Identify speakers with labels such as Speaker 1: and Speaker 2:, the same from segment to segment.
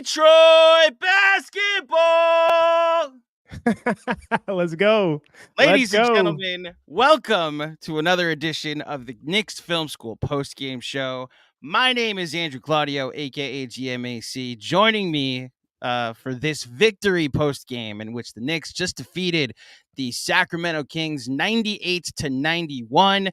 Speaker 1: Detroit basketball.
Speaker 2: Let's go.
Speaker 1: Ladies and gentlemen, welcome to another edition of the Knicks Film School Post-Game Show. My name is Andrew Claudio, a.k.a. GMAC. Joining me for this victory post-game in which the Knicks just defeated the Sacramento Kings 98-91.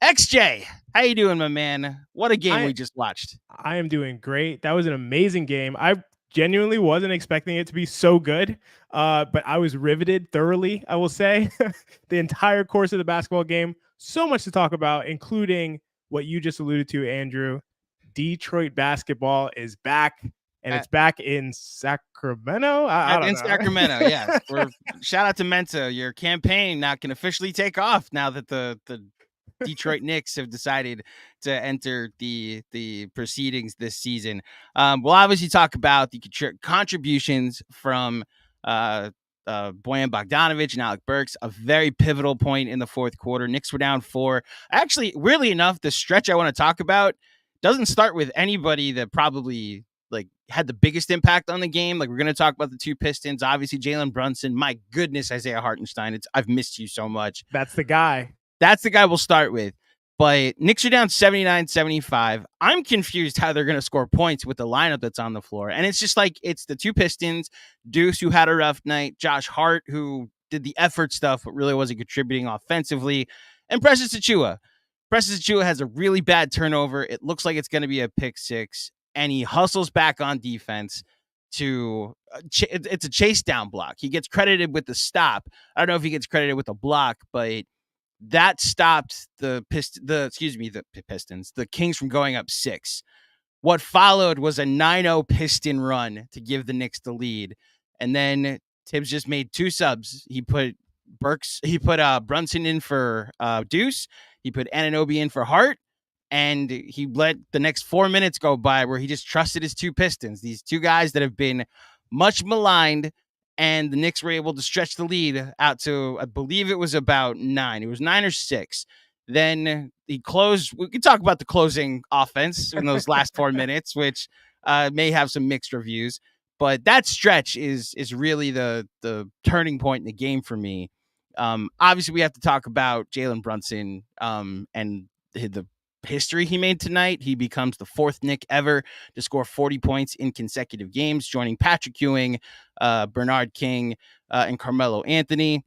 Speaker 1: XJ, how you doing, my man? What a game we just watched.
Speaker 2: I am doing great. That was an amazing game. I genuinely wasn't expecting it to be so good, but I was riveted thoroughly, I will say. The entire course of the basketball game. So much to talk about, including what you just alluded to, Andrew. Detroit basketball is back, and it's back in Sacramento. I don't know.
Speaker 1: Sacramento, yes. Shout out to Menta. Your campaign now can officially take off now that the Detroit Knicks have decided to enter the proceedings this season. We'll obviously talk about the contributions from Bojan Bogdanovic and Alec Burks, a very pivotal point in the fourth quarter. Knicks were down 4. Actually, weirdly enough, the stretch I want to talk about doesn't start with anybody that probably had the biggest impact on the game. We're going to talk about the two Pistons, obviously Jalen Brunson. My goodness, Isaiah Hartenstein. I've missed you so much.
Speaker 2: That's the guy.
Speaker 1: That's the guy we'll start with. But Knicks are down 79-75. I'm confused how they're going to score points with the lineup that's on the floor. And it's just it's the two Pistons, Deuce, who had a rough night, Josh Hart, who did the effort stuff but really wasn't contributing offensively, and Precious Achiuwa. Precious Achiuwa has a really bad turnover. It looks like it's going to be a pick 6, and he hustles back on defense to it's a chase down block. He gets credited with the stop. I don't know if he gets credited with a block, but that stopped the Pistons, the Kings, from going up 6. What followed was a 9-0 Piston run to give the Knicks the lead. And then Tibbs just made 2 subs. He put Brunson in for Deuce. He put Anunoby in for Hart. And he let the next 4 minutes go by where he just trusted his 2 Pistons, these 2 guys that have been much maligned. And the Knicks were able to stretch the lead out to, I believe it was about 9. It was 9 or 6. Then he closed. We can talk about the closing offense in those last 4 minutes, which may have some mixed reviews. But that stretch is really the turning point in the game for me. Obviously, we have to talk about Jalen Brunson and the history he made tonight. He becomes the 4th Knick ever to score 40 points in consecutive games, joining Patrick Ewing, Bernard King, and Carmelo Anthony.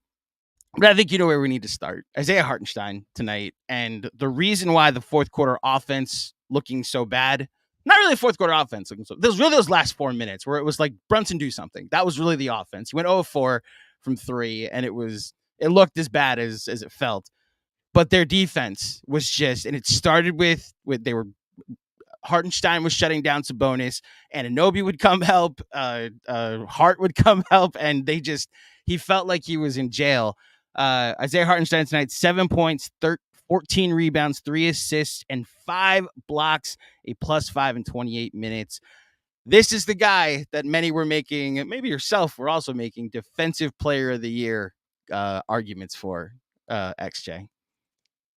Speaker 1: But I think you know where we need to start. Isaiah Hartenstein tonight. And the reason why the fourth quarter offense looking so bad, not really a fourth quarter offense looking so, there's really those last 4 minutes where it was like, Brunson, do something. That was really the offense. He went 0-4 from 3, and it looked as bad as it felt. But their defense was just, and it started with Hartenstein was shutting down Sabonis, and Anunoby would come help, Hart would come help, and he felt like he was in jail. Isaiah Hartenstein tonight, 7 points, 14 rebounds, 3 assists, and 5 blocks, a +5 in 28 minutes. This is the guy that many were making, maybe yourself were also making, Defensive Player of the Year arguments for, XJ.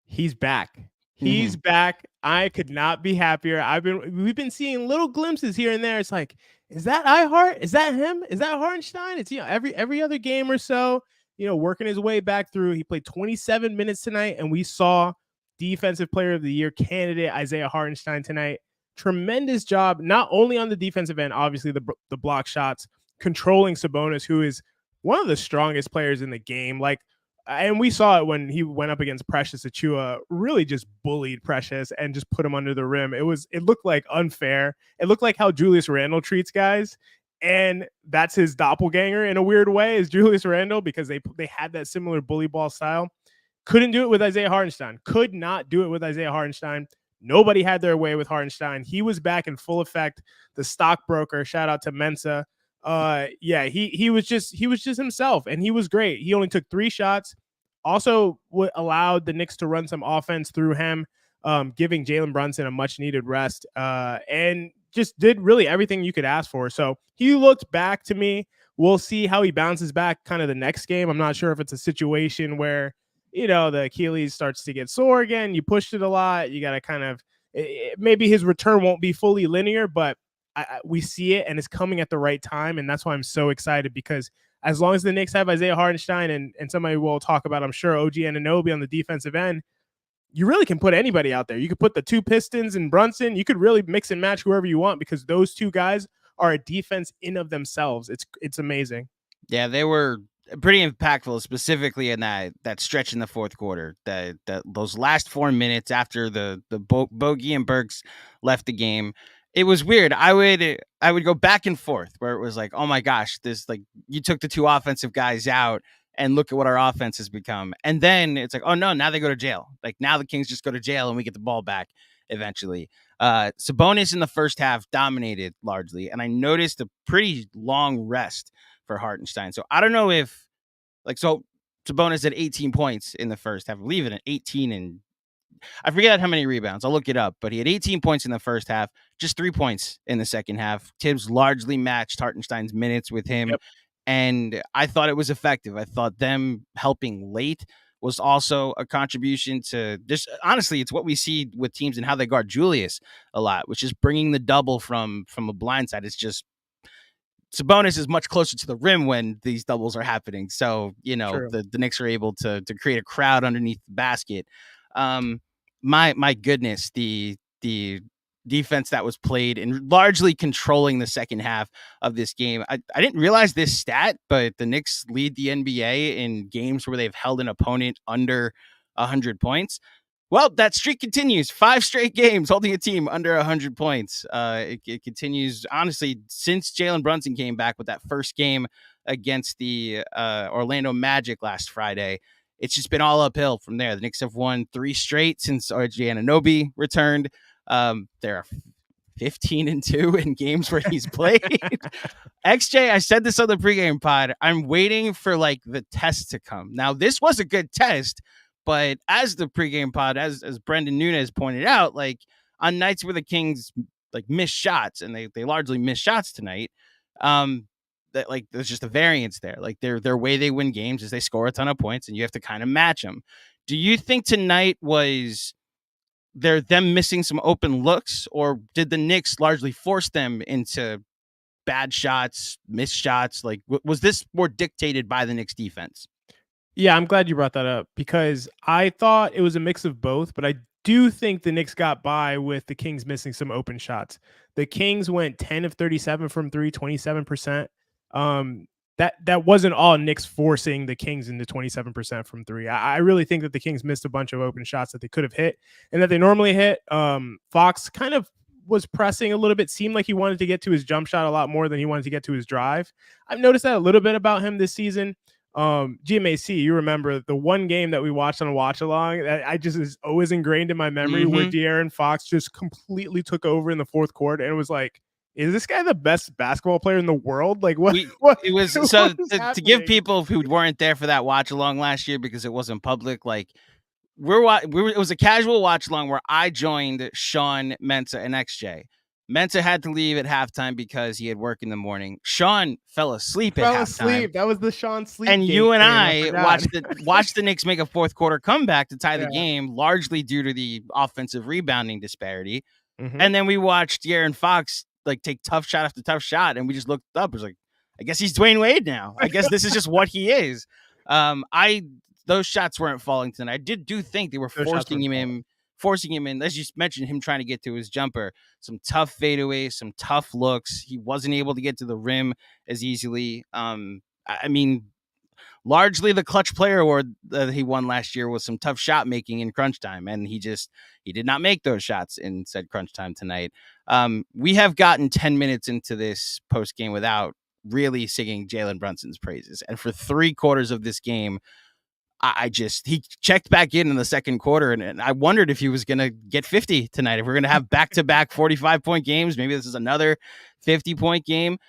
Speaker 2: He's back. He's back. I could not be happier. We've been seeing little glimpses here and there. It's like, is that iHeart? Is that him? Is that Hartenstein? It's every other game or so, working his way back through. He played 27 minutes tonight, and we saw Defensive Player of the Year candidate Isaiah Hartenstein tonight. Tremendous job, not only on the defensive end, obviously the block shots, controlling Sabonis, who is one of the strongest players in the game. And we saw it when he went up against Precious Achiuwa, really just bullied Precious and just put him under the rim. It looked like unfair. It looked like how Julius Randle treats guys. And that's his doppelganger in a weird way, is Julius Randle, because they had that similar bully ball style. Couldn't do it with Isaiah Hartenstein. Could not do it with Isaiah Hartenstein. Nobody had their way with Hartenstein. He was back in full effect. The stockbroker, shout out to Mensa. He was just himself, and he was great. He only took 3 shots. Also allowed the Knicks to run some offense through him, giving Jalen Brunson a much needed rest, and just did really everything you could ask for. So he looked back to me. We'll see how he bounces back kind of the next game. I'm not sure if it's a situation where, the Achilles starts to get sore again. You pushed it a lot. You got to kind of, maybe his return won't be fully linear, but we see it, and it's coming at the right time, and that's why I'm so excited, because as long as the Knicks have Isaiah Hartenstein and somebody we'll talk about, I'm sure, OG Anunoby on the defensive end, you really can put anybody out there. You could put the two Pistons and Brunson. You could really mix and match whoever you want, because those two guys are a defense in of themselves. It's amazing.
Speaker 1: Yeah, they were pretty impactful, specifically in that stretch in the fourth quarter. Those last 4 minutes after the Bogey and Burks left the game, it was weird. I would go back and forth where it was like, oh my gosh, this, like, you took the two offensive guys out and look at what our offense has become. And then it's like, oh no, now they go to jail. Like, now the Kings just go to jail and we get the ball back eventually. Sabonis in the first half dominated largely, and I noticed a pretty long rest for Hartenstein. So I don't know if, like, so Sabonis had 18 points in the first half. I believe it, 18, and I forget how many rebounds. I'll look it up, but he had 18 points in the first half, just 3 points in the second half. Tibbs largely matched Hartenstein's minutes with him.
Speaker 2: Yep.
Speaker 1: And I thought it was effective. I thought them helping late was also a contribution to this. Honestly, it's what we see with teams and how they guard Julius a lot, which is bringing the double from a blind side. It's just Sabonis is much closer to the rim when these doubles are happening. So, the Knicks are able to create a crowd underneath the basket. My goodness, the defense that was played and largely controlling the second half of this game. I didn't realize this stat, but the Knicks lead the NBA in games where they've held an opponent under 100 points. Well, that streak continues. 5 straight games holding a team under 100 points. It continues, honestly, since Jalen Brunson came back with that first game against the Orlando Magic last Friday. It's just been all uphill from there. The Knicks have won 3 straight since OG Anunoby returned. They're 15-2 in games where he's played. XJ, I said this on the pregame pod. I'm waiting for like the test to come. Now, this was a good test, but as the pregame pod, as Brendan Nunez pointed out, like on nights where the Kings like miss shots, and they largely miss shots tonight, that like there's just a variance there. Like their way they win games is they score a ton of points, and you have to kind of match them. Do you think tonight was them missing some open looks, or did the Knicks largely force them into bad shots, missed shots? Like, was this more dictated by the Knicks defense?
Speaker 2: Yeah, I'm glad you brought that up, because I thought it was a mix of both, but I do think the Knicks got by with the Kings missing some open shots. The Kings went 10 of 37 from 3, 27%. That wasn't all Knicks forcing the Kings into 27% from 3. I really think that the Kings missed a bunch of open shots that they could have hit and that they normally hit. Fox kind of was pressing a little bit, seemed like he wanted to get to his jump shot a lot more than he wanted to get to his drive. I've noticed that a little bit about him this season. GMAC, you remember the one game that we watched on a watch along that I just is always ingrained in my memory, where De'Aaron Fox just completely took over in the fourth quarter, and it was like, is this guy the best basketball player in the world? Like, what
Speaker 1: it was so to give people who weren't there for that watch along last year, because it wasn't public, like it was a casual watch along where I joined Sean, Mensah, and XJ. Mensah had to leave at halftime because he had work in the morning. Sean fell asleep at halftime.
Speaker 2: That was the Sean sleep.
Speaker 1: And you and I watched the Knicks make a fourth quarter comeback to tie the game, largely due to the offensive rebounding disparity. And then we watched De'Aaron Fox like take tough shot after tough shot, and we just looked up. It was like, I guess he's Dwayne Wade now. I guess this is just what he is. Those shots weren't falling tonight. I do think they were forcing him in, as you mentioned, him trying to get to his jumper. Some tough fadeaways, some tough looks. He wasn't able to get to the rim as easily. I mean, largely the clutch player award that he won last year was some tough shot making in crunch time, and he did not make those shots in said crunch time tonight. We have gotten 10 minutes into this post game without really singing Jalen Brunson's praises, and for 3 quarters of this game, he checked back in the second quarter, and I wondered if he was going to get 50 tonight. If we're going to have back-to-back 45-point games, maybe this is another 50-point game.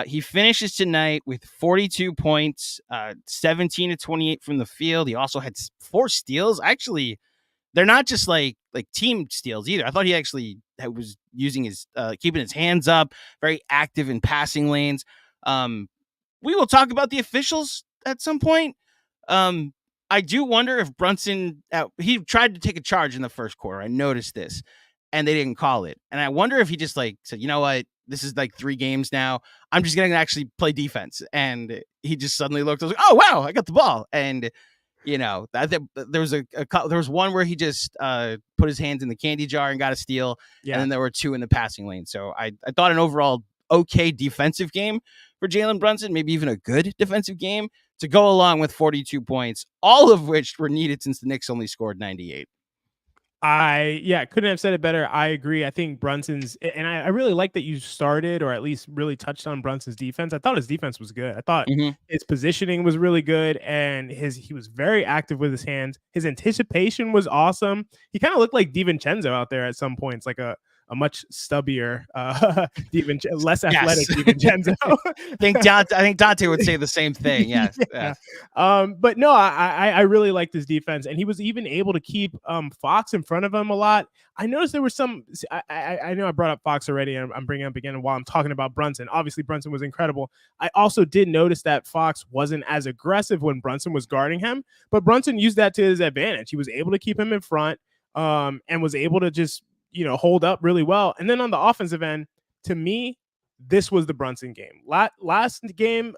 Speaker 1: He finishes tonight with 42 points, 17 to 28 from the field. He also had 4 steals. Actually, they're not just like team steals either. I thought he actually was using his keeping his hands up, very active in passing lanes. We will talk about the officials at some point. I do wonder if Brunson, he tried to take a charge in the first quarter. I noticed this, and they didn't call it. And I wonder if he just said, you know what, this is like 3 games now. I'm just going to actually play defense. And he just suddenly looked, I was like, oh, wow, I got the ball. And, there was one where he just put his hands in the candy jar and got a steal.
Speaker 2: Yeah.
Speaker 1: And then there were 2 in the passing lane. So I thought an overall okay defensive game for Jalen Brunson, maybe even a good defensive game to go along with 42 points, all of which were needed since the Knicks only scored 98.
Speaker 2: Couldn't have said it better. I agree. I think Brunson's, and I really like that you started or at least really touched on Brunson's defense. I thought his defense was good. I thought his positioning was really good, and he was very active with his hands. His anticipation was awesome. He kind of looked like DiVincenzo out there at some points, like a much stubbier, less athletic DiVincenzo.
Speaker 1: I think Dante would say the same thing. Yes.
Speaker 2: Yeah. But no, I really liked his defense, and he was even able to keep Fox in front of him a lot. I noticed there were some. I know I brought up Fox already, and I'm bringing up again while I'm talking about Brunson. Obviously, Brunson was incredible. I also did notice that Fox wasn't as aggressive when Brunson was guarding him, but Brunson used that to his advantage. He was able to keep him in front, and was able to just hold up really well. And then on the offensive end, to me, this was the Brunson game. Last game,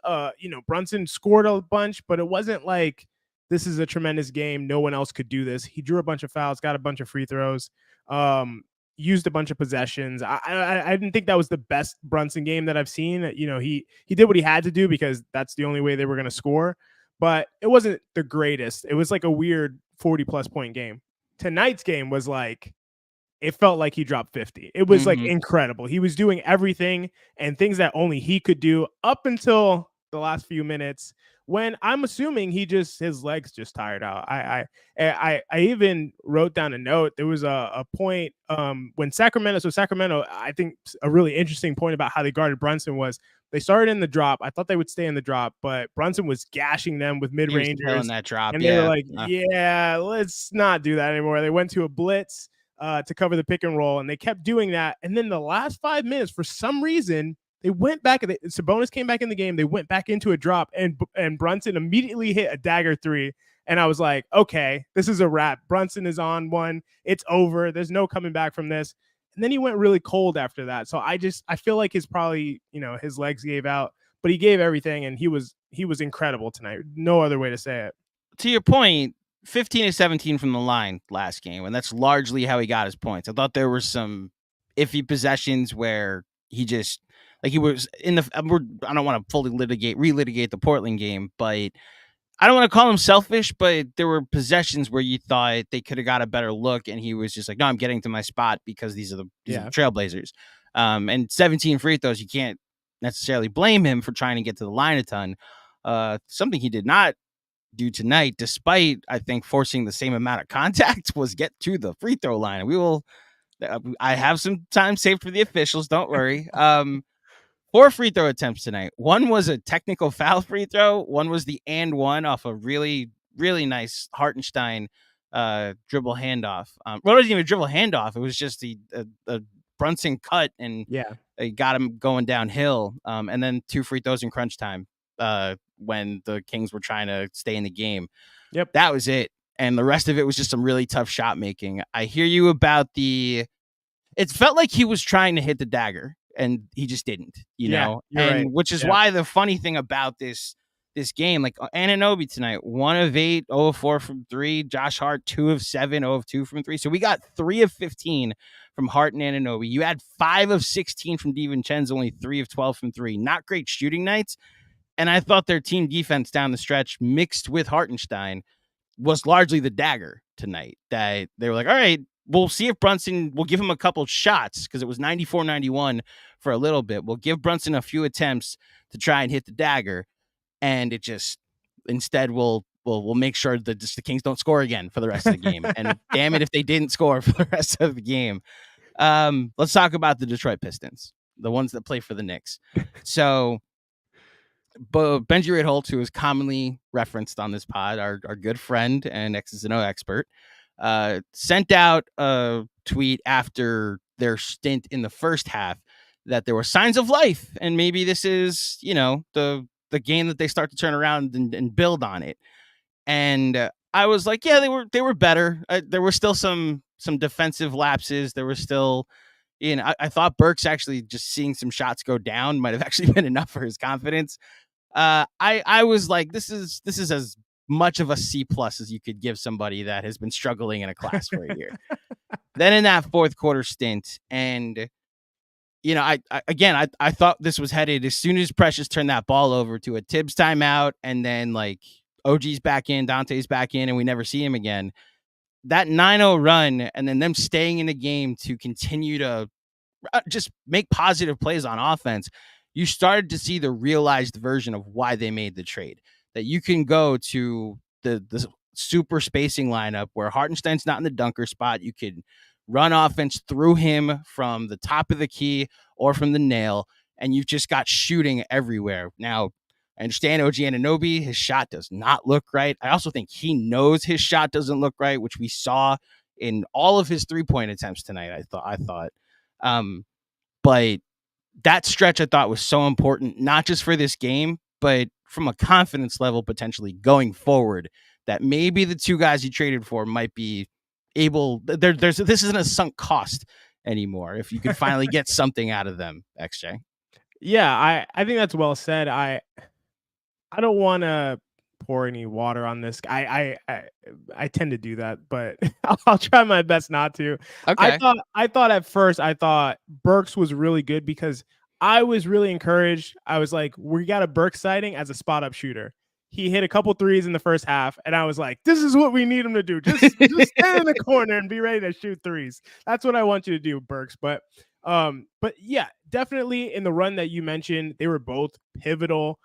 Speaker 2: Brunson scored a bunch, but it wasn't like this is a tremendous game. No one else could do this. He drew a bunch of fouls, got a bunch of free throws, used a bunch of possessions. I didn't think that was the best Brunson game that I've seen. He did what he had to do because that's the only way they were going to score, but it wasn't the greatest. It was like a weird 40-plus point game. Tonight's game was like, it felt like he dropped 50. It was like incredible. He was doing everything and things that only he could do up until the last few minutes, when I'm assuming his legs just tired out. I even wrote down a note. There was a point when Sacramento, I think a really interesting point about how they guarded Brunson was they started in the drop. I thought they would stay in the drop, but Brunson was gashing them with mid-rangers.
Speaker 1: In that drop,
Speaker 2: and they were like, let's not do that anymore. They went to a blitz to cover the pick and roll, and they kept doing that. And then the last 5 minutes, for some reason, they went back. Sabonis came back in the game. They went back into a drop, and Brunson immediately hit a dagger 3. And I was like, okay, this is a wrap. Brunson is on one. It's over. There's no coming back from this. And then he went really cold after that. So I feel like his legs gave out, but he gave everything, and he was incredible tonight. No other way to say it.
Speaker 1: To your point, 15 of 17 from the line last game, and that's largely how he got his points. I thought there were some iffy possessions where he just, like, he was in the, I don't want to fully relitigate the Portland game, but I don't want to call him selfish, but there were possessions where you thought they could have got a better look, and he was just like, no, I'm getting to my spot because these are the Trailblazers. And 17 free throws, you can't necessarily blame him for trying to get to the line a ton. Something he did not do tonight, despite I think forcing the same amount of contact, was get to the free throw line. I have some time saved for the officials, don't worry. 4 free throw attempts tonight. One was a technical foul free throw. One was the and one off a really, really nice Hartenstein dribble handoff. Well, it wasn't even a dribble handoff. It was just a Brunson cut, and it got him going downhill. And then 2 free throws in crunch time when the Kings were trying to stay in the game.
Speaker 2: Yep.
Speaker 1: That was it. And the rest of it was just some really tough shot making. I hear you about it felt like he was trying to hit the dagger, and he just didn't, know, and
Speaker 2: right.
Speaker 1: Which is why the funny thing about this game, like Anunoby tonight, 1 of 8, 0 of 4 from 3. Josh Hart, 2 of 7, 0 of 2 from 3. So we got 3 of 15 from Hart and Anunoby. You had 5 of 16 from DiVincenzo, only 3 of 12 from 3. Not great shooting nights. And I thought their team defense down the stretch, mixed with Hartenstein, was largely the dagger tonight. That they were like, all right, we'll see if Brunson, we'll give him a couple shots, because it was 94-91 for a little bit. We'll give Brunson a few attempts to try and hit the dagger. And it just, instead, we'll make sure that the Kings don't score again for the rest of the game. And damn it if they didn't score for the rest of the game. Let's talk about the Detroit Pistons, the ones that play for the Knicks. So, Benji Ritholtz, who is commonly referenced on this pod, our good friend and X's and O expert, sent out a tweet after their stint in the first half that there were signs of life, and maybe this is, the game that they start to turn around and build on it. And I was like, yeah, they were better. There were still some defensive lapses. There was still, I thought Burks actually just seeing some shots go down might have actually been enough for his confidence. I was like, this is as much of a C plus as you could give somebody that has been struggling in a class for a year. Then in that fourth quarter stint, and I thought this was headed as soon as Precious turned that ball over to a Tibbs timeout, and then like OG's back in, Dante's back in, and we never see him again. That 9-0 run, and then them staying in the game to continue to just make positive plays on offense, you started to see the realized version of why they made the trade. That you can go to the super spacing lineup where Hartenstein's not in the dunker spot. You could run offense through him from the top of the key or from the nail, and you've just got shooting everywhere. Now, I understand OG Anunoby, his shot does not look right. I also think he knows his shot doesn't look right, which we saw in all of his 3-point attempts tonight. I thought. But that stretch I thought was so important, not just for this game, but from a confidence level potentially going forward, that maybe the two guys you traded for might be able. This isn't a sunk cost anymore. If you could finally get something out of them, XJ.
Speaker 2: Yeah, I think that's well said. I don't want to pour any water on this. I tend to do that, but I'll try my best not to.
Speaker 1: Okay.
Speaker 2: I thought at first Burks was really good because I was really encouraged. I was like, we got a Burks sighting as a spot up shooter. He hit a couple threes in the first half, and I was like, this is what we need him to do. Just stand in the corner and be ready to shoot threes. That's what I want you to do, Burks. But yeah, definitely in the run that you mentioned, they were both pivotal.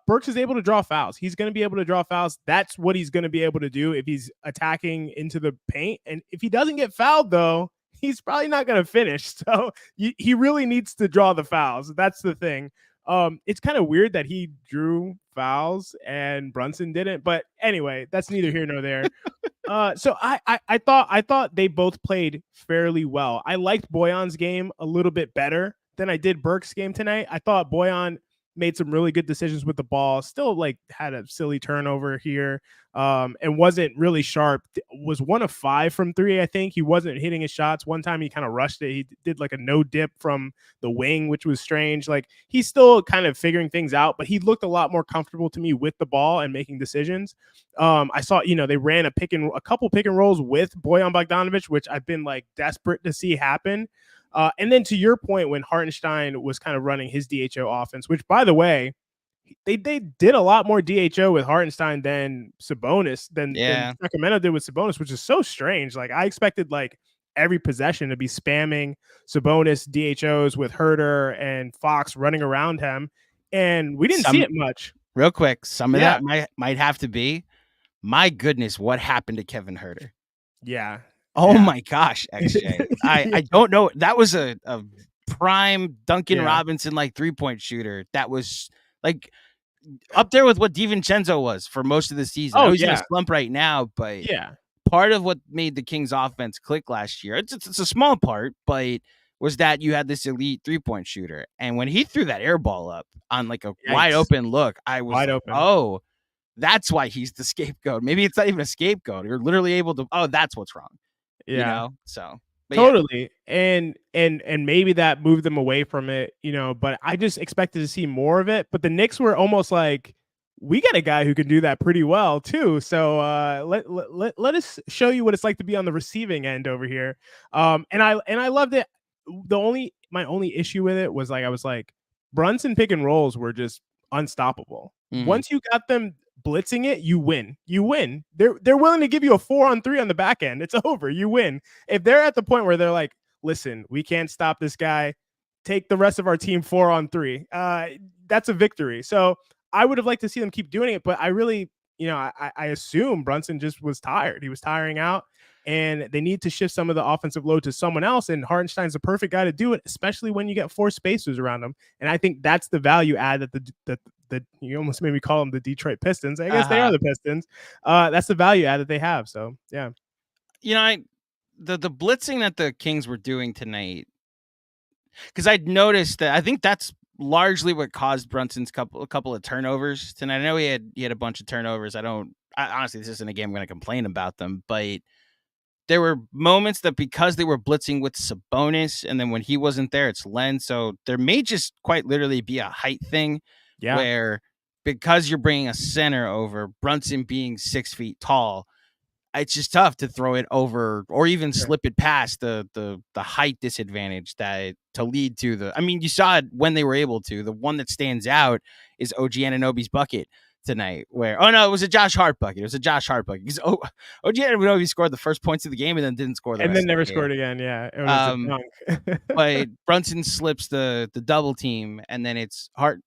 Speaker 2: Burks is able to draw fouls. He's going to be able to draw fouls. That's what he's going to be able to do if he's attacking into the paint. And if he doesn't get fouled, though, he's probably not going to finish. So he really needs to draw the fouls. That's the thing. It's kind of weird that he drew fouls and Brunson didn't. But anyway, that's neither here nor there. So I thought they both played fairly well. I liked Bojan's game a little bit better than I did Burks' game tonight. I thought Bojan made some really good decisions with the ball, still like had a silly turnover here, and wasn't really sharp. Was 1 of 5 from 3. I think he wasn't hitting his shots. One time he kind of rushed it. He did like a no dip from the wing, which was strange. Like he's still kind of figuring things out, but he looked a lot more comfortable to me with the ball and making decisions. I saw, they ran a couple pick and rolls with Bojan Bogdanovic, which I've been like desperate to see happen. And then to your point, when Hartenstein was kind of running his DHO offense, which, by the way, they did a lot more DHO with Hartenstein than Sabonis, than Sacramento did with Sabonis, which is so strange. Like I expected like every possession to be spamming Sabonis DHOs with Herter and Fox running around him, and we didn't see it much.
Speaker 1: Real quick, some of that might have to be, my goodness, what happened to Kevin Herter?
Speaker 2: Yeah.
Speaker 1: Oh my gosh, XJ. I don't know. That was a prime Duncan Robinson like 3-point shooter. That was like up there with what DiVincenzo was for most of the season.
Speaker 2: Oh,
Speaker 1: he's in a slump right now, but part of what made the Kings offense click last year, it's a small part, but was that you had this elite 3-point shooter. And when he threw that air ball up on like a wide open look, I was wide open. Oh, that's why he's the scapegoat. Maybe it's not even a scapegoat. You're literally able to, that's what's wrong.
Speaker 2: Yeah.
Speaker 1: So
Speaker 2: totally. And maybe that moved them away from it, but I just expected to see more of it. But the Knicks were almost like, we got a guy who can do that pretty well too. So let us show you what it's like to be on the receiving end over here. And I loved it. My only issue with it was like, I was like, Brunson pick and rolls were just unstoppable. Mm-hmm. Once you got them blitzing it, you win. They're willing to give you a 4-on-3 on the back end. It's over. You win. If they're at the point where they're like, listen, we can't stop this guy, take the rest of our team 4-on-3, that's a victory. So I would have liked to see them keep doing it, but I really, I assume Brunson just was tired. He was tiring out, and they need to shift some of the offensive load to someone else, and Hartenstein's the perfect guy to do it, especially when you get 4 spacers around him. And I think that's the value add that you almost made me call them the Detroit Pistons. I guess they are the Pistons. That's the value add that they have. So yeah,
Speaker 1: the blitzing that the Kings were doing tonight, because I'd noticed that I think that's largely what caused Brunson's couple of turnovers tonight. I know he had a bunch of turnovers. Honestly, this isn't a game I'm going to complain about them, but there were moments that because they were blitzing with Sabonis, and then when he wasn't there, it's Len. So there may just quite literally be a height thing where because you're bringing a center over, Brunson being 6 feet tall, it's just tough to throw it over or even slip it past the height disadvantage that to lead to the. I mean, you saw it when they were able to. The one that stands out is OG Anunoby's bucket tonight, where it was a Josh Hart bucket. It was a Josh Hart bucket because OG Anunoby scored the first points of the game and then didn't score the
Speaker 2: and
Speaker 1: rest
Speaker 2: then never
Speaker 1: of the
Speaker 2: scored
Speaker 1: game.
Speaker 2: again. Yeah, it was a dunk.
Speaker 1: But Brunson slips the double team, and then it's Hart.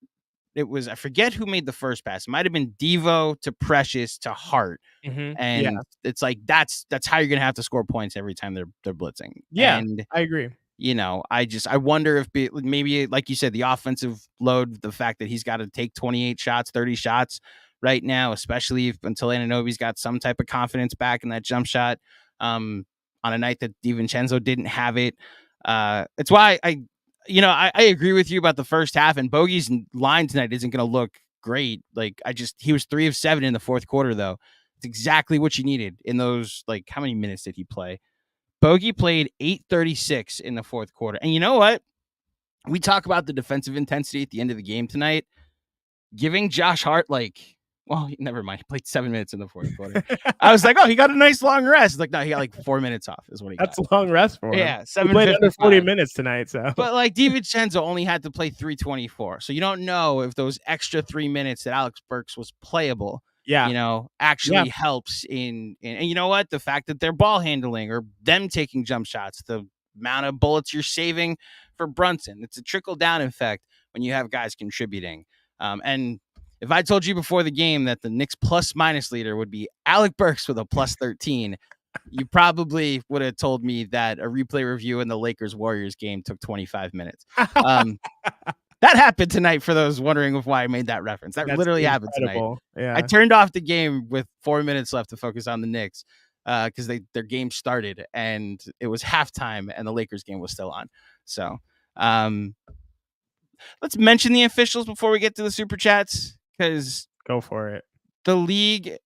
Speaker 1: It was, I forget who made the first pass. It might have been Devo to Precious to Hart. And it's like that's how you're gonna have to score points every time they're blitzing.
Speaker 2: Yeah,
Speaker 1: and
Speaker 2: I agree.
Speaker 1: I wonder if maybe like you said, the offensive load, the fact that he's got to take 28 shots, 30 shots right now, especially until Anunoby's got some type of confidence back in that jump shot. On a night that DiVincenzo didn't have it, it's why I agree with you about the first half, and Bogey's line tonight isn't going to look great. Like he was 3 of 7 in the fourth quarter though. It's exactly what you needed in those, like, how many minutes did he play? Bogey played 8:36 in the fourth quarter. And you know what? We talk about the defensive intensity at the end of the game tonight. Giving Josh Hart, never mind. He played 7 minutes in the fourth quarter. I was like, oh, he got a nice long rest. Like, no, he got like 4 minutes off is what he got.
Speaker 2: That's a long rest for him.
Speaker 1: Yeah,
Speaker 2: he played under 40 minutes tonight. So,
Speaker 1: but like DiVincenzo only had to play 3:24. So you don't know if those extra 3 minutes that Alex Burks was playable, actually helps in and you know what? The fact that they're ball handling or them taking jump shots, the amount of bullets you're saving for Brunson. It's a trickle down effect when you have guys contributing. And if I told you before the game that the Knicks plus minus leader would be Alec Burks with a plus 13, you probably would have told me that a replay review in the Lakers-Warriors game took 25 minutes. That happened tonight for those wondering why I made that reference. That's literally happened tonight.
Speaker 2: Yeah.
Speaker 1: I turned off the game with 4 minutes left to focus on the Knicks because their game started and it was halftime and the Lakers game was still on. So let's mention the officials before we get to the super chats, because
Speaker 2: go for it.
Speaker 1: The league,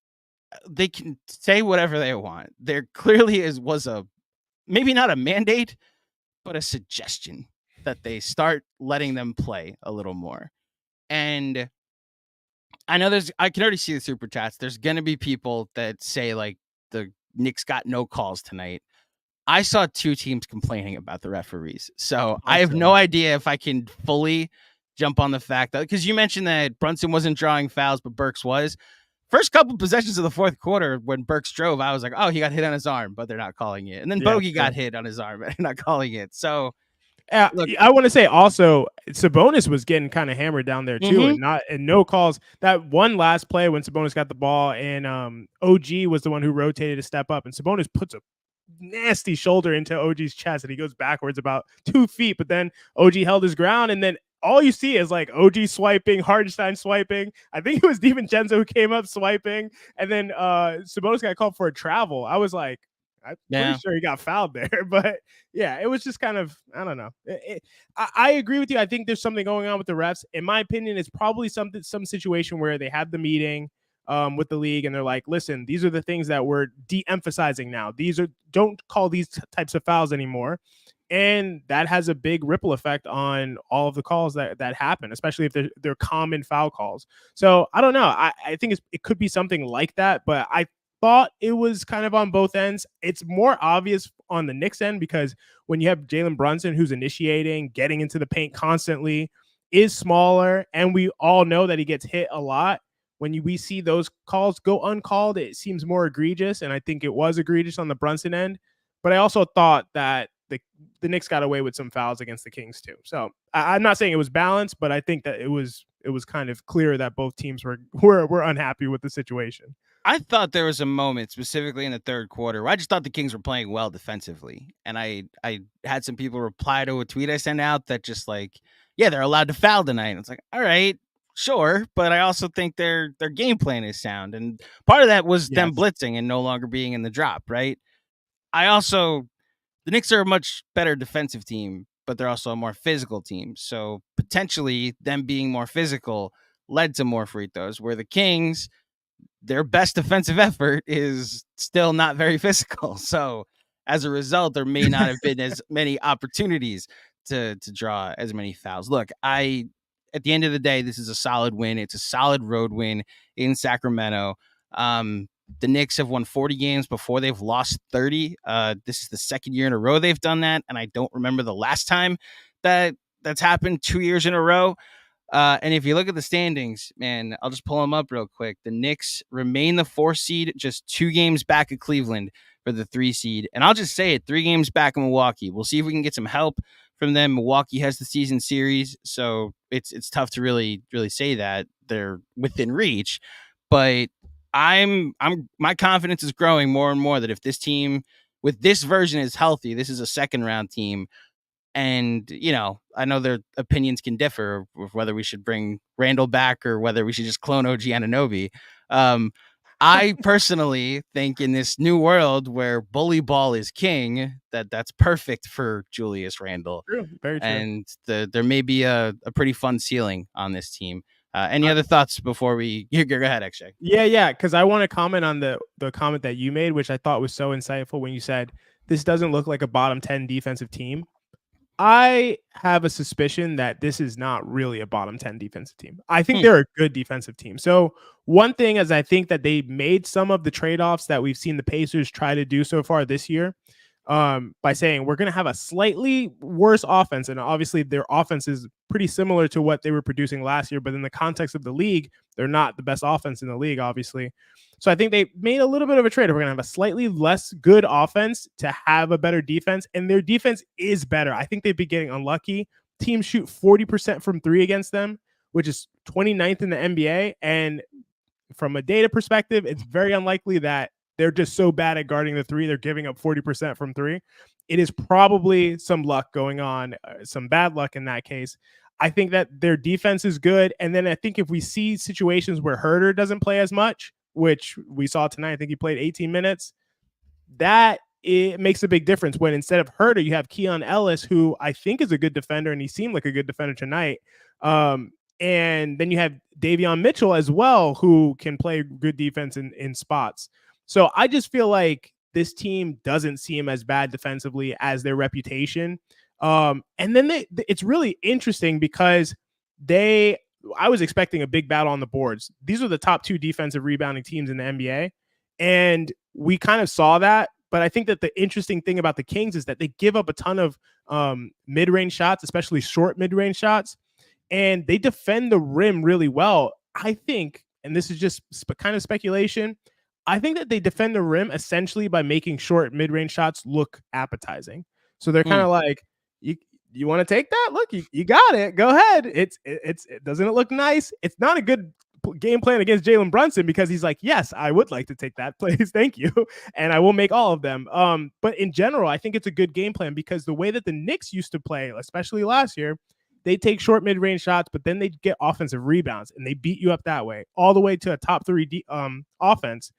Speaker 1: they can say whatever they want. There clearly was maybe not a mandate, but a suggestion that they start letting them play a little more. And I know I can already see the super chats. There's going to be people that say like the Knicks got no calls tonight. I saw 2 teams complaining about the referees. So I have no idea if I can fully jump on the fact that, because you mentioned that Brunson wasn't drawing fouls, but Burks was. First couple possessions of the fourth quarter when Burks drove, I was like, oh, he got hit on his arm, but they're not calling it. And then Bogey got hit on his arm, but they're not calling it. So
Speaker 2: look, I want to say also Sabonis was getting kind of hammered down there too, and no calls. That one last play when Sabonis got the ball and OG was the one who rotated to step up, and Sabonis puts a nasty shoulder into OG's chest and he goes backwards about 2 feet, but then OG held his ground, and then all you see is like OG swiping, Hardenstein swiping. I think it was DiVincenzo who came up swiping, and then Sabonis got called for a travel. I was like, I'm pretty sure he got fouled there, but yeah, it was just kind of, I don't know. I agree with you. I think there's something going on with the refs. In my opinion, it's probably some situation where they had the meeting with the league and they're like, listen, these are the things that we're de-emphasizing now. Don't call these types of fouls anymore. And that has a big ripple effect on all of the calls that happen, especially if they're common foul calls. So I don't know. I think it could be something like that, but I thought it was kind of on both ends. It's more obvious on the Knicks end because when you have Jalen Brunson, who's initiating, getting into the paint constantly, is smaller, and we all know that he gets hit a lot. When we see those calls go uncalled, it seems more egregious, and I think it was egregious on the Brunson end. But I also thought that the Knicks got away with some fouls against the Kings too. So I'm not saying it was balanced, but I think that it was kind of clear that both teams were unhappy with the situation.
Speaker 1: I thought there was a moment specifically in the third quarter where I just thought the Kings were playing well defensively. And I had some people reply to a tweet I sent out that just like, yeah, they're allowed to foul tonight. And it's like, all right, sure. But I also think their game plan is sound. And part of that was them blitzing and no longer being in the drop, right? The Knicks are a much better defensive team, but they're also a more physical team. So potentially them being more physical led to more free throws, where the Kings, their best defensive effort is still not very physical. So as a result, there may not have been as many opportunities to draw as many fouls. Look, at the end of the day, this is a solid win. It's a solid road win in Sacramento. The Knicks have won 40 games before they've lost 30. This is the second year in a row they've done that, and I don't remember the last time that's happened 2 years in a row. And if you look at the standings, man, I'll just pull them up real quick. The Knicks remain the 4th seed, just 2 games back of Cleveland for the 3 seed. And I'll just say it, 3 games back of Milwaukee. We'll see if we can get some help from them. Milwaukee has the season series, so it's tough to really say that they're within reach. But my confidence is growing more and more that if this team with this version is healthy, this is a second round team. And, I know their opinions can differ of whether we should bring Randall back or whether we should just clone OG Anunoby. I personally think in this new world where bully ball is king, that's perfect for Julius Randle.
Speaker 2: True, very true.
Speaker 1: And there may be a pretty fun ceiling on this team. Any other thoughts before we go ahead, XJ?
Speaker 2: Yeah, because I want to comment on the comment that you made, which I thought was so insightful when you said this doesn't look like a bottom 10 defensive team. I have a suspicion that this is not really a bottom 10 defensive team. I think they're a good defensive team. So one thing is I think that they made some of the trade-offs that we've seen the Pacers try to do so far this year by saying we're going to have a slightly worse offense. And obviously their offense is pretty similar to what they were producing last year. But in the context of the league, they're not the best offense in the league, obviously. So I think they made a little bit of a trade. We're going to have a slightly less good offense to have a better defense. And their defense is better. I think they'd be getting unlucky. Teams shoot 40% from 3 against them, which is 29th in the NBA. And from a data perspective, it's very unlikely that they're just so bad at guarding the 3. They're giving up 40% from 3. It is probably some luck going on, some bad luck in that case. I think that their defense is good. And then I think if we see situations where Herter doesn't play as much, which we saw tonight, I think he played 18 minutes, that it makes a big difference when instead of Herter, you have Keon Ellis, who I think is a good defender, and he seemed like a good defender tonight. And then you have Davion Mitchell as well, who can play good defense in spots. So I just feel like this team doesn't seem as bad defensively as their reputation. And then it's really interesting because I was expecting a big battle on the boards. These are the top 2 defensive rebounding teams in the NBA. And we kind of saw that. But I think that the interesting thing about the Kings is that they give up a ton of mid-range shots, especially short mid-range shots. And they defend the rim really well. I think, and this is just kind of speculation, I think that they defend the rim essentially by making short mid-range shots look appetizing. So they're kind of like, you want to take that? Look, you got it. Go ahead. It doesn't it look nice? It's not a good game plan against Jalen Brunson because he's like, yes, I would like to take that, please, thank you, and I will make all of them. But in general, I think it's a good game plan because the way that the Knicks used to play, especially last year, they take short mid-range shots, but then they get offensive rebounds and they beat you up that way, all the way to a top 3 offense.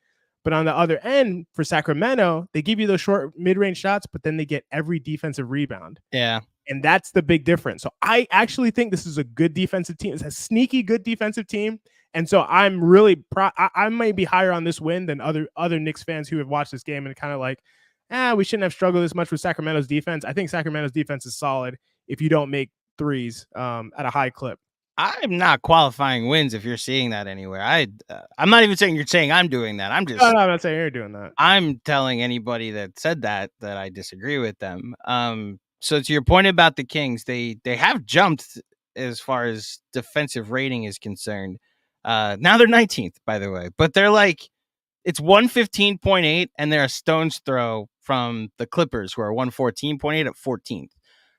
Speaker 2: But on the other end, for Sacramento, they give you those short mid-range shots, but then they get every defensive rebound.
Speaker 1: Yeah.
Speaker 2: And that's the big difference. So I actually think this is a good defensive team. It's a sneaky good defensive team. And so I'm really I might be higher on this win than other Knicks fans who have watched this game and kind of like, we shouldn't have struggled this much with Sacramento's defense. I think Sacramento's defense is solid if you don't make threes at a high clip.
Speaker 1: I'm not qualifying wins if you're seeing that anywhere. I'm not even saying you're saying I'm doing that. I'm just
Speaker 2: no, I'm not saying you're doing that.
Speaker 1: I'm telling anybody that said that I disagree with them. So to your point about the Kings, they have jumped as far as defensive rating is concerned. Now they're 19th, by the way, but they're like, it's 115.8 and they're a stone's throw from the Clippers, who are 114.8 at 14th.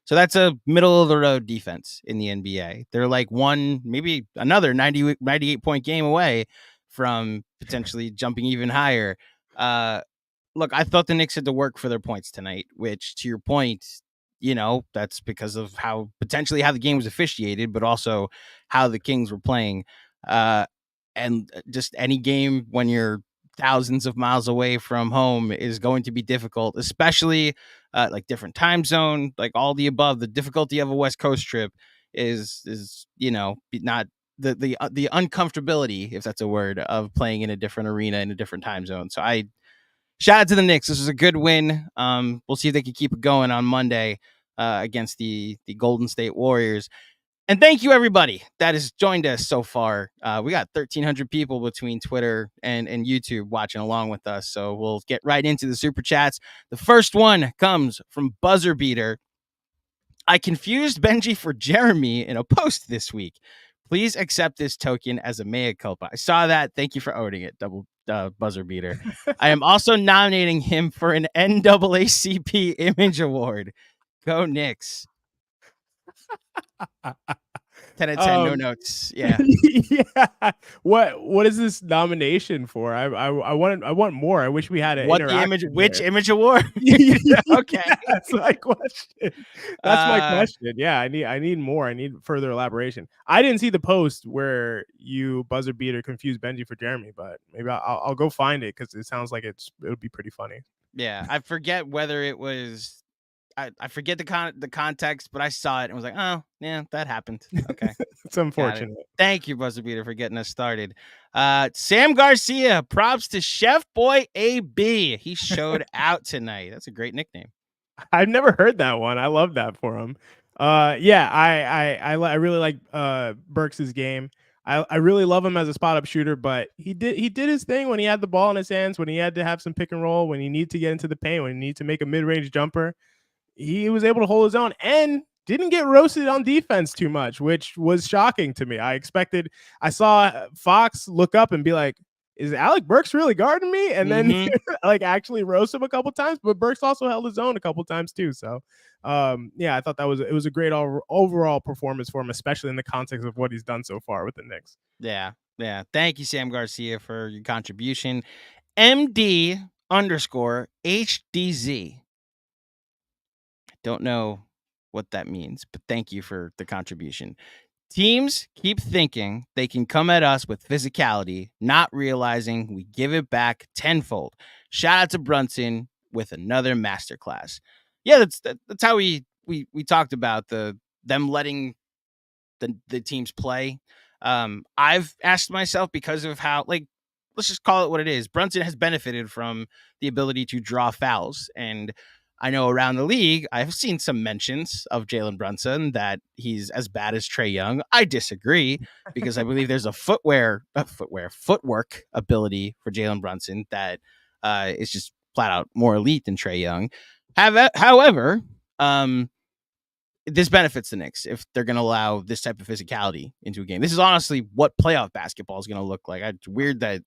Speaker 1: So that's a middle of the road defense in the NBA. They're like maybe another 98 point game away from potentially jumping even higher. Look, I thought the Knicks had to work for their points tonight, which to your point, that's because of how the game was officiated, but also how the Kings were playing. And just any game when you're thousands of miles away from home is going to be difficult, especially like different time zone, like all the above. The difficulty of a West Coast trip is not the uncomfortability, if that's a word, of playing in a different arena in a different time zone. So shout out to the Knicks. This was a good win. We'll see if they can keep it going on Monday against the Golden State Warriors. And thank you, everybody that has joined us so far. We got 1,300 people between Twitter and YouTube watching along with us. So we'll get right into the super chats. The first one comes from Buzzer Beater. I confused Benji for Jeremy in a post this week. Please accept this token as a mea culpa. I saw that. Thank you for owning it, double Buzzer Beater. I am also nominating him for an NAACP Image Award. Go Knicks. 10 out of 10, no notes. Yeah.
Speaker 2: Yeah. What is this nomination for? I want more. I wish we had it.
Speaker 1: Which image award? Okay.
Speaker 2: That's my question. That's my question. Yeah, I need more. I need further elaboration. I didn't see the post where you Buzzer Beater confused Benji for Jeremy, but maybe I'll go find it because it sounds like it would be pretty funny.
Speaker 1: Yeah, I forget whether it was. I forget the context, but I saw it and was like, oh, yeah, that happened. Okay.
Speaker 2: It's unfortunate.
Speaker 1: Thank you, Buzzer Beater, for getting us started. Sam Garcia, props to Chef Boy AB. He showed out tonight. That's a great nickname.
Speaker 2: I've never heard that one. I love that for him. Yeah, I really like Burks' game. I really love him as a spot up shooter, but he did his thing when he had the ball in his hands, when he had to have some pick and roll, when he needed to get into the paint, when he needed to make a mid-range jumper. He was able to hold his own and didn't get roasted on defense too much, which was shocking to me. I saw Fox look up and be like, is Alec Burks really guarding me? And then like actually roast him a couple times, but Burks also held his own a couple times too. So yeah, I thought it was a great overall performance for him, especially in the context of what he's done so far with the Knicks.
Speaker 1: Yeah. Thank you, Sam Garcia, for your contribution. MD_HDZ. Don't know what that means, but thank you for the contribution. Teams keep thinking they can come at us with physicality, not realizing we give it back tenfold. Shout out to Brunson with another masterclass. Yeah, that's how we talked about them letting the teams play. I've asked myself, because of how, like, let's just call it what it is. Brunson has benefited from the ability to draw fouls, and I know around the league, I've seen some mentions of Jalen Brunson that he's as bad as Trae Young. I disagree, because I believe there's a footwork ability for Jalen Brunson that is just flat out more elite than Trae Young. However, this benefits the Knicks if they're going to allow this type of physicality into a game. This is honestly what playoff basketball is going to look like. It's weird that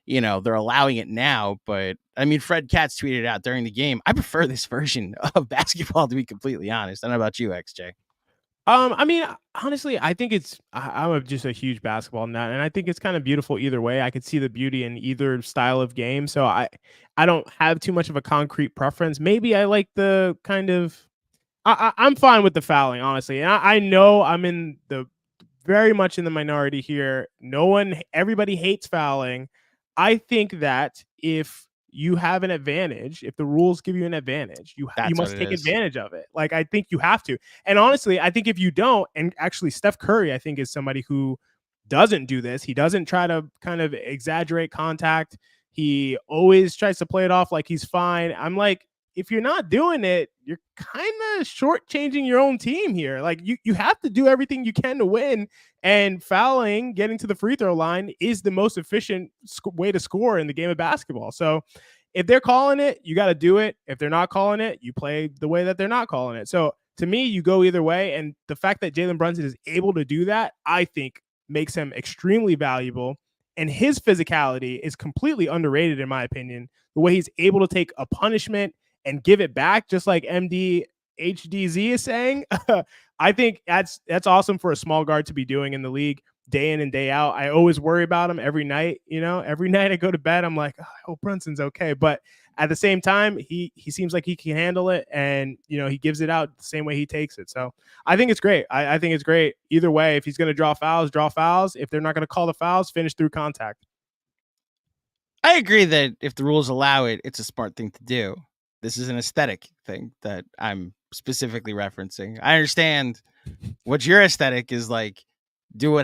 Speaker 1: they're allowing it now, but I mean, Fred Katz tweeted out during the game, I prefer this version of basketball, to be completely honest. I don't know about you, XJ.
Speaker 2: I mean, honestly, I think I'm just a huge basketball nut, and I think it's kind of beautiful either way. I could see the beauty in either style of game. So I don't have too much of a concrete preference. Maybe I like the kind of, I'm fine with the fouling, honestly. And I know I'm very much in the minority here. Everybody hates fouling. I think that if you have an advantage, if the rules give you an advantage, you must take advantage of it. Like, I think you have to. And honestly, I think if you don't, and actually Steph Curry, I think, is somebody who doesn't do this. He doesn't try to kind of exaggerate contact. He always tries to play it off like he's fine. I'm like, if you're not doing it, you're kind of shortchanging your own team here. Like, you have to do everything you can to win, and fouling, getting to the free throw line, is the most efficient way to score in the game of basketball. So if they're calling it, you got to do it. If they're not calling it, you play the way that they're not calling it. So to me, you go either way. And the fact that Jalen Brunson is able to do that, I think, makes him extremely valuable. And his physicality is completely underrated, in my opinion. The way he's able to take a punishment and give it back, just like MDHDZ is saying. I think that's awesome for a small guard to be doing in the league day in and day out. I always worry about him every night. Every night I go to bed, I'm like, oh, Brunson's okay. But at the same time, he seems like he can handle it, and he gives it out the same way he takes it. So I think it's great. I think it's great either way. If he's going to draw fouls. If they're not going to call the fouls, finish through contact.
Speaker 1: I agree that if the rules allow it, it's a smart thing to do. This is an aesthetic thing that I'm specifically referencing. I understand what your aesthetic is like. Do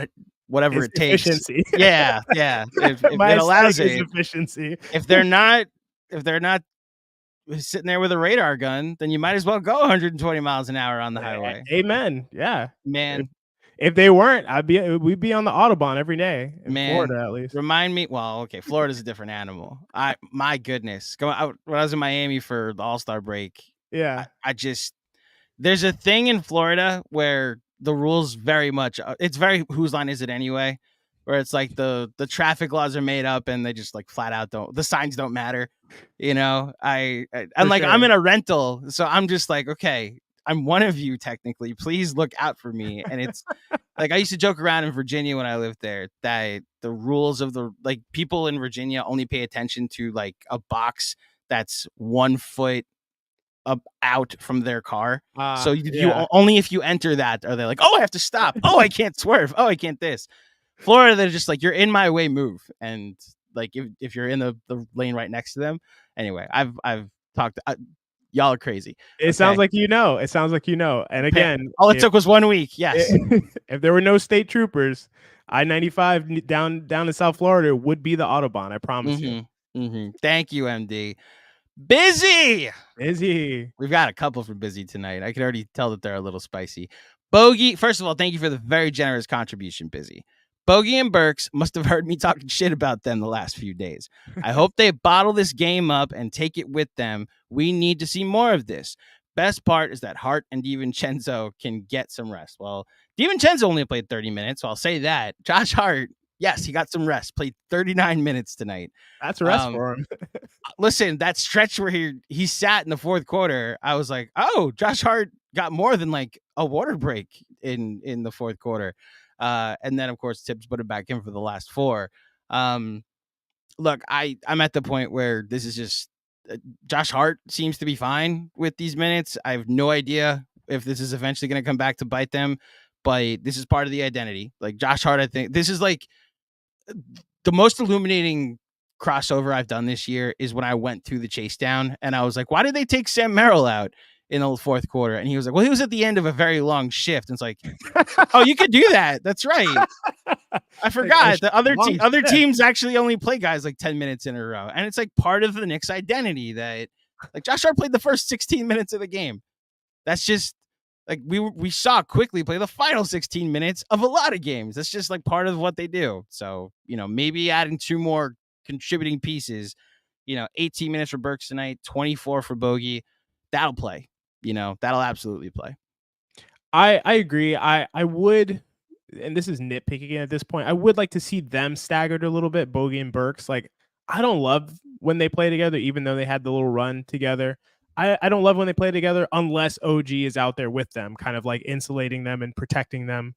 Speaker 1: whatever it takes.
Speaker 2: Efficiency.
Speaker 1: Yeah. If it allows it.
Speaker 2: Efficiency.
Speaker 1: If they're not sitting there with a radar gun, then you might as well go 120 miles an hour on the highway.
Speaker 2: Amen. Yeah,
Speaker 1: man.
Speaker 2: If they weren't, we'd be on the Autobahn every day in Florida, at least.
Speaker 1: Remind me. Well, okay, Florida's a different animal. My goodness, when I was in Miami for the All-Star break,
Speaker 2: yeah,
Speaker 1: there's a thing in Florida where the rules very much, it's very whose line is it anyway, where it's like the traffic laws are made up and they just like flat out the signs don't matter. I'm like, sure. I'm in a rental, so I'm just like, okay, I'm one of you technically. Please look out for me. And it's like I used to joke around in Virginia when I lived there that the rules of people in Virginia only pay attention to like a box that's 1 foot up out from their car. So you only if you enter that are they like, oh, I have to stop. Oh, I can't swerve. Oh, I can't this. Florida, they're just like, you're in my way, move. And like if you're in the lane right next to them. Anyway, I've talked. Y'all are crazy.
Speaker 2: It sounds like It sounds like And again,
Speaker 1: all it took was 1 week. Yes.
Speaker 2: If there were no state troopers, I-95 down in South Florida would be the Autobahn. I promise you.
Speaker 1: Mm-hmm. Thank you, MD. Busy.
Speaker 2: We've
Speaker 1: got a couple for busy tonight. I can already tell that they're a little spicy. Bogey, first of all, thank you for the very generous contribution, Busy. Bogey and Burks must have heard me talking shit about them the last few days. I hope they bottle this game up and take it with them. We need to see more of this. Best part is that Hart and DiVincenzo can get some rest. Well, DiVincenzo only played 30 minutes, so I'll say that. Josh Hart, yes, he got some rest. Played 39 minutes tonight.
Speaker 2: That's a rest for him.
Speaker 1: Listen, that stretch where he sat in the fourth quarter, I was like, oh, Josh Hart got more than like a water break in the fourth quarter. And then, of course, Tibbs put it back in for the last 4. Look, I'm at the point where this is just Josh Hart seems to be fine with these minutes. I have no idea if this is eventually going to come back to bite them, but this is part of the identity. Like Josh Hart, I think this is like the most illuminating crossover I've done this year is when I went through the chase down and I was like, why did they take Sam Merrill out in the fourth quarter? And he was like, well, he was at the end of a very long shift. And it's like, oh, you could do that. That's right. I forgot the other teams actually only play guys like 10 minutes in a row. And it's like part of the Knicks identity that like Josh Hart played the first 16 minutes of the game. That's just like we saw quickly play the final 16 minutes of a lot of games. That's just like part of what they do. So, maybe adding 2 more contributing pieces, 18 minutes for Burks tonight, 24 for Bogey. That'll play. That'll absolutely play.
Speaker 2: I agree. I would, and this is nitpicking at this point, I would like to see them staggered a little bit, Bogey and Burks. Like, I don't love when they play together, even though they had the little run together. I don't love when they play together unless OG is out there with them, kind of like insulating them and protecting them,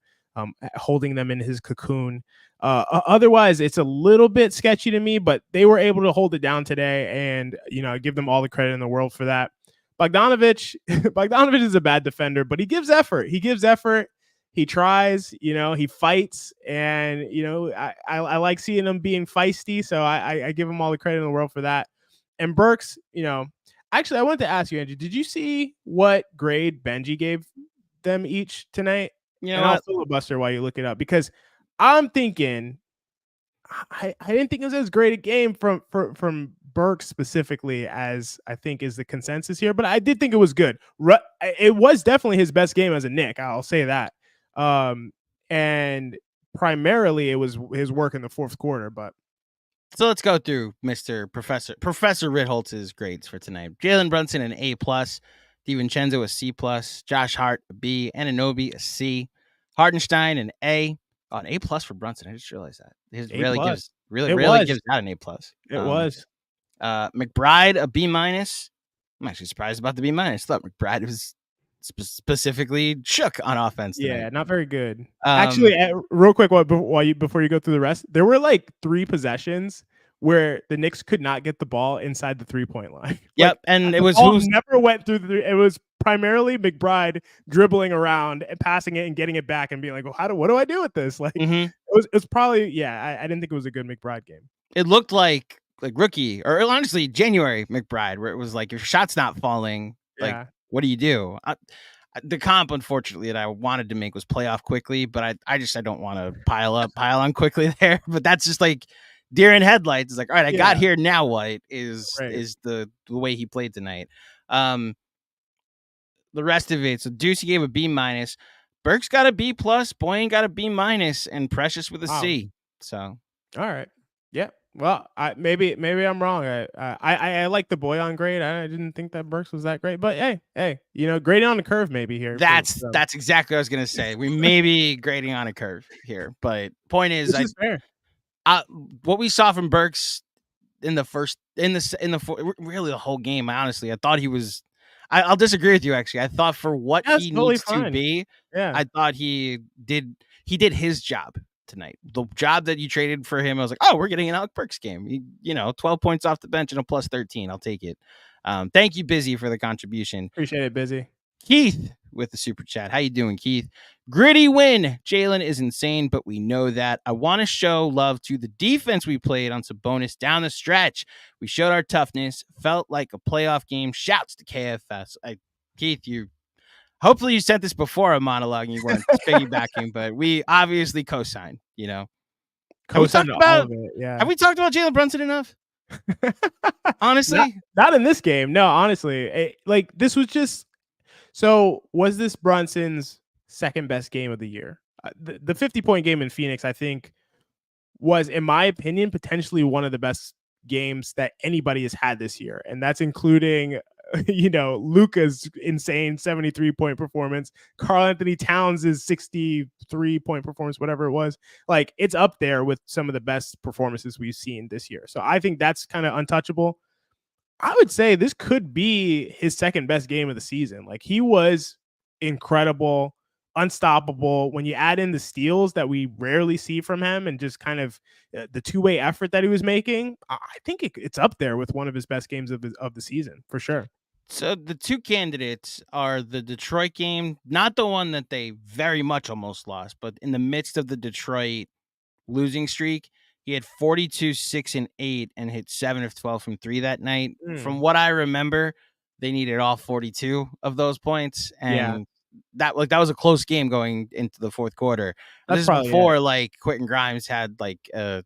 Speaker 2: holding them in his cocoon. Otherwise, it's a little bit sketchy to me, but they were able to hold it down today, and I give them all the credit in the world for that. Bogdanovich is a bad defender, but he gives effort. He tries, he fights, and I like seeing him being feisty. So I give him all the credit in the world for that. And Burks, actually, I wanted to ask you, Andrew, did you see what grade Benji gave them each tonight? I'll filibuster while you look it up, because I'm thinking I didn't think it was as great a game from Burks specifically as I think is the consensus here, but I did think it was good. It was definitely his best game as a Knick, I'll say that. And primarily it was his work in the fourth quarter. But
Speaker 1: so let's go through Professor Ritholtz's grades for tonight. Jalen Brunson an A+, DiVincenzo a C+, Josh Hart a B, Anunoby a C, Hartenstein an A. Oh, an A+ for Brunson. I just realized that. His really gives out an A+.
Speaker 2: It was.
Speaker 1: McBride a B-. I'm actually surprised about the B-. I thought McBride was specifically shook on offense tonight.
Speaker 2: Yeah, not very good. Actually, real quick, before you go through the rest, there were like 3 possessions where the Knicks could not get the ball inside the 3-point line.
Speaker 1: Yep, and it was
Speaker 2: never went through it was primarily McBride dribbling around and passing it and getting it back and being like, well, what do I do with this? Like, it was probably, I didn't think it was a good McBride game.
Speaker 1: It looked like rookie, or honestly January McBride, where it was like, your shot's not falling. Like, what do you do? The comp, unfortunately, that I wanted to make was play off quickly, but I don't want to pile on quickly there. But that's just like, deer in headlights. It's like, all right, I got
Speaker 2: Yeah.
Speaker 1: here. Now what is
Speaker 2: Right.
Speaker 1: the way he played tonight? The rest of it. So Ducey gave a B minus. Burks got a B plus. Boyan got a B minus, and Precious with a
Speaker 2: Wow.
Speaker 1: C. So
Speaker 2: All right. Yeah. Well, maybe I'm wrong. I like the Boyan grade. I didn't think that Burks was that great, but hey, grading on the curve maybe here.
Speaker 1: that's exactly what I was gonna say. We may be grading on a curve here, but point is,
Speaker 2: This is fair.
Speaker 1: what we saw from Burks in the really the whole game. Honestly, I thought he was. I'll disagree with you. Actually, I thought for what he
Speaker 2: totally
Speaker 1: needs to
Speaker 2: fine.
Speaker 1: be,
Speaker 2: Yeah.
Speaker 1: I thought he did his job tonight. The job that you traded for him, I was like, oh, we're getting an Alec Burks game. 12 points off the bench and a plus 13. I'll take it. Thank you, Busy, for the contribution.
Speaker 2: Appreciate it, Busy.
Speaker 1: Keith with the super chat. How you doing, Keith? Gritty win. Jalen is insane, but we know that. I want to show love to the defense we played on Sabonis down the stretch. We showed our toughness. Felt like a playoff game. Shouts to KFS. Keith, hopefully you sent this before a monologue and you weren't piggybacking, but we obviously co-signed, Have we talked about Jalen Brunson enough? Honestly?
Speaker 2: Not in this game. No, honestly. This was just... So was this Brunson's second best game of the year? The 50-point game in Phoenix, I think, was, in my opinion, potentially one of the best games that anybody has had this year. And that's including, Luka's insane 73-point performance, Karl-Anthony Towns' 63-point performance, whatever it was. It's up there with some of the best performances we've seen this year. So I think that's kind of untouchable. I would say this could be his second best game of the season. He was incredible, unstoppable. When you add in the steals that we rarely see from him and just kind of the two-way effort that he was making, I think it's up there with one of his best games of the season, for sure.
Speaker 1: So the two candidates are the Detroit game, not the one that they very much almost lost, but in the midst of the Detroit losing streak, he had 42, 6, and 8 and hit 7 of 12 from 3 that night. From what I remember, they needed all 42 of those points. And that was a close game going into the fourth quarter. This is before Quentin Grimes had a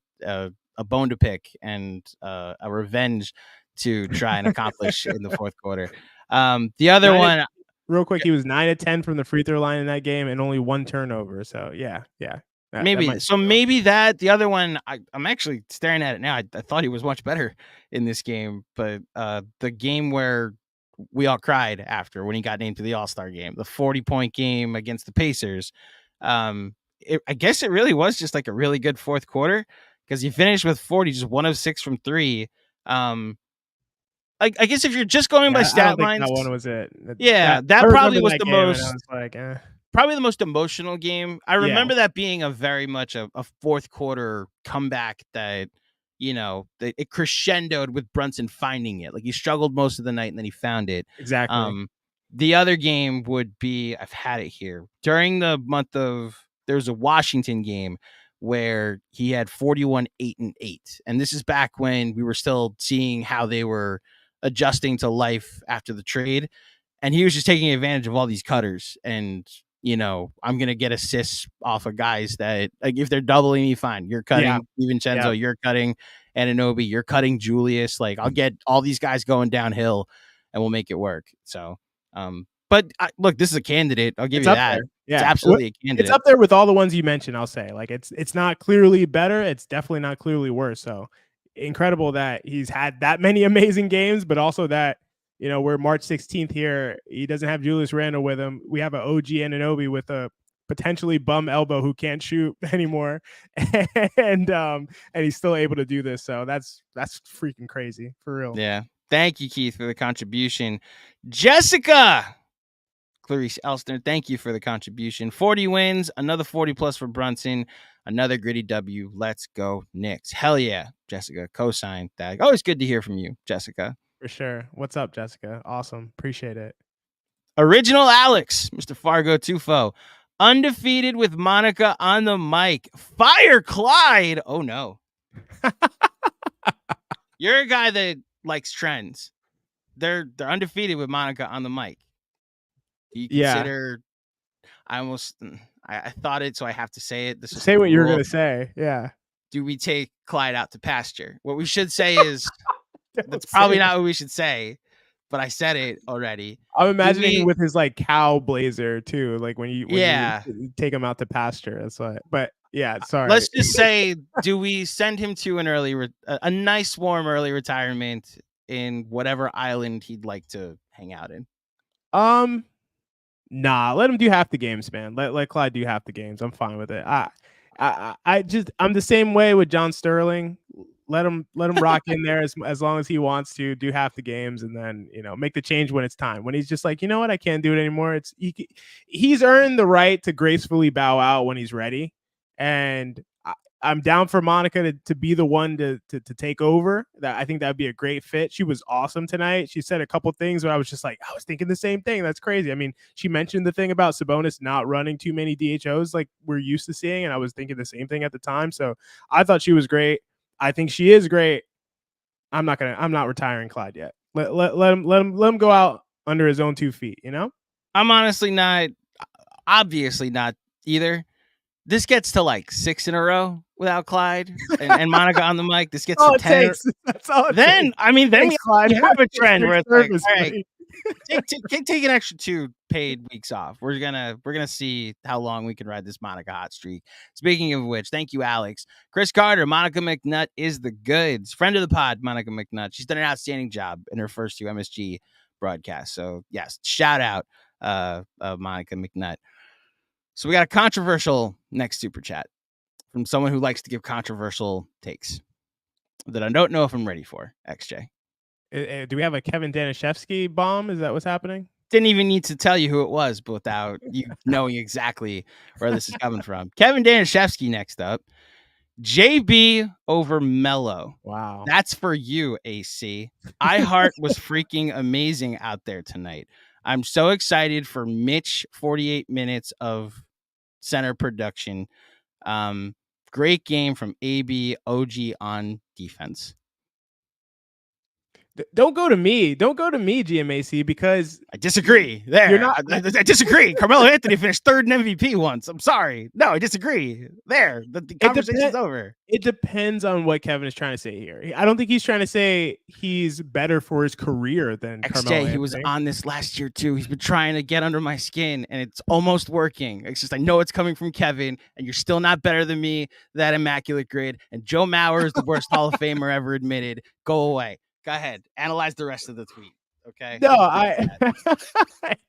Speaker 1: bone to pick and a revenge to try and accomplish in the fourth quarter. The other one,
Speaker 2: real quick, he was 9 of 10 from the free throw line in that game and only 1 turnover. So yeah.
Speaker 1: Maybe that the other one, I'm actually staring at it now. I thought he was much better in this game, but the game where we all cried after when he got named to the All-Star game, the 40-point game against the Pacers. I guess it really was just a really good fourth quarter because he finished with 40, just 1 of 6 from 3. I guess if you're just going by stat lines,
Speaker 2: that one was it.
Speaker 1: That probably was the most.
Speaker 2: Probably
Speaker 1: the most emotional game. I remember that being a very much a fourth quarter comeback that, it crescendoed with Brunson finding it. He struggled most of the night and then he found it.
Speaker 2: Exactly.
Speaker 1: The other game would be, I've had it here. During the month of, there's a Washington game where he had 41, 8, and 8. And this is back when we were still seeing how they were adjusting to life after the trade. And he was just taking advantage of all these cutters and, I'm going to get assists off of guys that, if they're doubling me, fine. You're cutting DiVincenzo, you're cutting Anunoby, you're cutting Julius. I'll get all these guys going downhill and we'll make it work. So, but look, this is a candidate. I'll give you that.
Speaker 2: Yeah.
Speaker 1: It's absolutely a candidate.
Speaker 2: It's up there with all the ones you mentioned, I'll say. It's not clearly better. It's definitely not clearly worse. So incredible that he's had that many amazing games, but also that, we're March 16th here. He doesn't have Julius Randle with him. We have an OG Anunoby with a potentially bum elbow who can't shoot anymore. And he's still able to do this. So that's freaking crazy, for real.
Speaker 1: Yeah. Thank you, Keith, for the contribution. Jessica Clarice Elstner, thank you for the contribution. 40 wins, another 40 plus for Brunson, another gritty W. Let's go Knicks. Hell yeah, Jessica, co-signed that. Always good to hear from you, Jessica.
Speaker 2: For sure. What's up, Jessica? Awesome. Appreciate it.
Speaker 1: Original Alex, Mr. Fargo Tufo, undefeated with Monica on the mic. Fire Clyde. Oh no. You're a guy that likes trends. They're undefeated with Monica on the mic. Do you consider? I thought it, so I have to say it.
Speaker 2: Say what you're gonna say. Yeah.
Speaker 1: do we take Clyde out to pasture? What we should say is that's probably not what we should say, but I said it already.
Speaker 2: I'm imagining with his like cow blazer too, like when you take him out to pasture. That's why. But yeah, sorry.
Speaker 1: Let's just say, do we send him to an a nice warm early retirement in whatever island he'd like to hang out in?
Speaker 2: Nah, let him do half the games, man. Let Clyde do half the games. I'm fine with it. I'm the same way with John Sterling. Let him rock in there as long as he wants to do half the games, and then make the change when it's time. When he's just like, you know what, I can't do it anymore. He's earned the right to gracefully bow out when he's ready, and I'm down for Monica to be the one to take over. That I think that'd be a great fit. She was awesome tonight. She said a couple things where I was just like, I was thinking the same thing. That's crazy. I mean, she mentioned the thing about Sabonis not running too many DHOs like we're used to seeing, and I was thinking the same thing at the time. So I thought she was great. I think she is great. I'm not retiring Clyde yet. Let him go out under his own 2 feet.
Speaker 1: I'm obviously not either. This gets to like 6 in a row without Clyde and Monica on the mic. This gets to 10.
Speaker 2: That's all it
Speaker 1: then
Speaker 2: takes.
Speaker 1: I mean, then we have a trend where it's like, all
Speaker 2: right,
Speaker 1: take an extra 2 paid weeks off. We're gonna see how long we can ride this Monica hot streak. Speaking of which, thank you, Alex. Chris Carter, Monica McNutt is the goods. Friend of the pod, Monica McNutt. She's done an outstanding job in her first 2 MSG broadcasts. So yes, shout out Monica McNutt. So we got a controversial next super chat from someone who likes to give controversial takes that I don't know if I'm ready for. XJ.
Speaker 2: Do we have a Kevin Danishevsky bomb? Is that what's happening?
Speaker 1: Didn't even need to tell you who it was, but without you knowing exactly where this is coming from. Kevin Danishevsky next up. JB over Melo.
Speaker 2: Wow.
Speaker 1: That's for you, AC. iHeart was freaking amazing out there tonight. I'm so excited for Mitch 48 minutes of center production. Great game from AB OG on defense.
Speaker 2: Don't go to me, GMAC, because
Speaker 1: I disagree. I disagree. Carmelo Anthony finished 3rd in MVP once. I'm sorry. No, I disagree. The conversation's over.
Speaker 2: It depends on what Kevin is trying to say here. I don't think he's trying to say he's better for his career than Carmelo Anthony.
Speaker 1: He was on this last year too. He's been trying to get under my skin, and it's almost working. It's just I know it's coming from Kevin, and you're still not better than me. That immaculate grid, and Joe Mauer is the worst Hall of Famer ever admitted. Go away. Go ahead. Analyze the rest of the tweet. Okay.
Speaker 2: No,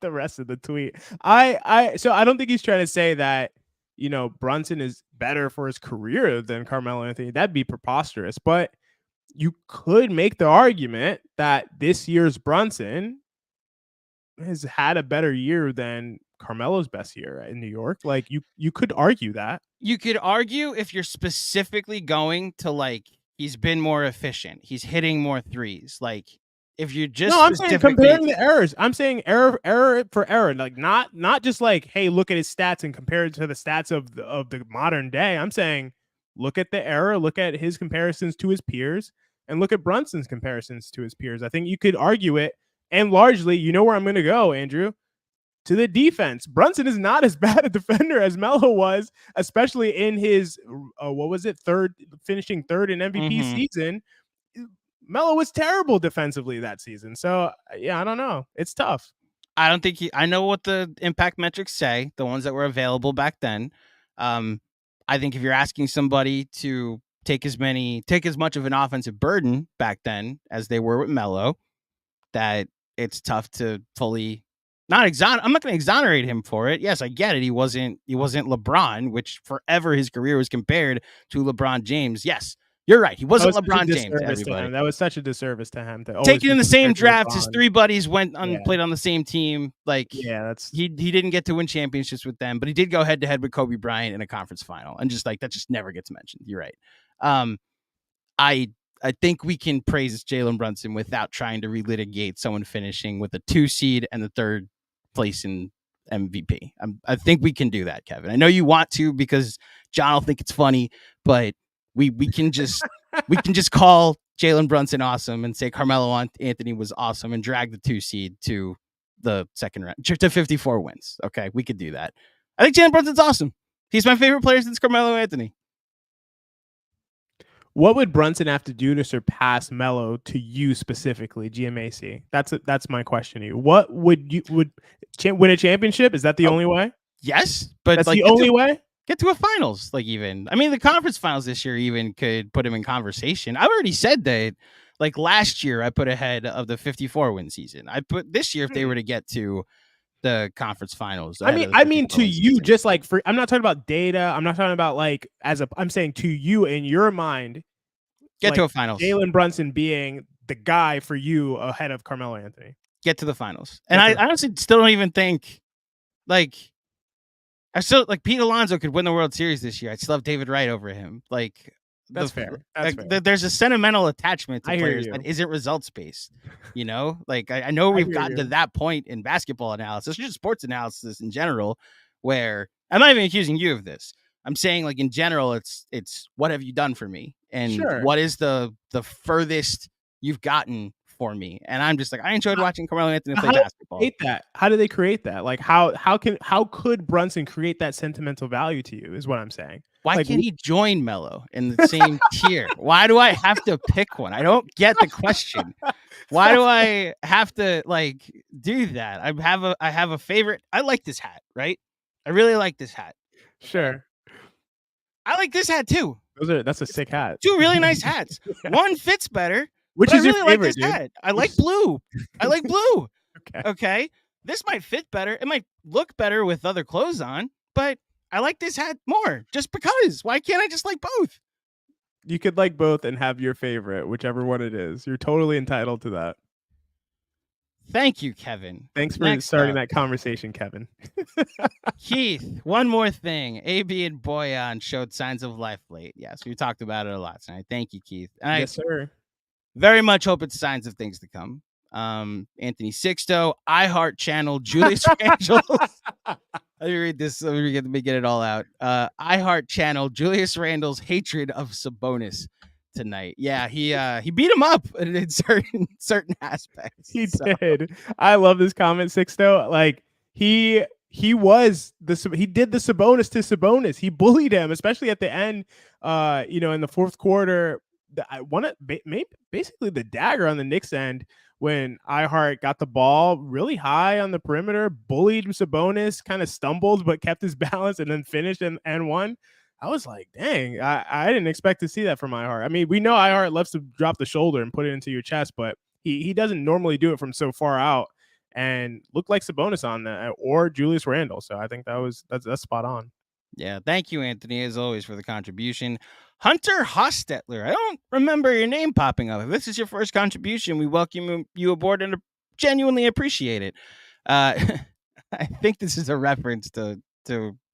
Speaker 2: the rest of the tweet. So I don't think he's trying to say that, Brunson is better for his career than Carmelo Anthony. That'd be preposterous. But you could make the argument that this year's Brunson has had a better year than Carmelo's best year in New York. Like you could argue that.
Speaker 1: You could argue if you're specifically going to like, he's been more efficient. He's hitting more threes. Like if you're just
Speaker 2: I'm saying comparing the errors. I'm saying error for error. Like not just like, hey, look at his stats and compare it to the stats of the modern day. I'm saying look at the error, look at his comparisons to his peers, and look at Brunson's comparisons to his peers. I think you could argue it. And largely, you know where I'm going to go, Andrew, to the defense. Brunson is not as bad a defender as Melo was, especially in his finishing third in MVP season. Melo was terrible defensively that season. So yeah, I don't know. It's tough.
Speaker 1: I don't think I know what the impact metrics say, the ones that were available back then. I think if you're asking somebody to take as much of an offensive burden back then as they were with Melo, that it's tough to fully I'm not going to exonerate him for it. Yes, I get it. He wasn't LeBron, which forever his career was compared to LeBron James. Yes, you're right. He wasn't LeBron James. Everybody.
Speaker 2: That was such a disservice to him.
Speaker 1: Taken in the same draft, his 3 buddies played on the same team. Like, yeah, he didn't get to win championships with them, but he did go head to head with Kobe Bryant in a conference final, and just like that just never gets mentioned. You're right. I think we can praise Jalen Brunson without trying to relitigate someone finishing with a 2 seed and the 3rd place in MVP. I think we can do that, Kevin. I know you want to because John will think it's funny, but we can just call Jalen Brunson awesome and say Carmelo Anthony was awesome and drag the 2 seed to the second round to 54 wins. Okay, we could do that. I think Jalen Brunson's awesome. He's my favorite player since Carmelo Anthony.
Speaker 2: What would Brunson have to do to surpass Melo to you specifically, GMAC? That's my question to you. What would win a championship? Is that the only way?
Speaker 1: Yes, but
Speaker 2: that's the only way.
Speaker 1: Get to a finals, like even. I mean, the conference finals this year even could put him in conversation. I've already said that. Like last year, I put ahead of the 54 win season. I put this year if they were to get to the conference finals.
Speaker 2: I mean to you, just like for, I'm not talking about data. I'm not talking about like I'm saying to you in your mind,
Speaker 1: get
Speaker 2: like
Speaker 1: to a finals.
Speaker 2: Jalen Brunson being the guy for you ahead of Carmelo Anthony.
Speaker 1: Get to the finals. And I honestly still don't even think like Pete Alonso could win the World Series this year. I'd still have David Wright over him. Like
Speaker 2: that's fair.
Speaker 1: There's a sentimental attachment to players that isn't results based. You know, like I know we've gotten to that point in basketball analysis, just sports analysis in general, where I'm not even accusing you of this. I'm saying like in general, it's what have you done for me, and what is the furthest you've gotten for me. And I'm just like, I enjoyed watching Carmelo Anthony play basketball.
Speaker 2: How do they create that? Like how could Brunson create that sentimental value to you is what I'm saying.
Speaker 1: Why can't he join Melo in the same tier? Why do I have to pick one? I don't get the question. Why do I have to like do that? I have a favorite. I like this hat, right? I really like this hat.
Speaker 2: Sure.
Speaker 1: I like this hat too.
Speaker 2: That's a sick hat.
Speaker 1: Two really nice hats. One fits better.
Speaker 2: Which is your favorite,
Speaker 1: dude? Hat. I like blue. I like blue. Okay. This might fit better. It might look better with other clothes on, but I like this hat more just because. Why can't I just like both?
Speaker 2: You could like both and have your favorite, whichever one it is. You're totally entitled to that.
Speaker 1: Thank you, Kevin.
Speaker 2: Thanks for starting that conversation, Kevin.
Speaker 1: Keith, one more thing. AB and Boyan showed signs of life late. Yes, we talked about it a lot tonight. Thank you, Keith. And
Speaker 2: yes, sir.
Speaker 1: Very much hope it's signs of things to come. Anthony Sixto, iHeart Channel, Julius Randles. Let me read this. Let me get it all out. iHeart Channel, Julius Randle's hatred of Sabonis tonight. Yeah, he beat him up in certain aspects.
Speaker 2: He did. I love this comment, Sixto. Like he did the Sabonis to Sabonis. He bullied him, especially at the end. In the fourth quarter. Basically the dagger on the Knicks end when iHeart got the ball really high on the perimeter, bullied Sabonis, kind of stumbled but kept his balance and then finished and won. I was like, dang, I didn't expect to see that from iHeart. I mean, we know iHeart loves to drop the shoulder and put it into your chest, but he doesn't normally do it from so far out and looked like Sabonis on that or Julius Randle. So I think that's spot on.
Speaker 1: Yeah, thank you, Anthony, as always, for the contribution. Hunter Hostetler, I don't remember your name popping up. If this is your first contribution, we welcome you aboard and genuinely appreciate it. I think this is a reference to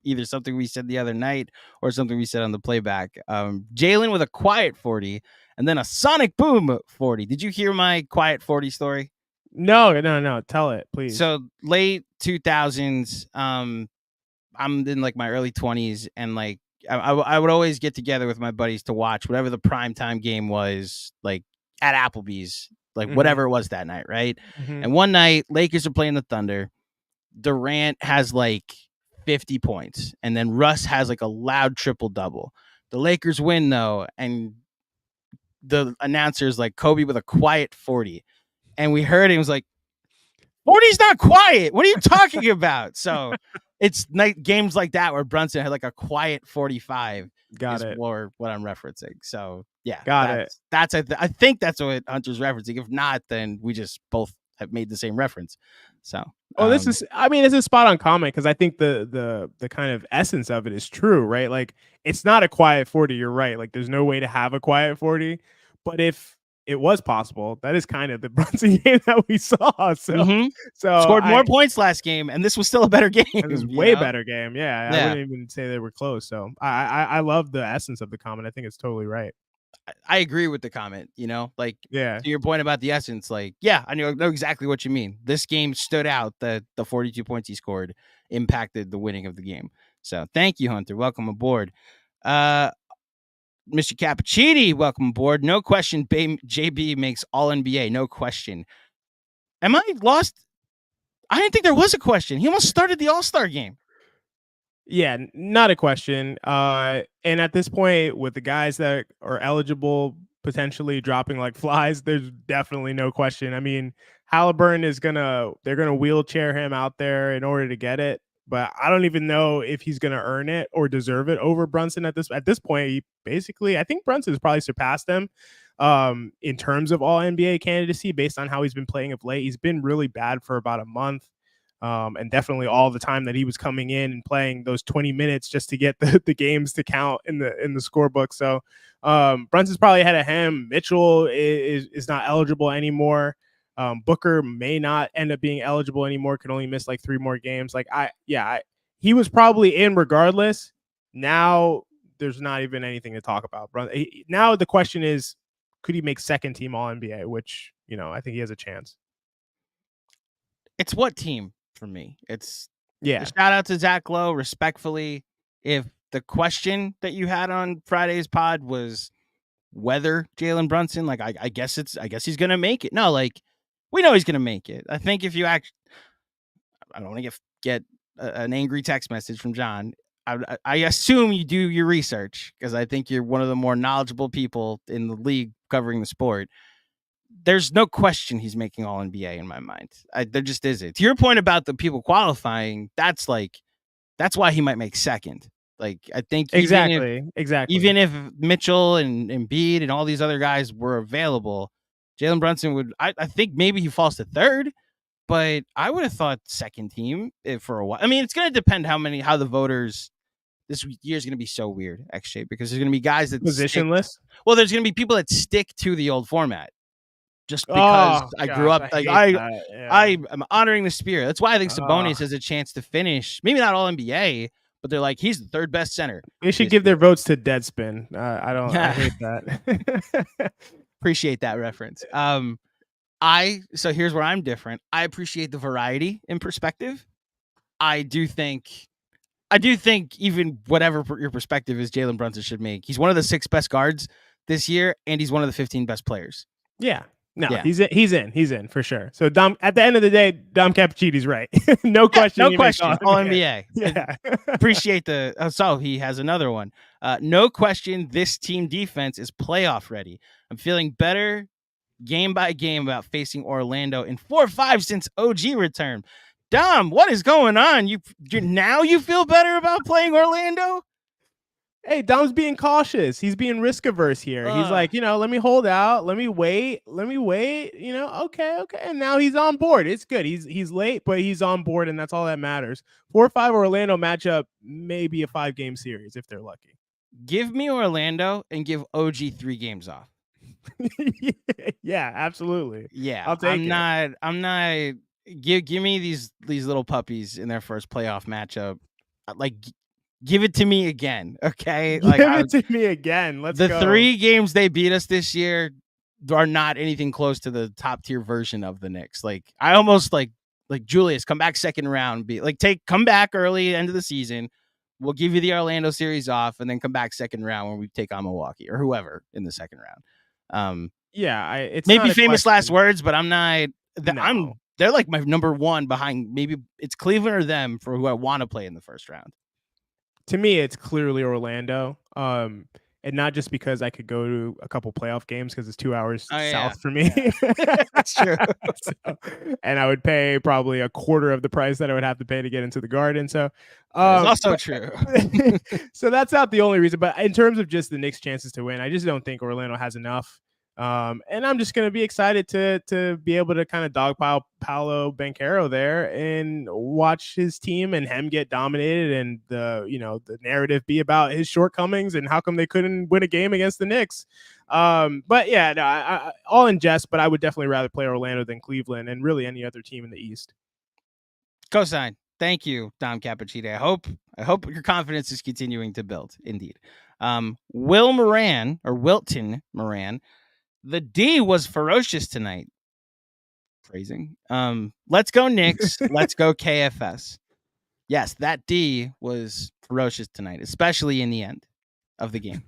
Speaker 1: either something we said the other night or something we said on the playback. Jalen with a quiet 40 and then a sonic boom 40. Did you hear my quiet 40 story?
Speaker 2: No. Tell it, please.
Speaker 1: So late 2000s, I'm in like my early 20s and like I would always get together with my buddies to watch whatever the primetime game was, like at Applebee's, like whatever it was that night, right? And one night, Lakers are playing the Thunder. Durant has like 50 points, and then Russ has like a loud triple-double. The Lakers win, though, and the announcer's like, Kobe with a quiet 40. And we heard it was like, 40's not quiet. What are you talking about? So it's games like that where Brunson had like a quiet 45.
Speaker 2: Got it.
Speaker 1: Or what I'm referencing. So yeah,
Speaker 2: got it.
Speaker 1: I think that's what Hunter's referencing. If not, then we just both have made the same reference. So scored more points last game, and this was still a better game.
Speaker 2: It was way better game. Yeah, I wouldn't even say they were close. So I love the essence of the comment. I think it's totally right.
Speaker 1: I agree with the comment. To your point about the essence, like I know exactly what you mean. This game stood out. The 42 points he scored impacted the winning of the game. So thank you, Hunter. Welcome aboard. Mr. Cappuccini, welcome aboard. No question, JB makes all NBA. No question. Am I lost? I didn't think there was a question. He almost started the All-Star game.
Speaker 2: Yeah, not a question. And at this point, with the guys that are eligible potentially dropping like flies, there's definitely no question. I mean, Halliburton they're gonna wheelchair him out there in order to get it, but I don't even know if he's gonna earn it or deserve it over Brunson at this point. I think Brunson's probably surpassed him in terms of all NBA candidacy based on how he's been playing of late. He's been really bad for about a month. And definitely all the time that he was coming in and playing those 20 minutes just to get the games to count in the scorebook. So Brunson's probably ahead of him. Mitchell is not eligible anymore. Booker may not end up being eligible anymore. Could only miss like 3 more games. He was probably in regardless. Now there's not even anything to talk about. Now the question is, could he make second team All NBA? Which I think he has a chance.
Speaker 1: It's what team? For me, it's
Speaker 2: shout
Speaker 1: out to Zach Lowe. Respectfully, if the question that you had on Friday's pod was whether Jalen Brunson, like I guess he's gonna make it. No, like we know he's gonna make it. I think if you I don't want to get an angry text message from John. I assume you do your research because I think you're one of the more knowledgeable people in the league covering the sport. There's no question he's making All NBA in my mind. There just isn't. To your point about the people qualifying, that's why he might make second. Like I think
Speaker 2: exactly.
Speaker 1: Even if Mitchell and Embiid and all these other guys were available, Jalen Brunson would. I think maybe he falls to third, but I would have thought second team for a while. I mean, it's going to depend how the voters. This year is going to be so weird, actually, because there's going to be guys that
Speaker 2: positionless.
Speaker 1: Well, there's going to be people that stick to the old format. Just because I grew up, I am honoring the spirit. That's why I think Sabonis has a chance to finish. Maybe not All NBA, but they're like he's the third best center.
Speaker 2: They should give their votes to Deadspin. I hate that.
Speaker 1: Appreciate that reference. So here's where I'm different. I appreciate the variety in perspective. I do think even whatever your perspective is, Jalen Brunson should make. He's one of the 6 best guards this year, and he's one of the 15 best players.
Speaker 2: Yeah. No, yeah. He's in for sure. So Dom, at the end of the day, Dom Cappuccini's right. No question.
Speaker 1: No question. All NBA. Yeah. Appreciate so he has another one. No question. This team defense is playoff ready. I'm feeling better game by game about facing Orlando in 4-5 since OG returned. Dom, what is going on? You feel better about playing Orlando?
Speaker 2: Hey, Dom's being cautious. He's being risk averse here. He's like, let me hold out. Let me wait. Okay. And now he's on board. It's good. He's late, but he's on board, and that's all that matters. 4-5 Orlando matchup, maybe a 5-game series if they're lucky.
Speaker 1: Give me Orlando and give OG 3 games off.
Speaker 2: Yeah, absolutely.
Speaker 1: Yeah, I'll take it. I'm not. Give me these little puppies in their first playoff matchup. Like. Give it to me again, okay?
Speaker 2: Give it to me again. Let's go.
Speaker 1: The 3 games they beat us this year are not anything close to the top tier version of the Knicks. Like I almost like Julius, come back second round. Come back early end of the season. We'll give you the Orlando series off, and then come back second round when we take on Milwaukee or whoever in the second round.
Speaker 2: It's
Speaker 1: maybe famous last words, but I'm not. They're like my number 1 behind. Maybe it's Cleveland or them for who I want to play in the first round.
Speaker 2: To me, it's clearly Orlando, and not just because I could go to a couple playoff games because it's 2 hours south for me.
Speaker 1: Yeah. That's true.
Speaker 2: And I would pay probably a quarter of the price that I would have to pay to get into the Garden. So
Speaker 1: that's also true.
Speaker 2: So that's not the only reason. But in terms of just the Knicks' chances to win, I just don't think Orlando has enough. And I'm just going to be excited to be able to kind of dogpile Paolo Banchero there and watch his team and him get dominated, and the narrative be about his shortcomings and how come they couldn't win a game against the Knicks. But yeah, no, I all in jest, but I would definitely rather play Orlando than Cleveland and really any other team in the East.
Speaker 1: Cosign. Thank you, Dom Cappuccino. I hope your confidence is continuing to build. Indeed. Wilton Moran. The D was ferocious tonight. Phrasing. Let's go Knicks. Let's go KFS. Yes, that D was ferocious tonight, especially in the end of the game.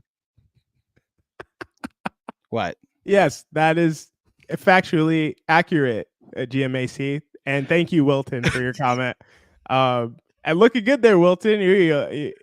Speaker 1: What?
Speaker 2: Yes, that is factually accurate, GMAC. And thank you, Wilton, for your comment. And looking good there, Wilton. You're looking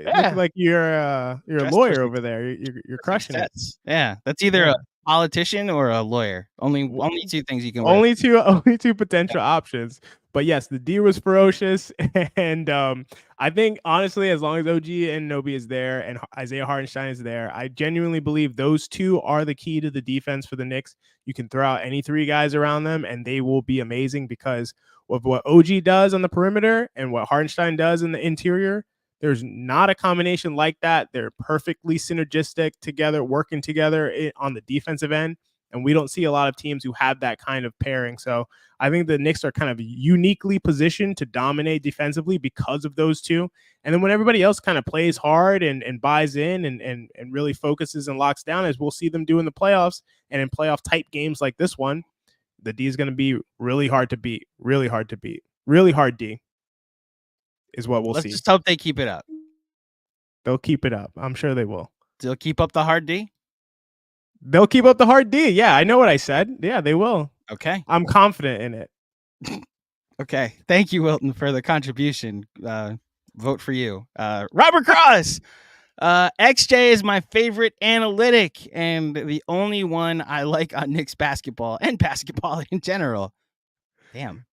Speaker 1: Yeah,
Speaker 2: like you're a
Speaker 1: dressed for
Speaker 2: lawyer over
Speaker 1: success.
Speaker 2: there. You're crushing it.
Speaker 1: Yeah, that's either a
Speaker 2: Yeah.
Speaker 1: politician or a lawyer. Only two things you can wear.
Speaker 2: Only two potential options. But yes, the D was ferocious, and I think honestly, as long as OG Anunoby is there and Isaiah Hartenstein is there, I genuinely believe those two are the key to the defense for the Knicks. You can throw out any three guys around them, and they will be amazing because of what OG does on the perimeter and what Hartenstein does in the interior. There's not a combination like that. They're perfectly synergistic together, working together on the defensive end. And we don't see a lot of teams who have that kind of pairing. So I think the Knicks are kind of uniquely positioned to dominate defensively because of those two. And then when everybody else kind of plays hard and buys in and really focuses and locks down, as we'll see them do in the playoffs and in playoff type games like this one, the D is going to be really hard to beat. Really hard to beat. Really hard D is what we'll see.
Speaker 1: Let's just hope they keep it up.
Speaker 2: They'll keep it up. I'm sure they will.
Speaker 1: They'll keep up the hard D?
Speaker 2: They'll keep up the hard D. Yeah, I know what I said. Yeah, they will.
Speaker 1: Okay.
Speaker 2: I'm confident in it.
Speaker 1: Okay. Thank you, Wilton, for the contribution. Vote for you. Robert Cross. XJ is my favorite analytic and the only one I like on Knicks basketball and basketball in general. Damn.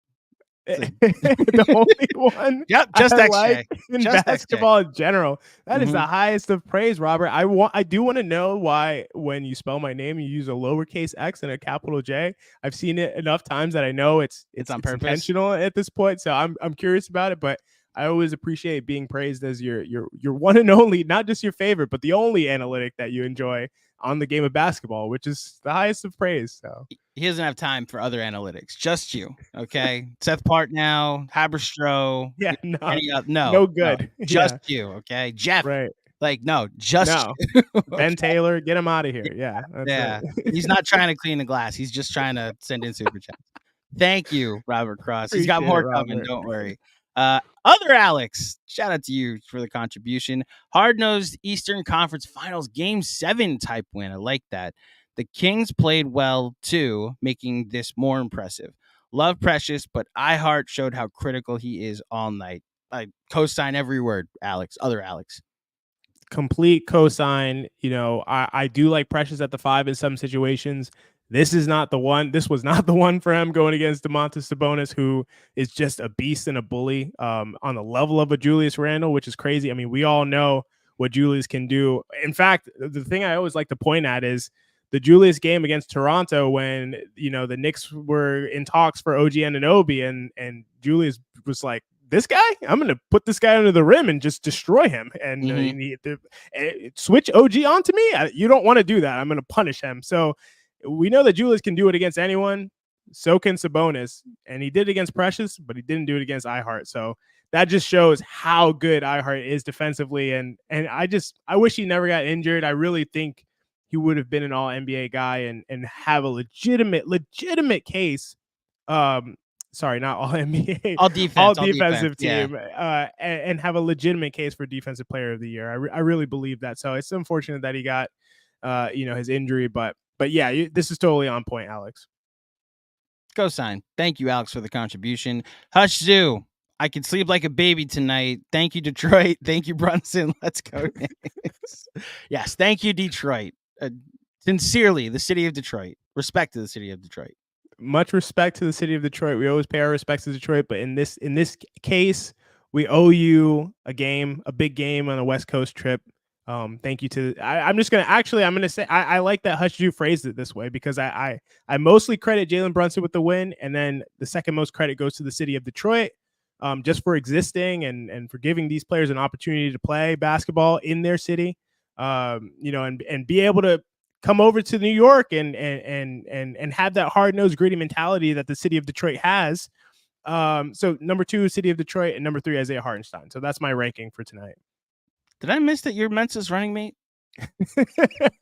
Speaker 2: The only one.
Speaker 1: Yep, just XJ.
Speaker 2: Like in
Speaker 1: just
Speaker 2: basketball
Speaker 1: XJ.
Speaker 2: in general. That is the highest of praise, Robert. I do want to know why when you spell my name you use a lowercase x and a capital J. I've seen it enough times that I know it's
Speaker 1: on purpose,
Speaker 2: intentional at this point. So I'm curious about it, but I always appreciate being praised as your one and only, not just your favorite, but the only analytic that you enjoy on the game of basketball, which is the highest of praise. So
Speaker 1: he doesn't have time for other analytics. Just you, okay? Seth Partnow, Haberstroh.
Speaker 2: Yeah,
Speaker 1: no
Speaker 2: good.
Speaker 1: No, just you, okay? Jeff,
Speaker 2: right?
Speaker 1: Like, no, just
Speaker 2: no. Ben Taylor, get him out of here. Yeah,
Speaker 1: yeah. He's not trying to clean the glass. He's just trying to send in super chats. Thank you, Robert Cross. He's got more coming. Don't worry. Other Alex, shout out to you for the contribution. Hard-nosed Eastern Conference Finals Game 7 type win. I like that. The Kings played well, too, making this more impressive. Love Precious, but iHeart showed how critical he is all night. I co-sign every word, Alex. Other Alex.
Speaker 2: Complete co-sign. You know, I do like Precious at the 5 in some situations. This is not the one. This was not the one for him going against Domantas Sabonis, who is just a beast and a bully on the level of a Julius Randle, which is crazy. I mean, we all know what Julius can do. In fact, the thing I always like to point at is the Julius game against Toronto when, you know, the Knicks were in talks for OG Anunoby and Julius was like, this guy, I'm going to put this guy under the rim and just destroy him and switch OG onto me. You don't want to do that. I'm going to punish him. So we know that Julius can do it against anyone. So can Sabonis. And he did it against Precious, but he didn't do it against iHeart. So that just shows how good iHeart is defensively. And I wish he never got injured. I really think he would have been an all NBA guy and have a legitimate case. Sorry, not all NBA, all defensive team, yeah. And have a legitimate case for defensive player of the year. I really believe that. So it's unfortunate that he got, his injury, but yeah, this is totally on point, Alex.
Speaker 1: Co-sign. Thank you, Alex, for the contribution. Hush Zoo. I can sleep like a baby tonight. Thank you, Detroit. Thank you, Brunson. Let's go. Yes, thank you, Detroit. Sincerely, the city of Detroit. Respect to the city of Detroit.
Speaker 2: Much respect to the city of Detroit. We always pay our respects to Detroit, but in this case, we owe you a big game on a West Coast trip. Thank you to. I'm gonna say I like that Hush Jew phrased it this way because I mostly credit Jalen Brunson with the win, and then the second most credit goes to the city of Detroit, just for existing and for giving these players an opportunity to play basketball in their city, and be able to come over to New York and have that hard-nosed, gritty mentality that the city of Detroit has. So number 2, city of Detroit, and number 3, Isaiah Hartenstein. So that's my ranking for tonight.
Speaker 1: Did I miss that you're Mensa's running mate?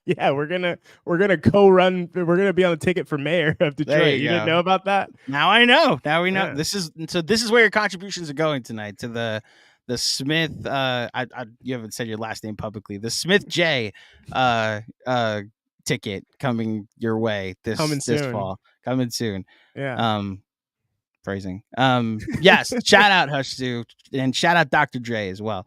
Speaker 2: Yeah, we're gonna co-run. We're gonna be on the ticket for mayor of Detroit. You didn't know about that?
Speaker 1: Now I know. Now we know.
Speaker 2: Yeah.
Speaker 1: This is where your contributions are going tonight to the Smith. You haven't said your last name publicly. The Smith J. Ticket coming your way this fall. Coming soon.
Speaker 2: Yeah.
Speaker 1: phrasing. Yes, shout out Hushzu and shout out Dr. Dre as well.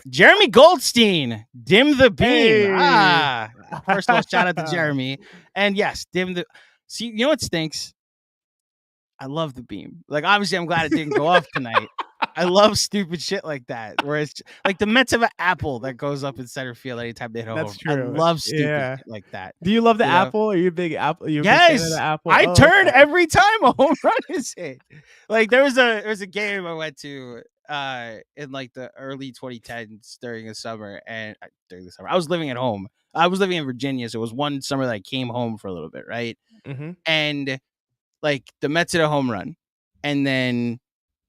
Speaker 1: Jeremy Goldstein, dim the beam.
Speaker 2: Hey.
Speaker 1: First of all, shout out to Jeremy. And yes, dim the. See, you know what stinks? I love the beam. Like, obviously, I'm glad it didn't go off tonight. I love stupid shit like that, where it's like the Mets have an apple that goes up in center field anytime they hit a home.
Speaker 2: That's true.
Speaker 1: I love stupid shit like that.
Speaker 2: Do you love the apple? Are you a big apple? Are you a big
Speaker 1: Yes,
Speaker 2: fan of the apple?
Speaker 1: I turn every time a home run is hit. Like there was a game I went to in like the early 2010s during the summer, and during the summer I was living at home. I was living in Virginia, so it was one summer that I came home for a little bit, right?
Speaker 2: Mm-hmm.
Speaker 1: And like the Mets hit a home run, and then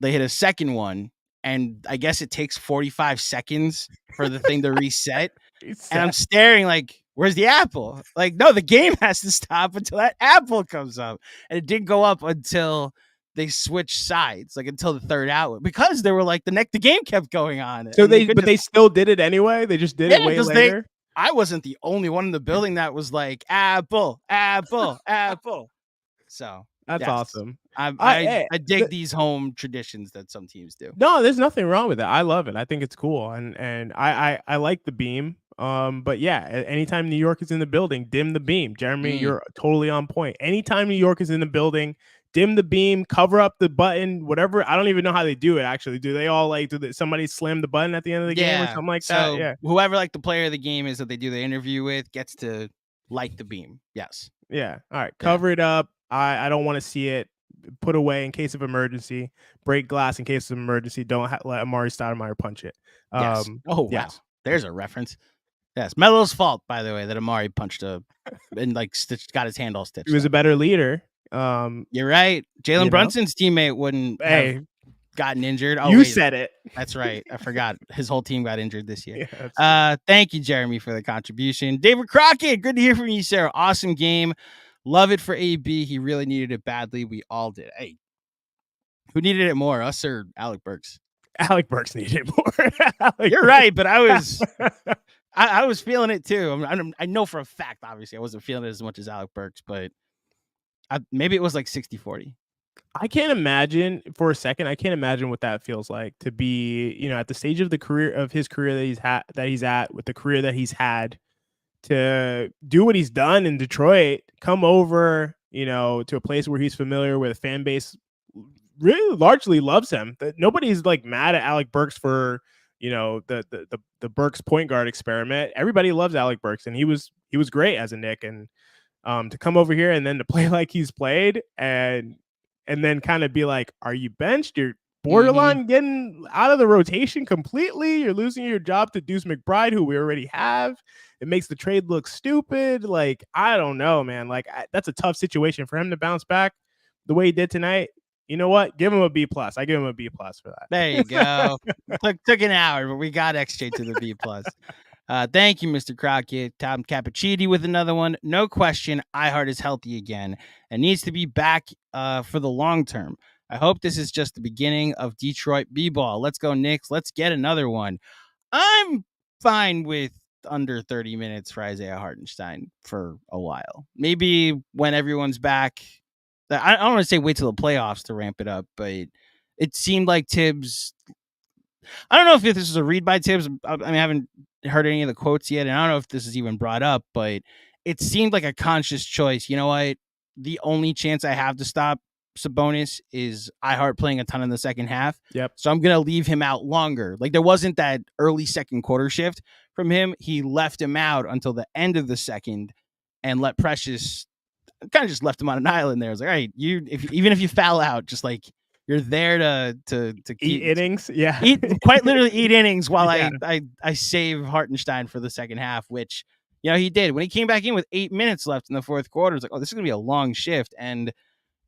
Speaker 1: they hit a second one, and I guess it takes 45 seconds for the thing to reset. And I'm staring like, where's the apple? Like, no, the game has to stop until that apple comes up. And it didn't go up until they switched sides, like until the third out, because they were like the game kept going on.
Speaker 2: So they still did it anyway. They just did it way later.
Speaker 1: I wasn't the only one in the building that was like apple, apple, apple. So
Speaker 2: that's awesome.
Speaker 1: I dig these home traditions that some teams do.
Speaker 2: No, there's nothing wrong with it. I love it. I think it's cool, and I like the beam. But yeah, anytime New York is in the building, dim the beam. Jeremy, you're totally on point. Anytime New York is in the building, dim the beam, cover up the button, whatever. I don't even know how they do it. Actually, do they all like somebody slam the button at the end of the game or something like that? Yeah.
Speaker 1: Whoever like the player of the game is that they do the interview with gets to light the beam. Yes.
Speaker 2: Yeah. All right. Cover it up. I don't want to see it. Put away in case of emergency. Break glass in case of emergency. Don't let Amari Stoudemire punch it.
Speaker 1: Yes. Wow. There's a reference. Yes, Melo's fault, by the way, that Amari punched and like got his hand all stitched.
Speaker 2: He was a better leader.
Speaker 1: You're right. Jalen Brunson's teammate wouldn't have gotten injured. Oh,
Speaker 2: you said it.
Speaker 1: That's right. I forgot. His whole team got injured this year. Yeah, thank you, Jeremy, for the contribution. David Crockett, good to hear from you, Sarah. Awesome game. Love it for AB. He really needed it badly. We all did. Hey, who needed it more, us or Alec Burks?
Speaker 2: Alec Burks needed it more.
Speaker 1: You're right, but I was feeling it too. I know for a fact, obviously, I wasn't feeling it as much as Alec Burks, but maybe it was like 60-40.
Speaker 2: I can't imagine for a second. I can't imagine what that feels like to be, at the stage of his career that he's at, with the career that he's had, to do what he's done in Detroit, come over, to a place where he's familiar with, a fan base really largely loves him. Nobody's like mad at Alec Burks for, the Burks point guard experiment. Everybody loves Alec Burks, and he was great as a Knick. And to come over here and then to play like he's played, and then kind of be like, are you benched? You're borderline getting out of the rotation completely. You're losing your job to Deuce McBride, who we already have. It makes the trade look stupid. Like, I don't know, man. Like, that's a tough situation for him to bounce back the way he did tonight. You know what? Give him a B+. I give him a B+ for that.
Speaker 1: There you go. took an hour, but we got XJ to the B+. Thank you, Mr. Crockett. Tom Cappuccini with another one. No question, iHeart is healthy again and needs to be back for the long term. I hope this is just the beginning of Detroit B-ball. Let's go, Knicks. Let's get another one. I'm fine with under 30 minutes for Isaiah Hartenstein for a while. Maybe when everyone's back. I don't want to say wait till the playoffs to ramp it up, but it seemed like Tibbs. I don't know if this is a read by Tibbs. I haven't heard any of the quotes yet, and I don't know if this is even brought up, but it seemed like a conscious choice. You know what? The only chance I have to stop Sabonis is iHeart playing a ton in the second half.
Speaker 2: Yep.
Speaker 1: So I'm going to leave him out longer. Like, there wasn't that early second quarter shift from him. He left him out until the end of the second and let Precious kind of just left him on an island there. I was like, all right, even if you foul out, just like you're there to
Speaker 2: eat innings. Yeah.
Speaker 1: Quite literally eat innings while I save Hartenstein for the second half, which, he did. When he came back in with 8 minutes left in the fourth quarter, it was like, oh, this is going to be a long shift. And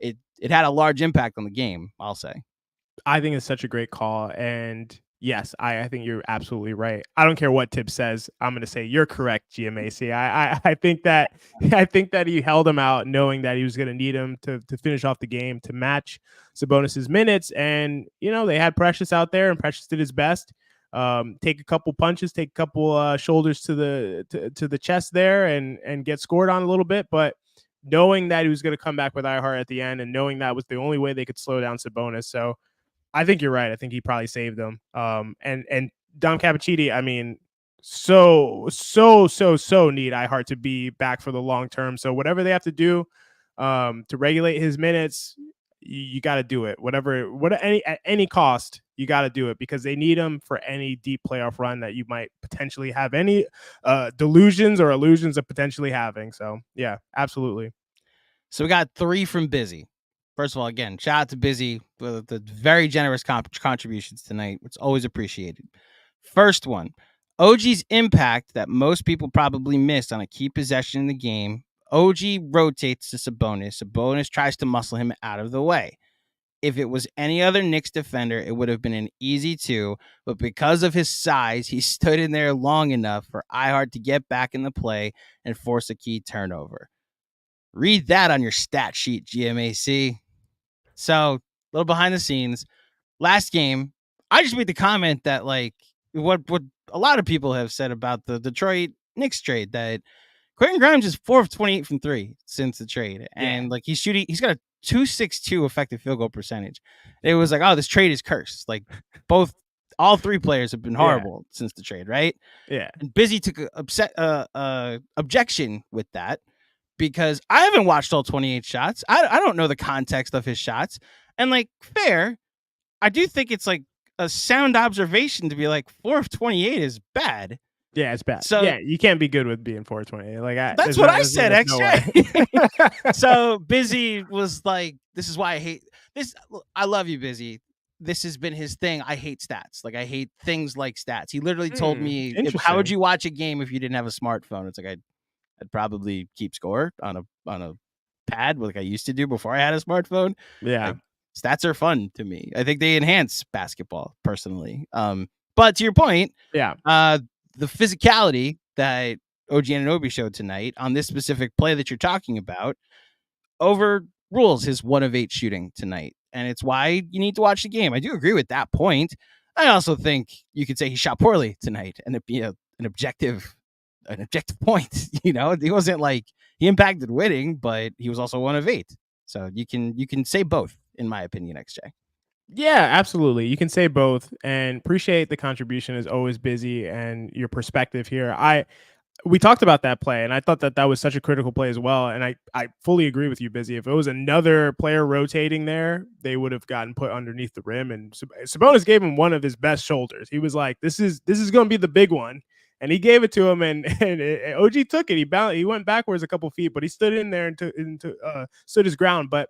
Speaker 1: it had a large impact on the game, I'll say.
Speaker 2: I think it's such a great call. And yes, I think you're absolutely right. I don't care what Tibbs says. I'm going to say you're correct, GMAC. I think that he held him out knowing that he was going to need him to finish off the game, to match Sabonis's minutes. And, they had Precious out there, and Precious did his best. Take a couple punches, take a couple shoulders to the chest there, and get scored on a little bit. But knowing that he was going to come back with iHeart at the end, and knowing that was the only way they could slow down Sabonis. So I think you're right. I think he probably saved them. And Dom Cappuccini, I mean, so need iHeart to be back for the long term. So whatever they have to do to regulate his minutes, you got to do it. At any cost, you got to do it, because they need him for any deep playoff run that you might potentially have any delusions or illusions of potentially having. So yeah, absolutely.
Speaker 1: So we got 3 from Busy. First of all, again, shout out to Busy for the very generous contributions tonight. It's always appreciated. First one, OG's impact that most people probably missed on a key possession in the game. OG rotates to Sabonis. Sabonis tries to muscle him out of the way. If it was any other Knicks defender, it would have been an easy 2, but because of his size, he stood in there long enough for iHeart to get back in the play and force a key turnover. Read that on your stat sheet, GMAC. So, a little behind the scenes. Last game, I just made the comment that, like, what a lot of people have said about the Detroit Knicks trade, that Quentin Grimes is 4 of 28 from 3 since the trade. And, like, he's got a .262 effective field goal percentage. It was like, oh, this trade is cursed. Like, all 3 players have been horrible since the trade, right?
Speaker 2: Yeah.
Speaker 1: And Busy took a objection with that, because I haven't watched all 28 shots. I don't know the context of his shots. And, like, fair, I do think it's like a sound observation to be like 4 of 28 is bad.
Speaker 2: Yeah, it's bad.
Speaker 1: So
Speaker 2: yeah, you can't be good with being 428. Like
Speaker 1: that's what I said, XJ. So Busy was like, this is why I hate this. I love you, Busy. This has been his thing. I hate stats. Like, I hate things like stats. He literally told me, how would you watch a game if you didn't have a smartphone? It's like, I'd probably keep score on a pad, like I used to do before I had a smartphone.
Speaker 2: Yeah.
Speaker 1: Like, stats are fun to me. I think they enhance basketball personally. But to your point, the physicality that OG Anunoby showed tonight on this specific play that you're talking about overrules his 1 of 8 shooting tonight. And it's why you need to watch the game. I do agree with that point. I also think you could say he shot poorly tonight and it'd be an objective point. You know, he wasn't like, he impacted winning, but he was also 1 of 8. So you can say both, in my opinion, XJ.
Speaker 2: Yeah, absolutely. You can say both, and appreciate the contribution as always, Busy, and your perspective here. We talked about that play, and I thought that was such a critical play as well. And I fully agree with you, Busy. If it was another player rotating there, they would have gotten put underneath the rim. And Sabonis gave him one of his best shoulders. He was like, "This is going to be the big one," and he gave it to him. And OG took it. He went backwards a couple feet, but he stood in there and stood his ground. But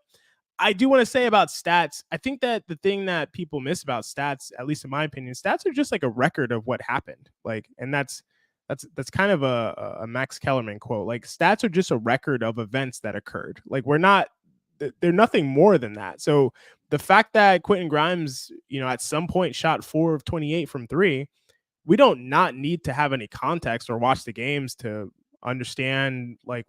Speaker 2: I do want to say about stats, I think that the thing that people miss about stats, at least in my opinion, stats are just like a record of what happened. Like, and that's kind of a Max Kellerman quote. Like, stats are just a record of events that occurred. Like, they're nothing more than that. So the fact that Quentin Grimes, at some point shot 4 of 28 from 3, we don't not need to have any context or watch the games to understand like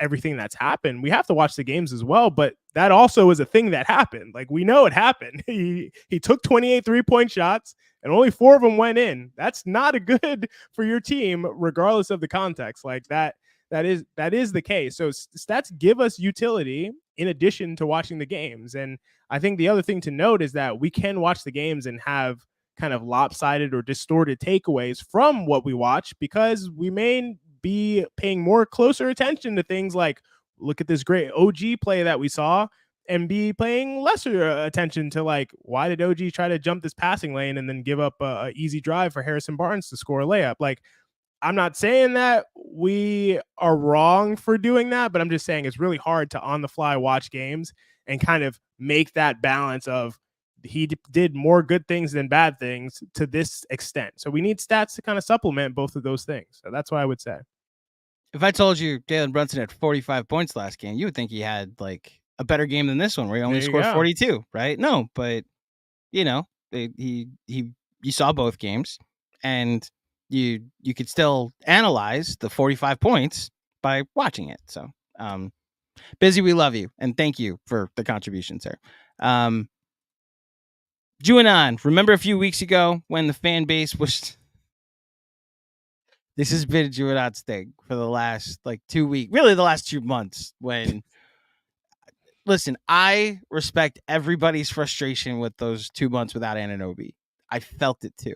Speaker 2: everything that's happened. We have to watch the games as well, but that also is a thing that happened. Like, we know it happened. He took 28 3-point shots and only 4 of them went in. That's not a good for your team, regardless of the context. Like, that is the case. So stats give us utility in addition to watching the games. And I think the other thing to note is that we can watch the games and have kind of lopsided or distorted takeaways from what we watch, because we may be paying more closer attention to things like, look at this great OG play that we saw, and be paying lesser attention to like, why did OG try to jump this passing lane and then give up a easy drive for Harrison Barnes to score a layup? Like, I'm not saying that we are wrong for doing that, but I'm just saying it's really hard to on the fly watch games and kind of make that balance of, he did more good things than bad things to this extent. So we need stats to kind of supplement both of those things. So that's what I would say.
Speaker 1: If I told you Jalen Brunson had 45 points last game, you would think he had like a better game than this one where he only scored 42, right? No, but you saw both games, and you could still analyze the 45 points by watching it. So Busy, we love you, and thank you for the contribution, sir. Juanon, remember a few weeks ago when the fan base was This has been Do Or Not Sting for the last 2 weeks, really the last 2 months. Listen, I respect everybody's frustration with those 2 months without Anunoby. I felt it too.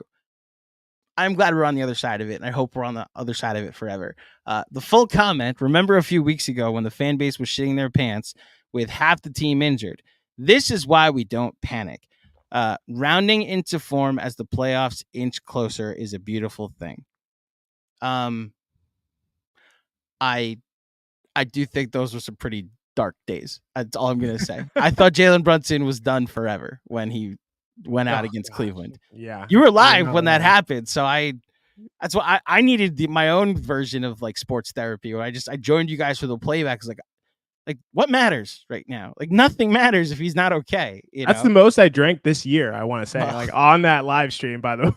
Speaker 1: I'm glad we're on the other side of it, and I hope we're on the other side of it forever. The full comment, remember a few weeks ago when the fan base was shitting their pants with half the team injured. This is why we don't panic. Rounding into form as the playoffs inch closer is a beautiful thing. I do think those were some pretty dark days. That's all I'm going to say. I thought Jalen Brunson was done forever when he went out against Cleveland.
Speaker 2: Yeah.
Speaker 1: You were live when that happened. So that's why I needed my own version of sports therapy where I joined you guys for the playback. It's like what matters right now? Nothing matters if he's not okay.
Speaker 2: That's the most I drank this year. I want to say on that live stream, by the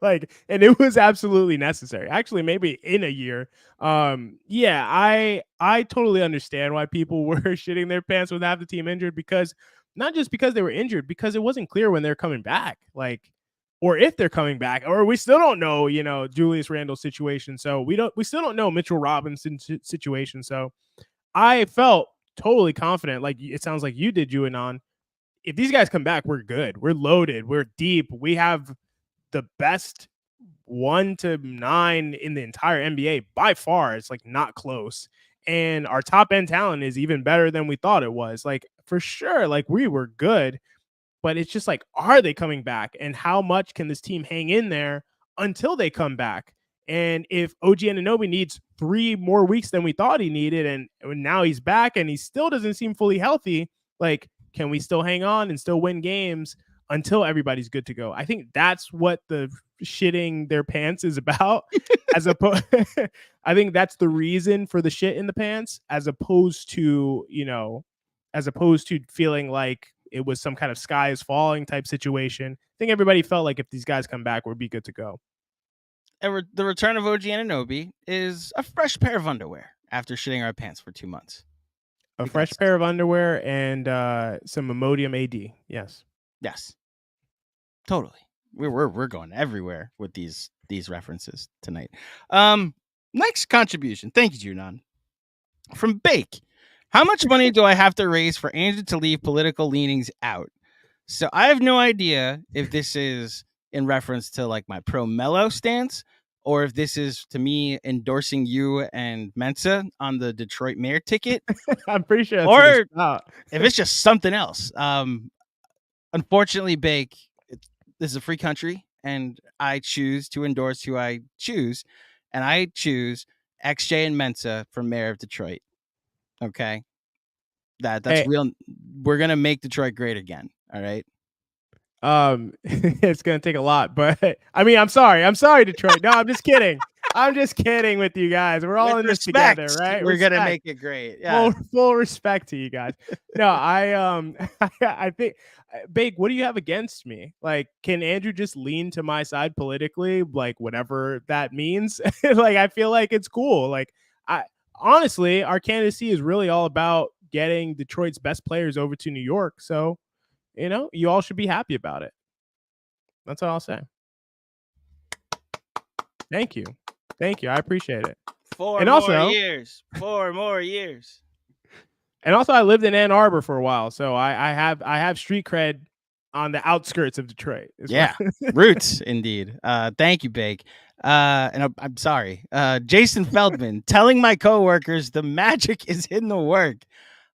Speaker 2: way, and it was absolutely necessary. Actually, maybe in a year. Yeah, I totally understand why people were shitting their pants with half the team injured, because not just because they were injured, because it wasn't clear when they're coming back, or if they're coming back, or we still don't know, Julius Randle's situation. So we still don't know Mitchell Robinson's situation. So I felt totally confident, like it sounds like you did, Juanon. If these guys come back, we're good. We're loaded. We're deep. We have the best 1 to 9 in the entire NBA by far. It's not close. And our top end talent is even better than we thought it was. For sure, we were good. But it's just are they coming back? And how much can this team hang in there until they come back? And if OG Anunoby needs 3 more weeks than we thought he needed, and now he's back and he still doesn't seem fully healthy, can we still hang on and still win games until everybody's good to go? I think that's what the shitting their pants is about. I think that's the reason for the shit in the pants, as opposed to feeling like it was some kind of sky is falling type situation. I think everybody felt like if these guys come back, we'd be good to go.
Speaker 1: And the return of OG Anunoby is a fresh pair of underwear after shitting our pants for 2 months.
Speaker 2: A fresh pair of underwear and some Imodium AD. Yes.
Speaker 1: Yes. Totally. We're going everywhere with these references tonight. Next contribution. Thank you, Juanon. From Bake. How much money do I have to raise for Andrew to leave political leanings out? So I have no idea if this is in reference to my pro Mello stance, or if this is to me endorsing you and Mensa on the Detroit mayor ticket.
Speaker 2: I'm pretty sure that's
Speaker 1: or if it's just something else. Unfortunately, Bake, this is a free country, and I choose to endorse who I choose, and I choose XJ and Mensa for mayor of Detroit. Okay, that's real. We're gonna make Detroit great again. All right.
Speaker 2: It's gonna take a lot, but I mean, I'm sorry, Detroit. No, I'm just kidding. I'm just kidding with you guys. We're all in this together, right?
Speaker 1: We're gonna make it great. Yeah.
Speaker 2: Full respect to you guys. No, I think, Bake, what do you have against me? Can Andrew just lean to my side politically, whatever that means? I feel like it's cool. Honestly, our candidacy is really all about getting Detroit's best players over to New York. So, you all should be happy about it. That's all I'll say. Thank you. I appreciate it.
Speaker 1: 4 more years.
Speaker 2: And also, I lived in Ann Arbor for a while, so I have street cred on the outskirts of Detroit.
Speaker 1: Yeah, roots indeed. Thank you, Bake. And I'm sorry, Jason Feldman, telling my coworkers the magic is in the work.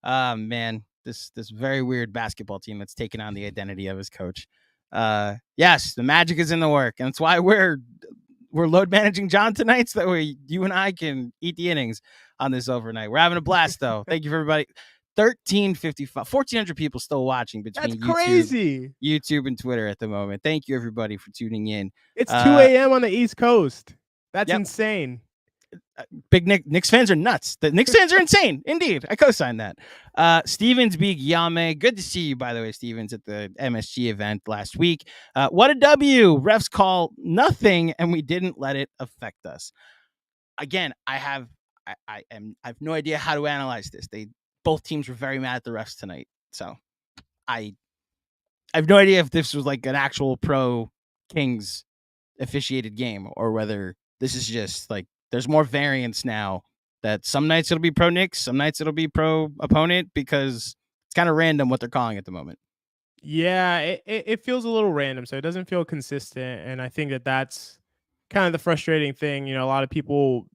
Speaker 1: Man, this very weird basketball team that's taken on the identity of his coach. Yes, the magic is in the work, and that's why we're load managing John tonight, so that way you and I can eat the innings on this overnight. We're having a blast, though. Thank you for everybody. 1355, 1,400 people still watching between YouTube and Twitter at the moment. Thank you, everybody, for tuning in.
Speaker 2: It's 2 a.m. on the East Coast. That's insane.
Speaker 1: Big Knicks fans are nuts. The Knicks fans are insane. Indeed. I co-sign that. Stevens Big Yame. Good to see you, by the way, Stevens, at the MSG event last week. What a W. Refs call nothing, and we didn't let it affect us. Again, I have no idea how to analyze this. Both teams were very mad at the refs tonight. So I have no idea if this was an actual pro Kings officiated game, or whether This is just like there's more variance now. That some nights it'll be pro Knicks, some nights it'll be pro opponent because it's kind of random what they're calling at the moment.
Speaker 2: Yeah, it feels a little random, so it doesn't feel consistent, and I think that's kind of the frustrating thing. A lot of people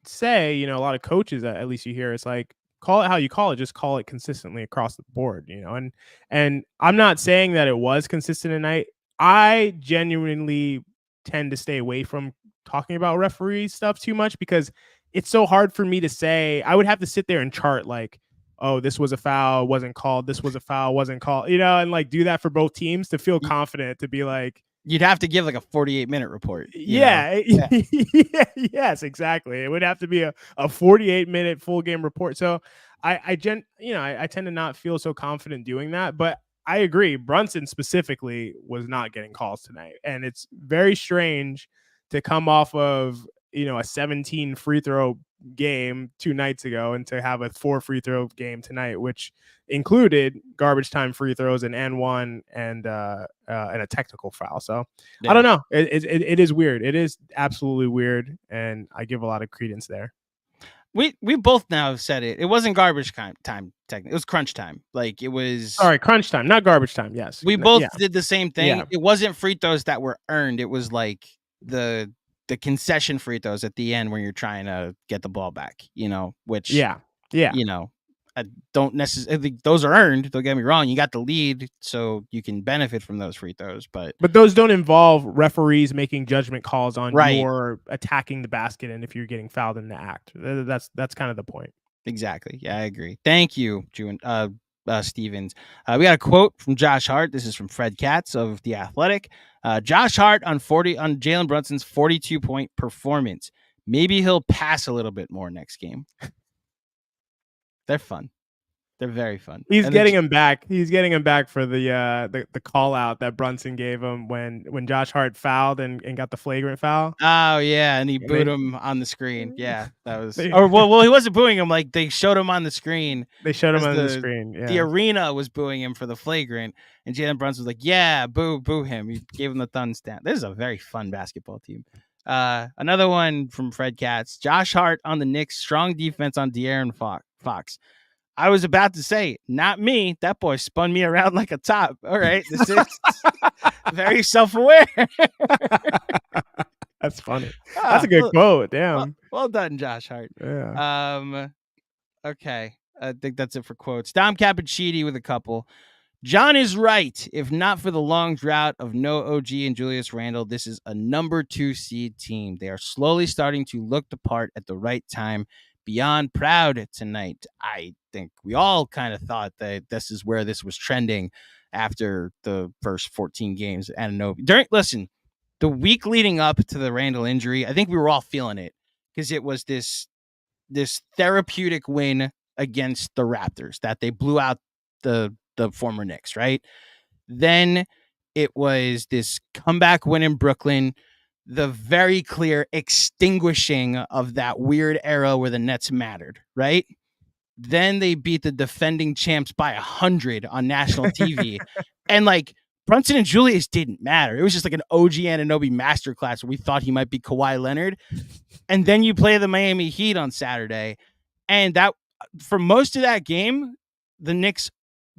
Speaker 2: say, a lot of coaches, at least you hear, it's like, call it how you call it, just call it consistently across the board, and I'm not saying that it was consistent tonight. I genuinely tend to stay away from talking about referee stuff too much because it's so hard for me to say. I would have to sit there and chart like, oh, this was a foul, wasn't called, this was a foul, wasn't called, and like do that for both teams to feel confident to be like,
Speaker 1: you'd have to give like a 48-minute report.
Speaker 2: Yeah. Yes, exactly. It would have to be a 48-minute full game report. So I tend to not feel so confident doing that, but I agree. Brunson specifically was not getting calls tonight. And it's very strange to come off of, a 17 free throw game 2 nights ago and to have a 4 free throw game tonight, which included garbage time free throws and one and a technical foul. So yeah. I don't know. It is weird. It is absolutely weird, and I give a lot of credence there.
Speaker 1: We both now have said it. It wasn't garbage time. Technically, it was crunch time. Like it was.
Speaker 2: All right, crunch time, not garbage time. Yes,
Speaker 1: we both did the same thing. Yeah. It wasn't free throws that were earned. It was like the concession free throws at the end when you're trying to get the ball back. Which I don't necessarily think those are earned. Don't get me wrong. You got the lead, so you can benefit from those free throws. But
Speaker 2: those don't involve referees making judgment calls on your attacking the basket, and if you're getting fouled in the act. That's kind of the point.
Speaker 1: Exactly. Yeah, I agree. Thank you, Stevens. We got a quote from Josh Hart. This is from Fred Katz of The Athletic. Josh Hart on Jalen Brunson's 42-point performance. Maybe he'll pass a little bit more next game. They're fun. They're very fun.
Speaker 2: He's getting him back. He's getting him back for the call out that Brunson gave him when Josh Hart fouled and got the flagrant foul.
Speaker 1: Oh yeah, and he booed him on the screen. Yeah, that was. Or well, he wasn't booing him. Like they showed him on the screen.
Speaker 2: They showed him on the screen. Yeah.
Speaker 1: The arena was booing him for the flagrant, and Jalen Brunson was like, "Yeah, boo him." He gave him the thumbs down. This is a very fun basketball team. Another one from Fred Katz. Josh Hart on the Knicks. Strong defense on De'Aaron Fox. I was about to say, not me. That boy spun me around like a top. All right. This is very self-aware.
Speaker 2: That's funny. That's a good quote. Damn.
Speaker 1: Well done, Josh Hart.
Speaker 2: Yeah.
Speaker 1: Okay. I think that's it for quotes. Dom Cappuccini with a couple. John is right. If not for the long drought of no OG and Julius Randle, this is a number 2 seed team. They are slowly starting to look the part at the right time. Beyond proud tonight. I think we all kind of thought that this is where this was trending after the first 14 games. And listen, the week leading up to the Randle injury, I think we were all feeling it because it was this therapeutic win against the Raptors that they blew out the former Knicks, right? Then it was this comeback win in Brooklyn, the very clear extinguishing of that weird era where the Nets mattered, right? Then they beat the defending champs by 100 on national TV. And like Brunson and Julius didn't matter. It was just like an OG Anunoby masterclass where we thought he might be Kawhi Leonard. And then you play the Miami Heat on Saturday. And that for most of that game, the Knicks,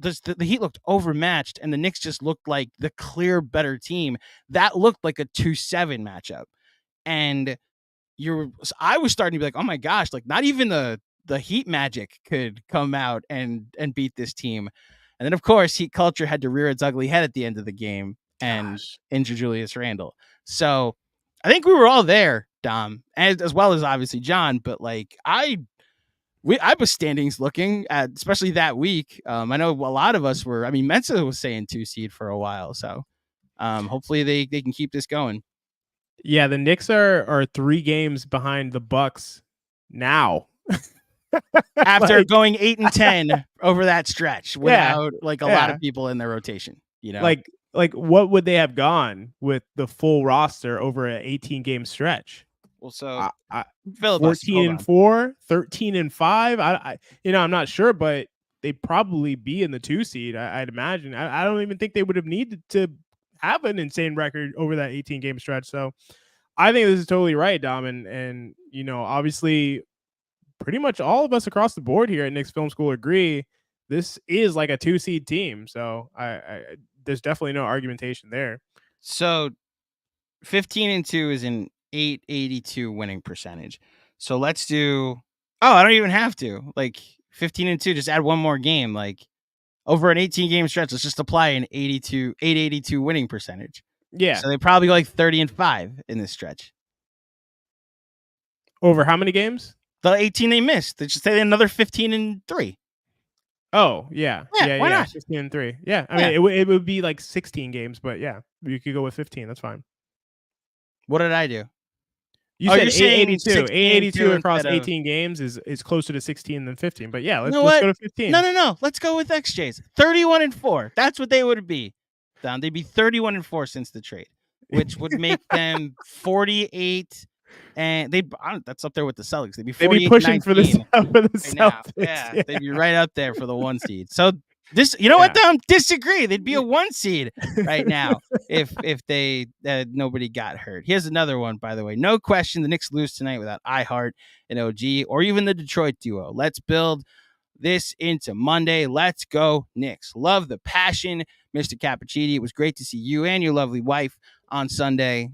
Speaker 1: the Heat looked overmatched, and the Knicks just looked like the clear better team. That looked like a 2-7 matchup. And I was starting to be like, oh my gosh, like not even the Heat magic could come out and beat this team. And then of course Heat culture had to rear its ugly head at the end of the game and injure Julius Randle. So I think we were all there, Dom, as well as obviously John, but like I was standings looking at, especially that week. I know a lot of us were. I mean, Mensa was saying 2 seed for a while, so hopefully they can keep this going.
Speaker 2: Yeah, the Knicks are 3 games behind the Bucks now.
Speaker 1: After going 8-10 over that stretch without a lot of people in their rotation,
Speaker 2: like what would they have gone with the full roster over an 18-game stretch?
Speaker 1: Well, so
Speaker 2: 14-4, 13-5. I'm not sure, but they'd probably be in the 2 seed. I'd imagine. I don't even think they would have needed to have an insane record over that 18-game stretch. So I think this is totally right, Dom, and obviously, pretty much all of us across the board here at Knicks Film School agree this is like a 2-seed team. So I there's definitely no argumentation there.
Speaker 1: So 15-2 is an 882 winning percentage. So let's do. Oh, I don't even have to. Like 15-2, just add one more game. Like over an 18 game stretch, let's just apply an 882 winning percentage.
Speaker 2: Yeah.
Speaker 1: So they probably go like 30-5 in this stretch.
Speaker 2: Over how many games?
Speaker 1: The 18 they missed. They just say another 15-3.
Speaker 2: Oh, yeah.
Speaker 1: Yeah, why not?
Speaker 2: 15-3. Yeah. I mean, it would be like 16 games, but yeah, you could go with 15. That's fine.
Speaker 1: What did I do?
Speaker 2: You said 882. 882 across 18 games is closer to 16 than 15. But yeah, let's go to 15.
Speaker 1: No. Let's go with XJ's. 31-4. That's what they would be. They'd be 31-4 since the trade, which would make them 48. And that's up there with the Celtics. They'd be
Speaker 2: pushing for the Celtics.
Speaker 1: Yeah, they'd be right up there for the 1 seed. So this, what? Don't disagree. They'd be a 1 seed right now if they nobody got hurt. Here's another one, by the way. No question, the Knicks lose tonight without iHeart and OG or even the Detroit duo. Let's build this into Monday. Let's go Knicks. Love the passion, Mr. Cappuccini. It was great to see you and your lovely wife on Sunday.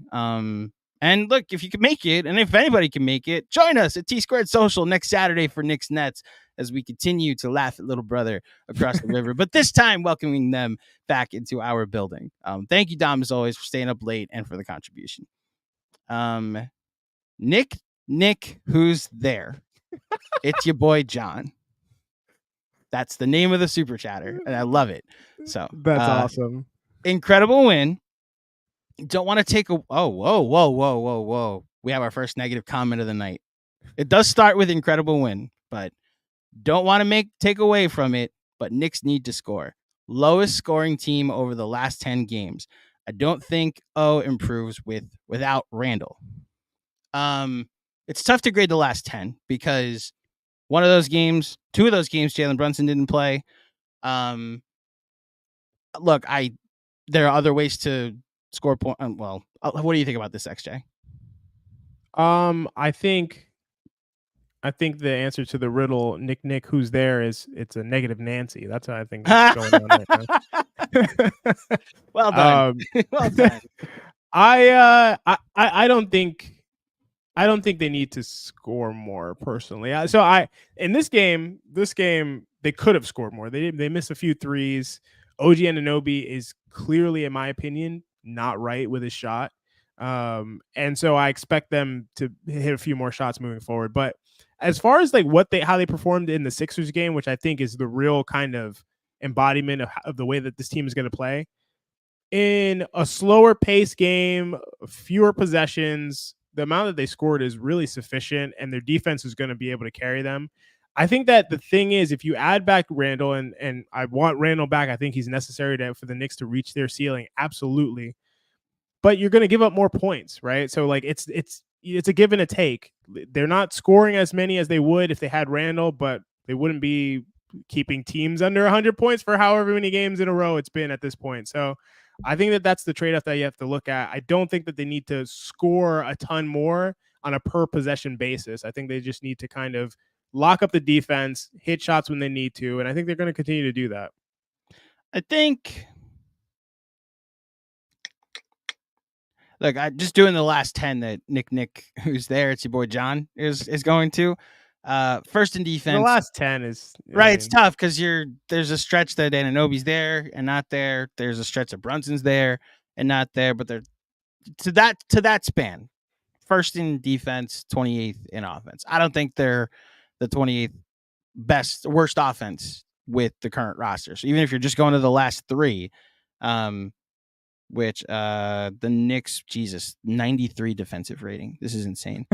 Speaker 1: And look, if you can make it, and if anybody can make it, join us at T-Squared Social next Saturday for Knicks Nets as we continue to laugh at little brother across the river, but this time welcoming them back into our building. Thank you, Dom, as always, for staying up late and for the contribution. Nick, who's there? It's your boy, John. That's the name of the super chatter, and I love it. So
Speaker 2: that's awesome.
Speaker 1: Incredible win. Don't want to take a whoa. We have our first negative comment of the night. It does start with incredible win, but don't want to take away from it, but Knicks need to score. Lowest scoring team over the last 10 games. I don't think improves without Randall. It's tough to grade the last 10 because two of those games, Jalen Brunson didn't play. Look, there are other ways to score point. Well, what do you think about this, XJ?
Speaker 2: I think the answer to the riddle, Nick, who's there, is it's a negative Nancy. That's what I think is going on right now.
Speaker 1: Well done. Well done.
Speaker 2: I don't think they need to score more personally. In this game they could have scored more. They missed a few threes. OG Anunoby is clearly, in my opinion, not right with his shot. And so I expect them to hit a few more shots moving forward. But as far as like how they performed in the Sixers game, which I think is the real kind of embodiment of the way that this team is going to play, in a slower pace game, fewer possessions, the amount that they scored is really sufficient, and their defense is going to be able to carry them. I think that the thing is, if you add back Randall, and I want Randall back, I think he's necessary for the Knicks to reach their ceiling, absolutely. But you're going to give up more points, right? So like it's a give and a take. They're not scoring as many as they would if they had Randall, but they wouldn't be keeping teams under 100 points for however many games in a row it's been at this point. So I think that that's the trade-off that you have to look at. I don't think that they need to score a ton more on a per possession basis. I think they just need to kind of lock up the defense, hit shots when they need to, and I think they're going to continue to do that.
Speaker 1: I think, look, I just doing the last 10 that Nick, who's there, it's your boy John, is going to. First in defense.
Speaker 2: The last 10 is
Speaker 1: right. It's tough because there's a stretch that Anunoby's there and not there. There's a stretch that Brunson's there and not there, but they're to that span. First in defense, 28th in offense. I don't think they're the 28th worst offense with the current roster. So even if you're just going to the last 3, which the Knicks, 93 defensive rating. This is insane.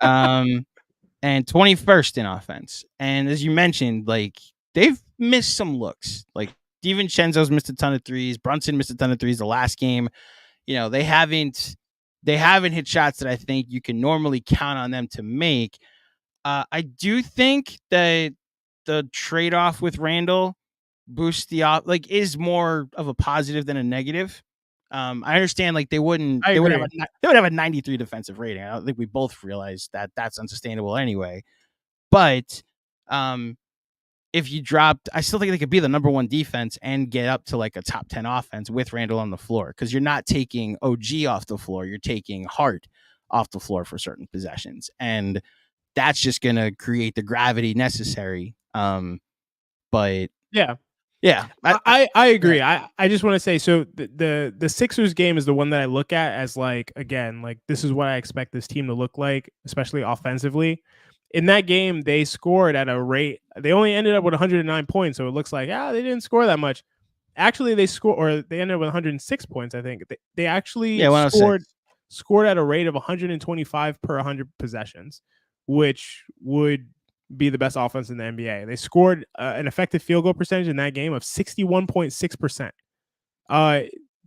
Speaker 1: And 21st in offense. And as you mentioned, like they've missed some looks. Like DiVincenzo's missed a ton of threes. Brunson missed a ton of threes the last game. They haven't hit shots that I think you can normally count on them to make. I do think that the trade-off with Randall boosts is more of a positive than a negative. I understand like they would have a 93 defensive rating. I don't think we both realize that that's unsustainable anyway. But if you dropped, I still think they could be the number one defense and get up to like a top 10 offense with Randall on the floor, because you're not taking OG off the floor. You're taking Hart off the floor for certain possessions. And that's just going to create the gravity necessary. But
Speaker 2: yeah.
Speaker 1: I
Speaker 2: agree. I just want to say, so the Sixers game is the one that I look at as like, again, like this is what I expect this team to look like, especially offensively. In that game, they scored at a rate. They only ended up with 109 points, so it looks like they didn't score that much. Actually, they ended up with 106 points. I think they actually scored at a rate of 125 per 100 possessions, which would be the best offense in the NBA. They scored an effective field goal percentage in that game of 61.6%.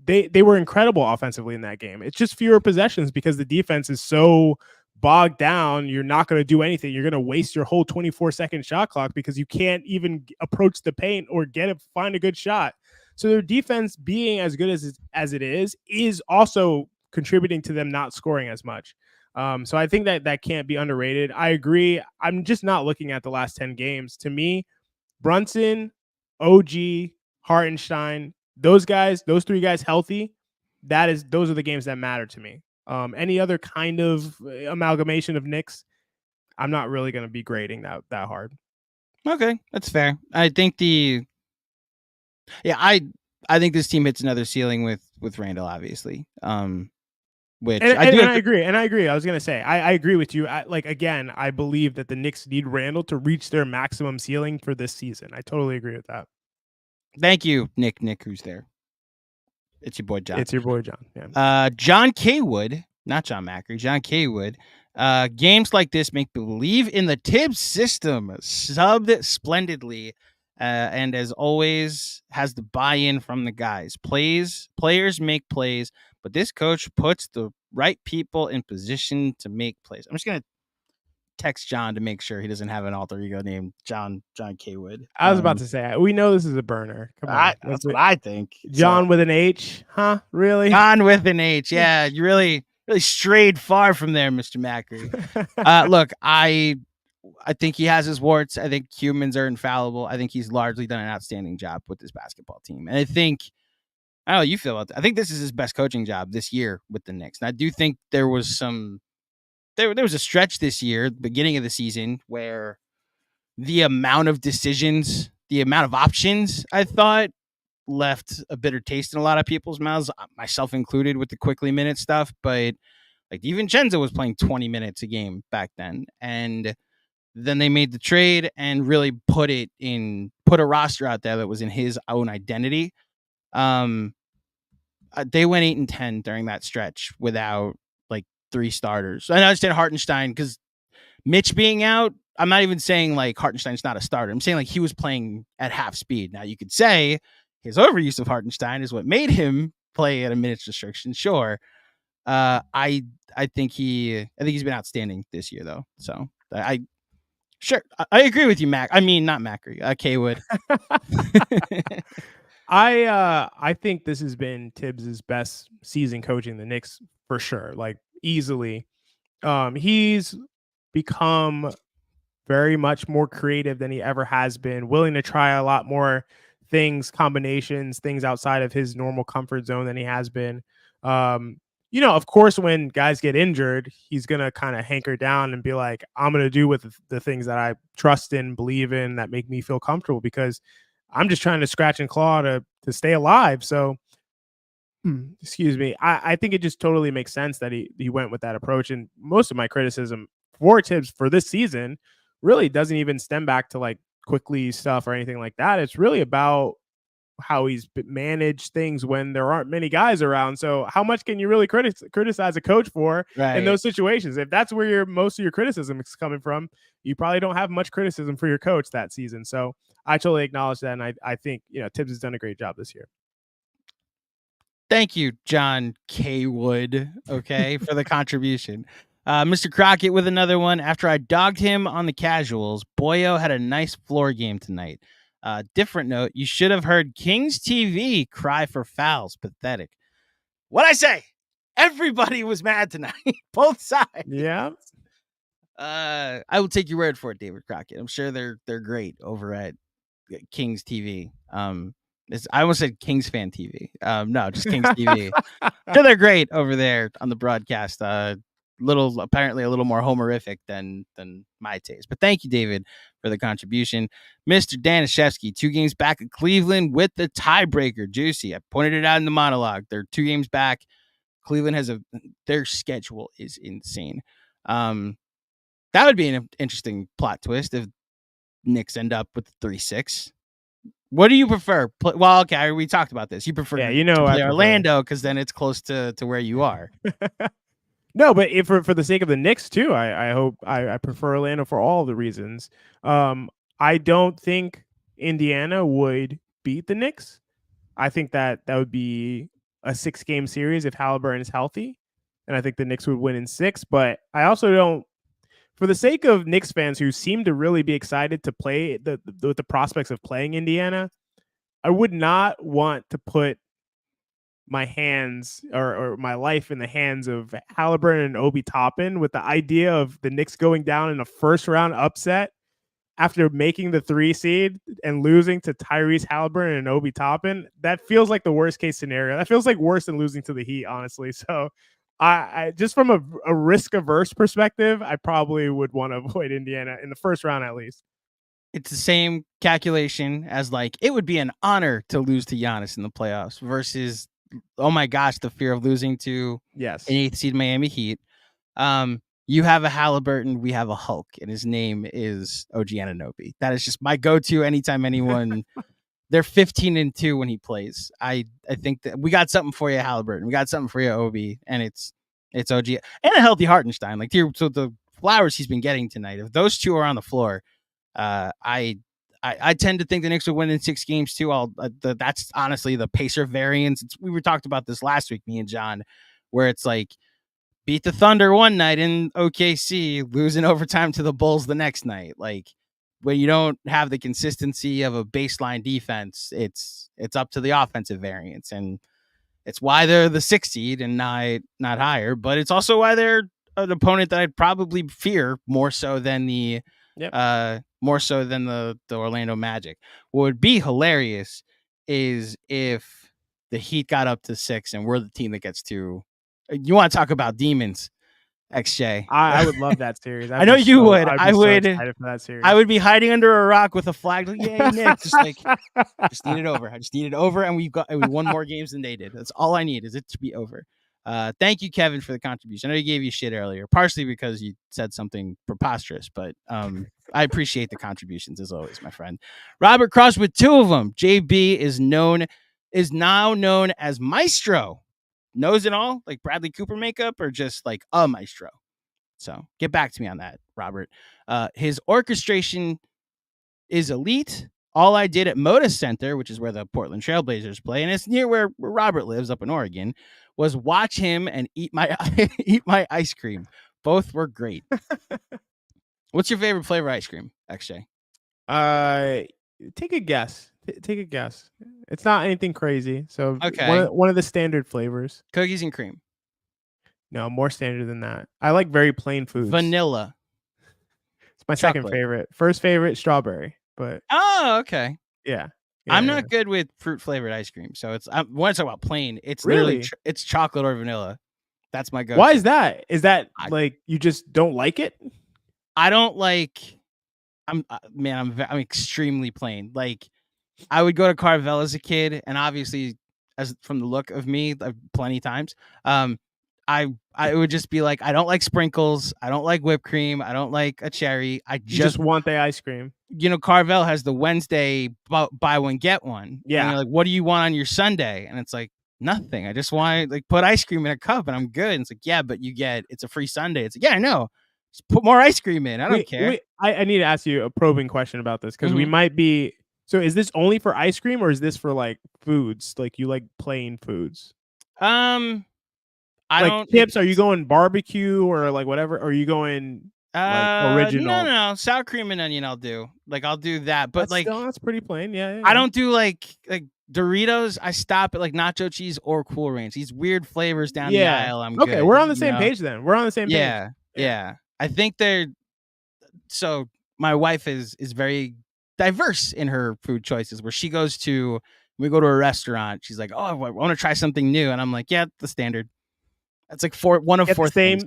Speaker 2: They were incredible offensively in that game. It's just fewer possessions because the defense is so bogged down. You're not going to do anything. You're going to waste your whole 24-second shot clock because you can't even approach the paint or find a good shot. So their defense being as good as it is also contributing to them not scoring as much. So I think that can't be underrated. I agree. I'm just not looking at the last 10 games. To me, Brunson, OG, Hartenstein, those three guys healthy, those are the games that matter to me. Any other kind of amalgamation of Knicks, I'm not really going to be grading that hard.
Speaker 1: Okay, that's fair. I think I think this team hits another ceiling with Randall, obviously. Which I
Speaker 2: agree. I was gonna say I agree with you. I believe that the Knicks need Randall to reach their maximum ceiling for this season. I totally agree with that.
Speaker 1: Thank you, Nick. Who's there? It's your boy John.
Speaker 2: Yeah.
Speaker 1: John Kaywood, not John Macri. John Kaywood. Games like this make believe in the Tibbs system. Subbed splendidly. And as always, has the buy-in from the guys. Players make plays, but this coach puts the right people in position to make plays. I'm just gonna text John to make sure he doesn't have an alter ego named John Kaywood.
Speaker 2: I was about to say, we know this is a burner. Come on,
Speaker 1: that's what I think.
Speaker 2: John with an H, huh? Really?
Speaker 1: John with an H. Yeah, you really strayed far from there, Mr. Macri. Look, I think he has his warts. I think humans are infallible. I think he's largely done an outstanding job with this basketball team. And I think, I don't know how you feel about that. I think this is his best coaching job this year with the Knicks. And I do think there was there was a stretch this year, beginning of the season, where the amount of decisions, the amount of options, I thought left a bitter taste in a lot of people's mouths, myself included, with the quickly minute stuff. But like DiVincenzo was playing 20 minutes a game back then. And then they made the trade and really put a roster out there that was in his own identity. They went 8-10 during that stretch without like 3 starters. I understand Hartenstein, because Mitch being out, I'm not even saying like Hartenstein's not a starter. I'm saying like he was playing at half speed. Now you could say his overuse of Hartenstein is what made him play at a minutes restriction. Sure. I think he's been outstanding this year though. So Sure, I agree with you, Mac. I mean, not Macri, Kaywood.
Speaker 2: I think this has been Tibbs' best season coaching the Knicks for sure, like easily. He's become very much more creative than he ever has been, willing to try a lot more things, combinations, things outside of his normal comfort zone than he has been. Of course, when guys get injured, he's going to kind of hanker down and be like, I'm going to do with the things that I trust in, believe in, that make me feel comfortable, because I'm just trying to scratch and claw to stay alive. So, excuse me. I think it just totally makes sense that he went with that approach. And most of my criticism for Tibbs for this season really doesn't even stem back to like quickly stuff or anything like that. It's really about how he's managed things when there aren't many guys around. So how much can you really criticize a coach for in those situations? If that's where most of your criticism is coming from, you probably don't have much criticism for your coach that season. So I totally acknowledge that. And I think, Tibbs has done a great job this year.
Speaker 1: Thank you, John Kaywood, for the contribution. Mr. Crockett with another one. After I dogged him on the casuals, Boyo had a nice floor game tonight. Different note, you should have heard Kings TV cry for fouls. Pathetic. What'd I say? Everybody was mad tonight. Both sides.
Speaker 2: Yeah.
Speaker 1: I will take your word for it, David Crockett. I'm sure they're great over at Kings TV. I almost said Kings Fan TV. No, just Kings TV. Sure, they're great over there on the broadcast. Apparently a little more homerific than my taste. But thank you, David, for the contribution. Mr. Danishevsky, 2 games back at Cleveland with the tiebreaker. Juicy. I pointed it out in the monologue. They're 2 games back. Cleveland their schedule is insane. That would be an interesting plot twist if Knicks end up with 3-6. What do you prefer? Well, okay, we talked about this. You prefer
Speaker 2: to play
Speaker 1: Orlando because then it's close to where you are.
Speaker 2: No, but for the sake of the Knicks too, I hope I prefer Orlando for all the reasons. I don't think Indiana would beat the Knicks. I think that would be a 6-game series if Haliburton is healthy, and I think the Knicks would win in 6. But I also don't. For the sake of Knicks fans who seem to really be excited to play the prospects of playing Indiana, I would not want to put my hands or my life in the hands of Haliburton and Obi Toppin with the idea of the Knicks going down in a first-round upset after making the 3 seed and losing to Tyrese Haliburton and Obi Toppin. That feels like the worst-case scenario. That feels like worse than losing to the Heat, honestly. So I just from a risk-averse perspective, I probably would want to avoid Indiana in the first round at least.
Speaker 1: It's the same calculation as it would be an honor to lose to Giannis in the playoffs versus, oh my gosh, the fear of losing to an 8th seed Miami Heat. You have a Haliburton, we have a Hulk, and his name is OG Anunoby. That is just my go-to anytime anyone. They're 15-2 when he plays. I think that we got something for you, Haliburton. We got something for you, Obi, and it's OG and a healthy Hartenstein. So the flowers he's been getting tonight. If those two are on the floor, I tend to think the Knicks would win in 6 games too. That's honestly the Pacer variance. We talked about this last week, me and John, where it's beat the Thunder one night in OKC, lose in overtime to the Bulls the next night. When you don't have the consistency of a baseline defense, it's up to the offensive variance, and it's why they're the 6th seed and not higher. But it's also why they're an opponent that I'd probably fear more so than the Orlando Magic. What would be hilarious is if the Heat got up to 6 and we're the team that gets to. You want to talk about demons, XJ?
Speaker 2: I would love that series.
Speaker 1: I know you would.
Speaker 2: I would. So excited for that series.
Speaker 1: I would be hiding under a rock with a flag. Yay, Nick! Just need it over. I just need it over, and we won more games than they did. That's all I need is it to be over. Thank you, Kevin, for the contribution. I know you gave you shit earlier, partially because you said something preposterous, but I appreciate the contributions as always, my friend. Robert Cross with 2 of them. JB is now known as Maestro. Knows it all, like Bradley Cooper makeup, or just a maestro? So get back to me on that, Robert. His orchestration is elite. All I did at Moda Center, which is where the Portland Trailblazers play, and it's near where Robert lives up in Oregon, was watch him and eat my ice cream. Both were great. What's your favorite flavor ice cream, XJ?
Speaker 2: Take a guess. Take a guess. It's not anything crazy. So
Speaker 1: okay,
Speaker 2: one of the standard flavors.
Speaker 1: Cookies and cream.
Speaker 2: No, more standard than that. I like very plain foods.
Speaker 1: Vanilla.
Speaker 2: It's my second favorite. First favorite, strawberry. But
Speaker 1: okay.
Speaker 2: Yeah.
Speaker 1: I'm not good with fruit flavored ice cream. So when I talk about plain, it's literally it's chocolate or vanilla. That's my go-to.
Speaker 2: Why is that? Is that you just don't like it?
Speaker 1: I don't like. I'm extremely plain. I would go to Carvel as a kid, and obviously, as from the look of me, plenty times, I would just be I don't like sprinkles, I don't like whipped cream, I don't like a cherry. I just
Speaker 2: want the ice cream.
Speaker 1: Carvel has the Wednesday buy one get one.
Speaker 2: Yeah.
Speaker 1: And what do you want on your Sunday? And it's nothing. I just want to put ice cream in a cup, and I'm good. And it's yeah, but it's a free Sunday. It's yeah, I know. Just put more ice cream in. I don't care.
Speaker 2: I need to ask you a probing question about this because we might be. So is this only for ice cream or is this for foods? You like plain foods?
Speaker 1: I don't
Speaker 2: chips. Are you going barbecue or whatever? Or are you going original?
Speaker 1: No. Sour cream and onion I'll do. I'll do that. But
Speaker 2: that's pretty plain. Yeah.
Speaker 1: I don't do Doritos, I stop at like nacho cheese or Cool Ranch. These weird flavors down the
Speaker 2: Yeah.
Speaker 1: aisle, I'm
Speaker 2: Okay,
Speaker 1: good.
Speaker 2: we're on the same page then. We're on the same page.
Speaker 1: Yeah. I think so my wife is very diverse in her food choices, where we go to a restaurant, she's like, oh, I want to try something new, and I'm like, yeah, the standard. That's like one of four things.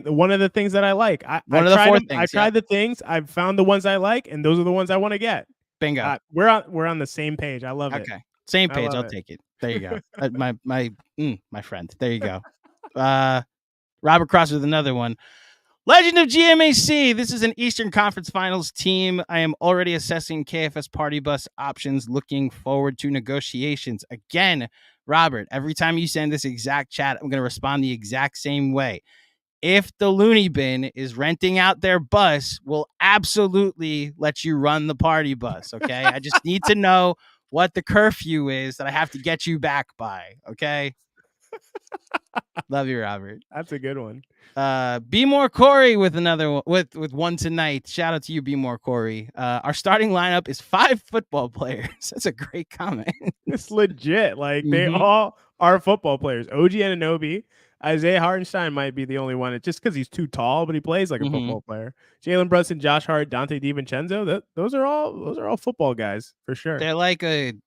Speaker 2: One of the things that I like. I tried the things. I've found the ones I like, and those are the ones I want to get.
Speaker 1: Bingo.
Speaker 2: We're on the same page. I love it.
Speaker 1: Okay, same page. I'll take it. There you go. My friend. There you go. Robert Cross with another one. Legend of GMAC. This is an Eastern Conference Finals team. I am already assessing KFS party bus options, looking forward to negotiations. Again, Robert, every time you send this exact chat, I'm going to respond the exact same way. If the Looney Bin is renting out their bus, we'll absolutely let you run the party bus, okay? I just need to know what the curfew is that I have to get you back by, okay? Love you, Robert.
Speaker 2: That's a good one.
Speaker 1: Be More Corey with another one, with one tonight. Shout out to you, Be More Corey. Our starting lineup is 5 football players. That's a great comment.
Speaker 2: It's legit. Like they all are football players. OG Anunoby, Isaiah Hartenstein might be the only one. It's just because he's too tall, but he plays like a football player. Jalen Brunson, Josh Hart, Dante DiVincenzo. Those are all football guys for sure.
Speaker 1: They're like an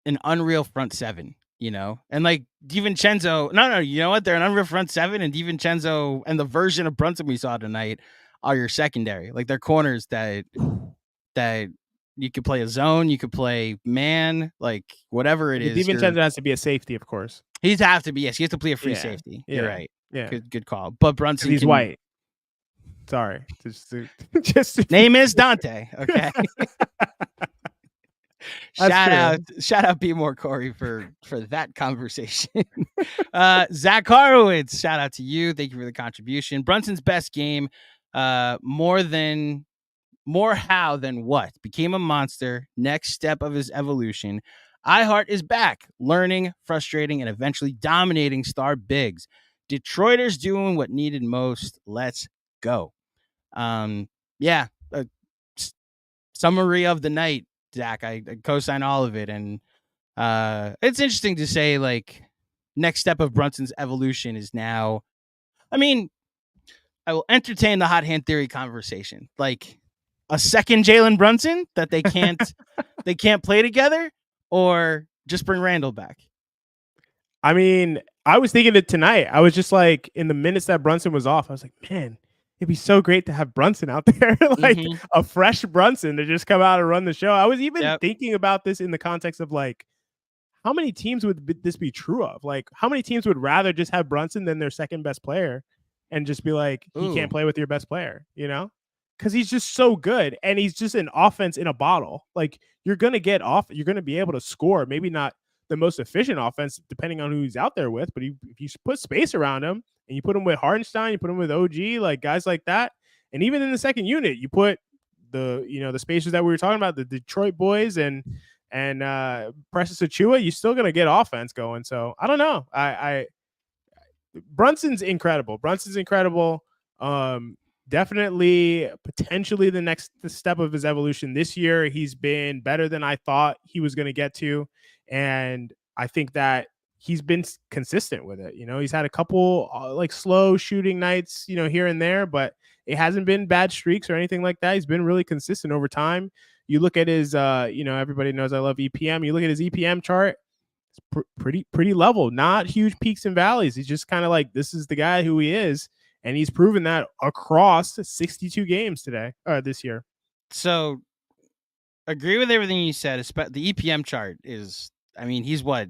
Speaker 1: unreal front seven. And like DiVincenzo, no, you know what? They're an unreal front seven, and DiVincenzo and the version of Brunson we saw tonight are your secondary. Like they're corners that you could play a zone, you could play man, like whatever it is.
Speaker 2: DiVincenzo has to be a safety, of course.
Speaker 1: He'd have to be, yes. He has to play a free safety. You're right.
Speaker 2: Yeah.
Speaker 1: Good call. But Brunson,
Speaker 2: he's white. Sorry. Just
Speaker 1: name is Dante. Okay. Shout out Be More Corey for that conversation. Zach Horowitz, shout out to you. Thank you for the contribution. Brunson's best game, more how than what. Became a monster. Next step of his evolution. iHeart is back, learning, frustrating, and eventually dominating star bigs. Detroiters doing what needed most. Let's go. Summary of the night. Zach, I co-sign all of it, and it's interesting to say, like, next step of Brunson's evolution is now, I mean, I will entertain the hot hand theory conversation, like a second Jalen Brunson that they can't play together, or just bring Randall back.
Speaker 2: I mean, I was thinking it tonight. I was just like, in the minutes that Brunson was off, I was like, man, it'd be so great to have Brunson out there, like a fresh Brunson to just come out and run the show. I was even thinking about this in the context of like, how many teams would this be true of? Like, how many teams would rather just have Brunson than their second best player and just be like, he can't play with your best player, Because he's just so good, and he's just an offense in a bottle. Like, you're going to get off, you're going to be able to score, maybe not the most efficient offense, depending on who he's out there with, but if you put space around him, and you put him with Hartenstein, you put him with OG, like guys like that. And even in the second unit, you put the spacers that we were talking about, the Detroit boys and Precious Achiuwa, you're still going to get offense going. So I don't know. Brunson's incredible. Definitely potentially the next step of his evolution this year. He's been better than I thought he was going to get to. And I think that he's been consistent with it. He's had a couple like slow shooting nights, here and there, but it hasn't been bad streaks or anything like that. He's been really consistent over time. You look at his, everybody knows I love EPM. You look at his EPM chart, it's pretty level, not huge peaks and valleys. He's just kind of like, this is the guy who he is. And he's proven that across 62 games this year.
Speaker 1: So agree with everything you said. The EPM chart is, he's what,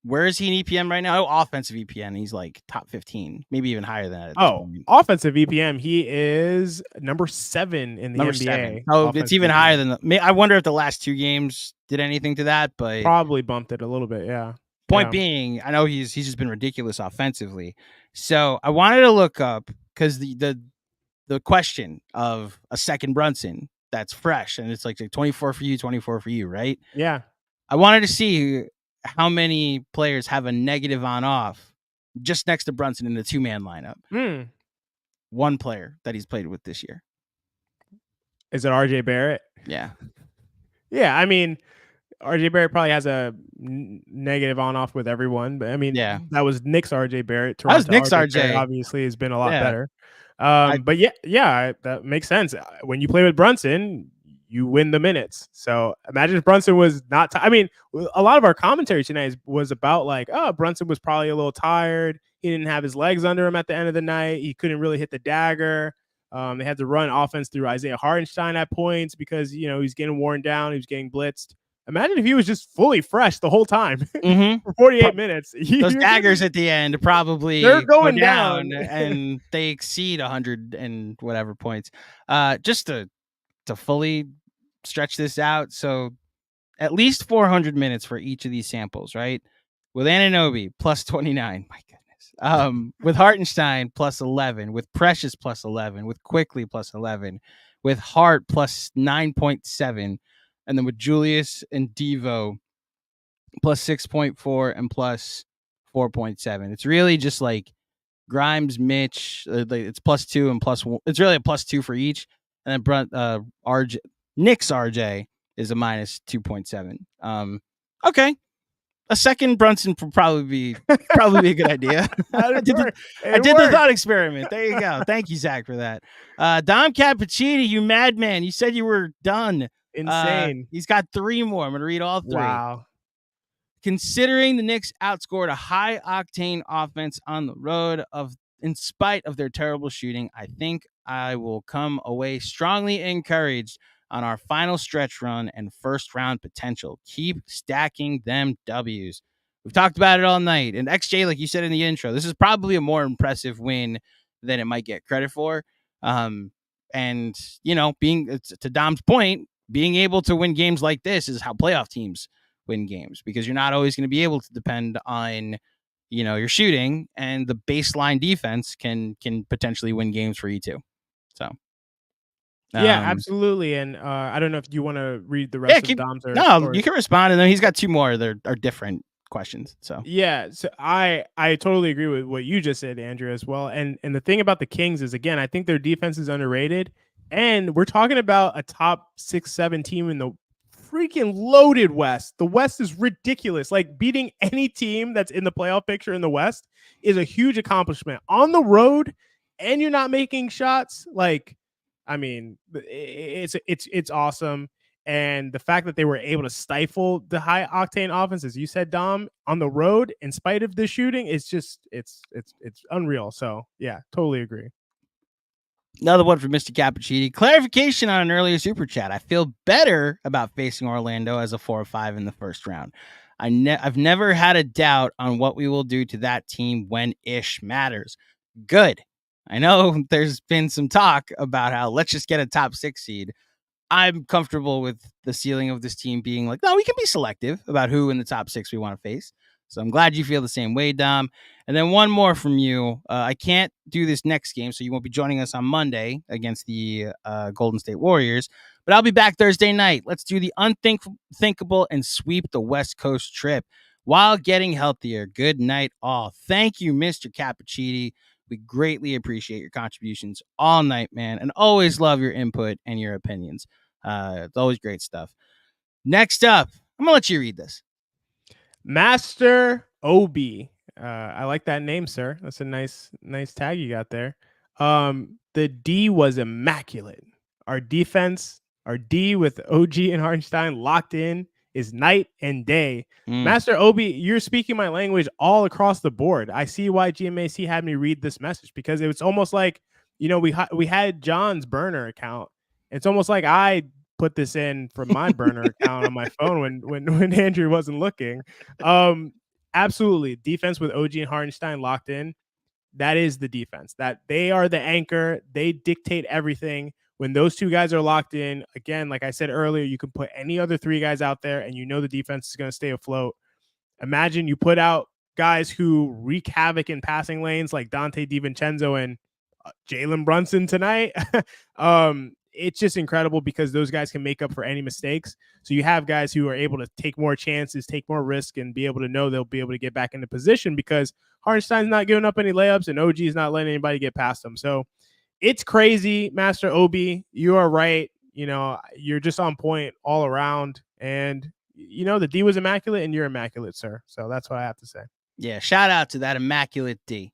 Speaker 1: where is he in EPM right now? Oh, offensive EPM. He's like top 15, maybe even higher than that.
Speaker 2: Offensive EPM. He is number 7 in the NBA. 7.
Speaker 1: Oh, it's even higher than I wonder if the last 2 games did anything to that, but
Speaker 2: probably bumped it a little bit. Yeah.
Speaker 1: Point being, I know he's just been ridiculous offensively. So I wanted to look up, because the question of a second Brunson that's fresh, and it's like 24 for you, 24 for you, right?
Speaker 2: Yeah.
Speaker 1: I wanted to see how many players have a negative on off just next to Brunson in the 2-man lineup. One player that he's played with this year.
Speaker 2: Is it RJ Barrett?
Speaker 1: Yeah.
Speaker 2: Yeah. RJ Barrett probably has a negative on off with everyone, but I mean,
Speaker 1: Yeah.
Speaker 2: that was Knicks RJ Barrett.
Speaker 1: That was
Speaker 2: Toronto
Speaker 1: Knicks
Speaker 2: RJ Barrett
Speaker 1: RJ.
Speaker 2: obviously has been a lot
Speaker 1: Yeah.
Speaker 2: better.
Speaker 1: I-
Speaker 2: But yeah, that makes sense. When you play with Brunson, you win the minutes. So imagine if Brunson was not. I mean, a lot of our commentary tonight was about like, oh, Brunson was probably a little tired. He didn't have his legs under him at the end of the night. He couldn't really hit the dagger. They had to run offense through Isaiah Hartenstein at points because, you know, he's getting worn down. He was getting blitzed. Imagine if he was just fully fresh the whole time for 48 minutes.
Speaker 1: Those daggers at the end probably
Speaker 2: they're going
Speaker 1: go down
Speaker 2: down.
Speaker 1: and they exceed 100 and whatever points. Just to fully stretch this out, so at least 400 minutes for each of these samples, right? With Anunoby plus 29, my goodness. With Hartenstein plus 11, with Precious plus 11, with Quickly plus 11, with Hart plus 9.7, and then with Julius and Devo plus 6.4 and plus 4.7. It's really just like Grimes, Mitch. It's plus 2 and plus 1. It's really a plus 2 for each, and then RJ, Knicks RJ is a minus 2.7. Okay. A second Brunson would probably be a good idea. I did the thought experiment. There you go. Thank you, Zach, for that. Dom Cappuccini, you madman. You said you were done.
Speaker 2: Insane.
Speaker 1: He's got 3 more. I'm going to read all 3.
Speaker 2: Wow.
Speaker 1: Considering the Knicks outscored a high-octane offense on the road in spite of their terrible shooting, I think I will come away strongly encouraged on our final stretch run and first-round potential. Keep stacking them W's. We've talked about it all night. And XJ, like you said in the intro, this is probably a more impressive win than it might get credit for. And, you know, to Dom's point, being able to win games like this is how playoff teams win games, because you're not always going to be able to depend on, you know, your shooting, and the baseline defense can potentially win games for you too. So
Speaker 2: yeah, absolutely. And I don't know if you want to read the rest of Dom's.
Speaker 1: You can respond, and then he's got 2 more that are different questions. So
Speaker 2: yeah, so I totally agree with what you just said, Andrew, as well. And the thing about the Kings is, again, I think their defense is underrated, and we're talking about a top 6-7 team in the freaking loaded West. The West is ridiculous. Like, beating any team that's in the playoff picture in the West is a huge accomplishment on the road, and you're not making shots. Like, I mean, it's awesome. And the fact that they were able to stifle the high octane offense, as you said, Dom, on the road in spite of the shooting, it's just it's unreal. So yeah, totally agree.
Speaker 1: Another one from Mr. Cappuccini. Clarification on an earlier super chat. I feel better about facing Orlando as a 4 or 5 in the first round. I've never had a doubt on what we will do to that team when ish matters. Good. I know there's been some talk about how let's just get a top 6 seed. I'm comfortable with the ceiling of this team being like, no, we can be selective about who in the top 6 we want to face. So I'm glad you feel the same way, Dom. And then one more from you. I can't do this next game, so you won't be joining us on Monday against the Golden State Warriors. But I'll be back Thursday night. Let's do the unthinkable and sweep the West Coast trip while getting healthier. Good night, all. Thank you, Mr. Cappuccini. We greatly appreciate your contributions all night, man, and always love your input and your opinions. It's always great stuff. Next up, I'm going to let you read this.
Speaker 2: Master OB. I like that name, sir. That's a nice tag you got there. The D was immaculate. Our defense, our D with OG and Hartenstein locked in, is night and day. Master Obi, you're speaking my language all across the board. I see why GMAC had me read this message, because it was almost like, you know, we had John's burner account. It's almost like I put this in from my burner account on my phone when Andrew wasn't looking. Absolutely. Defense with OG and Hartenstein locked in. That is the defense. That they are the anchor. They dictate everything. When those 2 guys are locked in, again, like I said earlier, you can put any other 3 guys out there and you know the defense is going to stay afloat. Imagine you put out guys who wreak havoc in passing lanes like Dante DiVincenzo and Jalen Brunson tonight. It's just incredible because those guys can make up for any mistakes. So you have guys who are able to take more chances, take more risk, and be able to know they'll be able to get back into position because Hartenstein's not giving up any layups and OG is not letting anybody get past them. So it's crazy, Master Obi. You are right. You know, you're just on point all around. And, the D was immaculate and you're immaculate, sir. So that's what I have to say.
Speaker 1: Yeah, shout out to that immaculate D.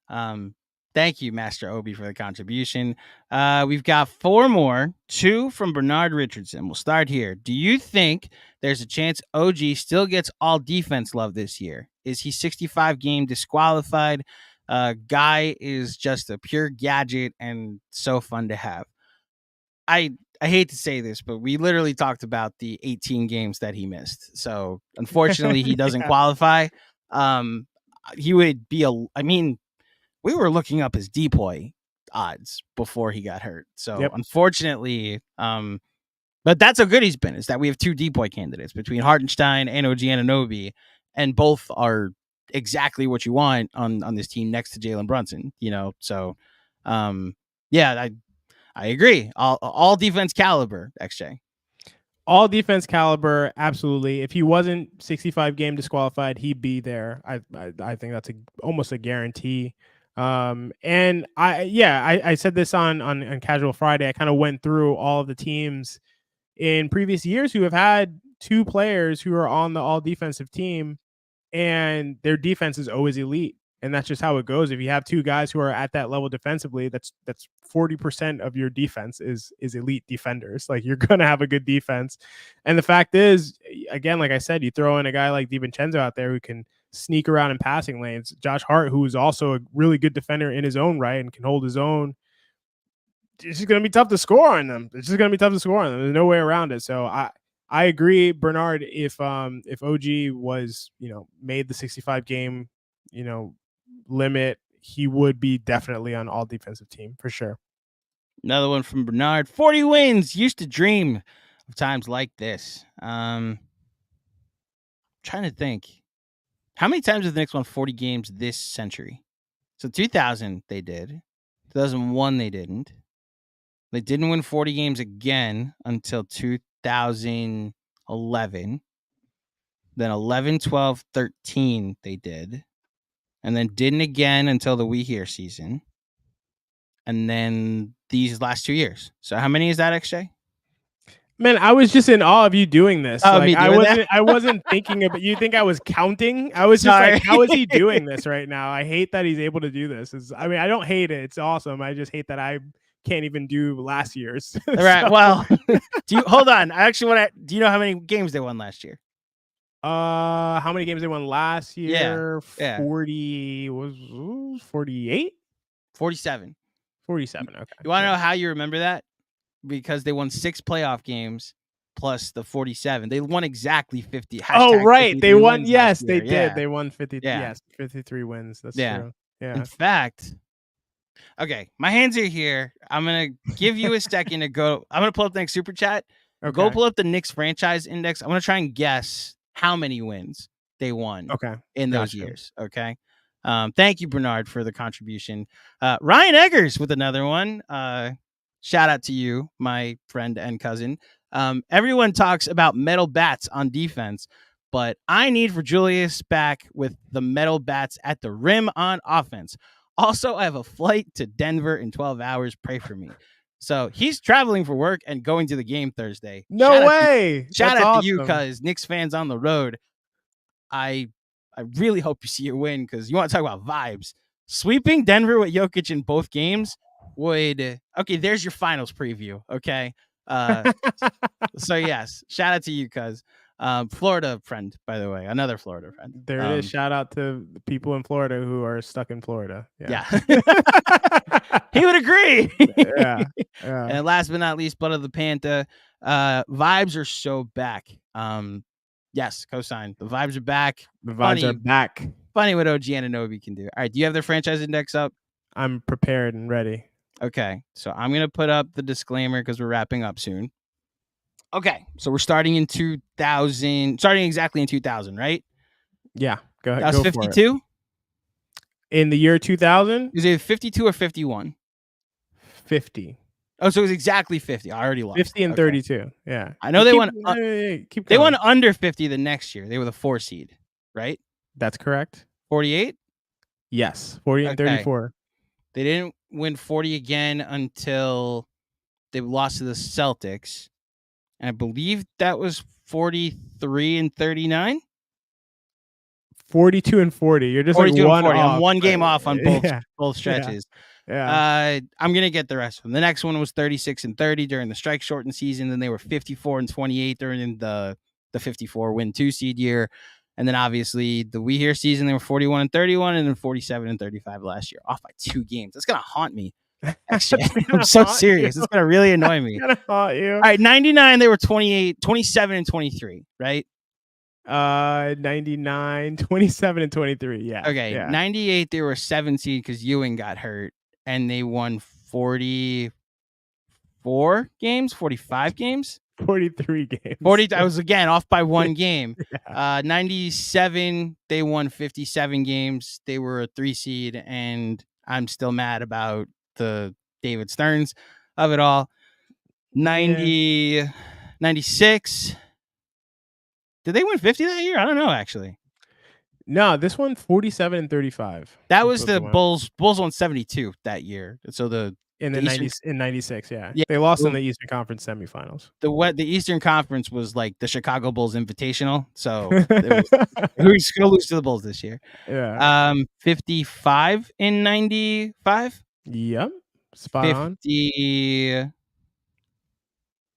Speaker 1: Thank you, Master Obi, for the contribution. We've got 4 more, 2 from Bernard Richardson. We'll start here. Do you think there's a chance OG still gets all defense love this year? Is he 65 game disqualified? Guy is just a pure gadget and so fun to have. I hate to say this, but we literally talked about the 18 games that he missed. So unfortunately, he doesn't qualify. He would be we were looking up his depoy odds before he got hurt. So unfortunately, but that's how good he's been, is that we have 2 depoy candidates between Hartenstein and OG Anunoby, and both are exactly what you want on this team next to Jalen Brunson, So, yeah, I agree. All defense caliber, XJ.
Speaker 2: All defense caliber, absolutely. If he wasn't 65 game disqualified, he'd be there. I think that's almost a guarantee. And I said this on Casual Friday. I kind of went through all of the teams in previous years who have had 2 players who are on the all defensive team, and their defense is always elite. And that's just how it goes. If you have 2 guys who are at that level defensively, that's 40% of your defense is elite defenders. Like, you're going to have a good defense. And the fact is, again, like I said, you throw in a guy like DiVincenzo out there who can sneak around in passing lanes. Josh Hart, who is also a really good defender in his own right and can hold his own. It's just going to be tough to score on them. There's no way around it. So I agree, Bernard. If OG was, made the 65 game, limit, he would be definitely on all defensive team for sure.
Speaker 1: Another one from Bernard. 40 wins. Used to dream of times like this. Trying to think. How many times have the Knicks won 40 games this century? So 2000 they did. 2001 they didn't. They didn't win 40 games again until 2011. Then 11, 12, 13 they did. And then didn't again until the We Here season. And then these last 2 years. So how many is that, XJ?
Speaker 2: Man, I was just in awe of you doing this.
Speaker 1: Oh, me doing
Speaker 2: I wasn't thinking about. You think I was counting? I was just like, how is he doing this right now? I hate that he's able to do this. I don't hate it. It's awesome. I just hate that I can't even do last year's.
Speaker 1: All right. Well, hold on. I actually want to. Do you know how many games they won last year?
Speaker 2: How many games they won last year?
Speaker 1: Yeah.
Speaker 2: 40 was 48?
Speaker 1: 47.
Speaker 2: 47. Okay.
Speaker 1: You want to know how you remember that? Because they won 6 playoff games plus the 47. They won exactly 50.
Speaker 2: Oh, right. They won. Yes, they did.
Speaker 1: Yeah.
Speaker 2: They won 50. Yeah. Yes, 53 wins. That's true. Yeah.
Speaker 1: In fact, okay, my hands are here. I'm going to give you a second to go. I'm going to pull up the next super chat. Okay. Go pull up the Knicks franchise index. I'm going to try and guess how many wins they won in those years. Okay. Thank you, Bernard, for the contribution. Ryan Eggers with another one. Shout out to you, my friend and cousin. Everyone talks about metal bats on defense, but I need for Julius back with the metal bats at the rim on offense. Also, I have a flight to Denver in 12 hours. Pray for me. So he's traveling for work and going to the game Thursday.
Speaker 2: No way.
Speaker 1: Shout out to you, because Knicks fans on the road. I really hope you see a win, because you want to talk about vibes. Sweeping Denver with Jokic in both games would. Okay, there's your finals preview. Okay. So yes, shout out to you, cuz Florida friend, by the way, another Florida friend.
Speaker 2: There it is. Shout out to the people in Florida who are stuck in Florida.
Speaker 1: Yeah. He would agree.
Speaker 2: Yeah.
Speaker 1: And last but not least, Blood of the Panther. Vibes are so back. Yes, cosign. The vibes are back.
Speaker 2: The vibes are back.
Speaker 1: Funny what OG Anunoby can do. All right, do you have their franchise index up?
Speaker 2: I'm prepared and ready.
Speaker 1: Okay, so I'm going to put up the disclaimer because we're wrapping up soon. Okay, so we're starting in 2000, starting exactly in 2000, right?
Speaker 2: Yeah, go ahead.
Speaker 1: That was 52?
Speaker 2: In the year 2000?
Speaker 1: Is it 52 or 51?
Speaker 2: 50.
Speaker 1: Oh, so it was exactly 50. I already lost.
Speaker 2: 50 and 32, yeah.
Speaker 1: I know they won.
Speaker 2: They
Speaker 1: won under 50 the next year. They were the 4 seed, right?
Speaker 2: That's correct.
Speaker 1: 48?
Speaker 2: Yes, 40 and 34.
Speaker 1: They didn't win 40 again until they lost to the Celtics. And I believe that was 43 and 39.
Speaker 2: 42 and 40. You're just
Speaker 1: 42
Speaker 2: like one
Speaker 1: and 40.
Speaker 2: off.
Speaker 1: I'm one game off on both
Speaker 2: Yeah.
Speaker 1: stretches.
Speaker 2: Yeah.
Speaker 1: I'm gonna get the rest of them. The next one was 36 and 30 during the strike shortened season. Then they were 54 and 28 during the 54 win 2 seed year. And then obviously the We Here season, they were 41 and 31, and then 47 and 35 last year, off by 2 games. That's gonna haunt me. Actually, I'm so serious. It's gonna really annoy me.
Speaker 2: Gonna haunt you.
Speaker 1: All right, 99, they were 27 and 23, right?
Speaker 2: 99, 27 and 23. Yeah.
Speaker 1: Okay.
Speaker 2: Yeah.
Speaker 1: 98, they were a 7 seed because Ewing got hurt, and they won 44 games, 45 games.
Speaker 2: 43 games.
Speaker 1: 40. I was again off by 1 game.
Speaker 2: Yeah.
Speaker 1: 97, they won 57 games. They were a 3 seed, and I'm still mad about the David Stearns of it all. 96. Did they win 50 that year? I don't know, actually.
Speaker 2: No, this one 47 and 35.
Speaker 1: That was the Bulls. Bulls won 72 that year. So
Speaker 2: in 96, yeah.
Speaker 1: Yeah.
Speaker 2: They lost in the Eastern Conference semifinals.
Speaker 1: The Eastern Conference was like the Chicago Bulls Invitational. So who's going to lose to the Bulls this year?
Speaker 2: Yeah.
Speaker 1: 55 in 95.
Speaker 2: Yep. Spot on.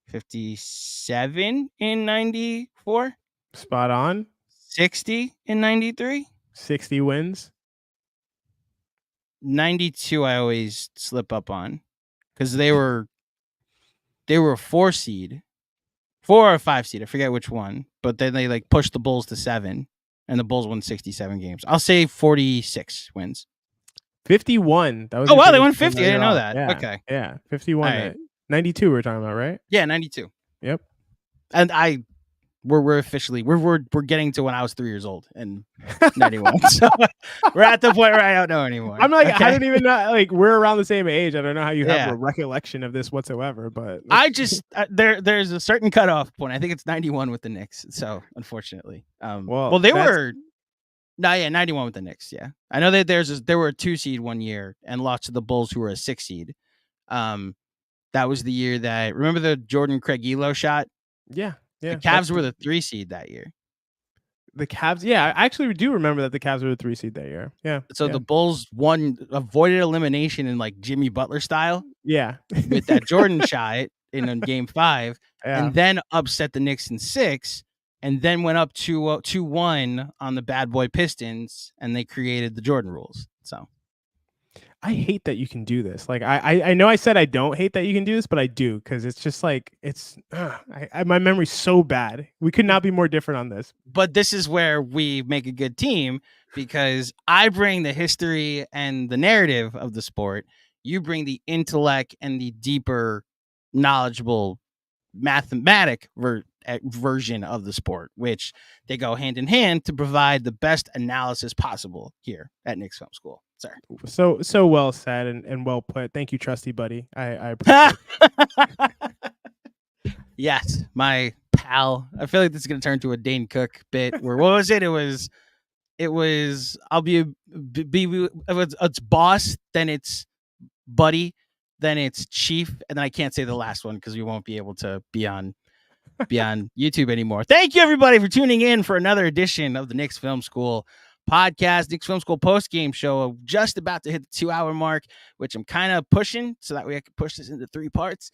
Speaker 1: 57 in 94.
Speaker 2: Spot on.
Speaker 1: 60 in 93.
Speaker 2: 60 wins.
Speaker 1: 92 I always slip up on because they were a 4 seed, 4 or 5 seed. I forget which one, but then they like pushed the Bulls to 7, and the Bulls won 67 games. I'll say 46 wins.
Speaker 2: 51. That was.
Speaker 1: Oh wow, they won 50. I didn't know that.
Speaker 2: Yeah.
Speaker 1: Okay.
Speaker 2: Yeah, 51.
Speaker 1: Right.
Speaker 2: 92 we're talking about, right?
Speaker 1: Yeah, 92.
Speaker 2: Yep.
Speaker 1: And we're officially we're getting to when I was 3 years old and 91. So we're at the point where I don't know anymore.
Speaker 2: I'm like,
Speaker 1: okay?
Speaker 2: I don't even know. Like, we're around the same age. I don't know how you have a recollection of this whatsoever. But
Speaker 1: I just there's a certain cutoff point. I think it's 91 with the Knicks. So unfortunately, well they were. No, yeah, 91 with the Knicks. Yeah, I know that there were a 2 seed one year and lost to the Bulls, who were a 6 seed. That was the year that, remember the Jordan Craig Elo shot?
Speaker 2: Yeah.
Speaker 1: The Cavs were the 3 seed that year.
Speaker 2: The Cavs, yeah, I actually do remember that the Cavs were the 3 seed that year. Yeah.
Speaker 1: So the Bulls avoided elimination in like Jimmy Butler style.
Speaker 2: Yeah.
Speaker 1: With that Jordan shot in Game 5, and then upset the Knicks in 6, and then went up 2-1 on the bad boy Pistons, and they created the Jordan rules. So
Speaker 2: I hate that you can do this. Like, I know I said I don't hate that you can do this, but I do, because it's just like, my memory's so bad. We could not be more different on this.
Speaker 1: But this is where we make a good team, because I bring the history and the narrative of the sport. You bring the intellect and the deeper, knowledgeable, mathematic version of the sport, which they go hand in hand to provide the best analysis possible here at Knicks Film School. Sir.
Speaker 2: So well said and well put. Thank you, trusty buddy. I appreciate
Speaker 1: it. Yes, my pal. I feel like this is going to turn to a Dane Cook bit. Where what was it? It was. I'll be it's boss, then it's buddy, then it's chief, and then I can't say the last one because we won't be able to be on YouTube anymore. Thank you everybody for tuning in for another edition of the Knicks Film School Podcast, Knicks Film School post-game show. Just about to hit the 2-hour mark, which I'm kind of pushing so that way I can push this into 3 parts.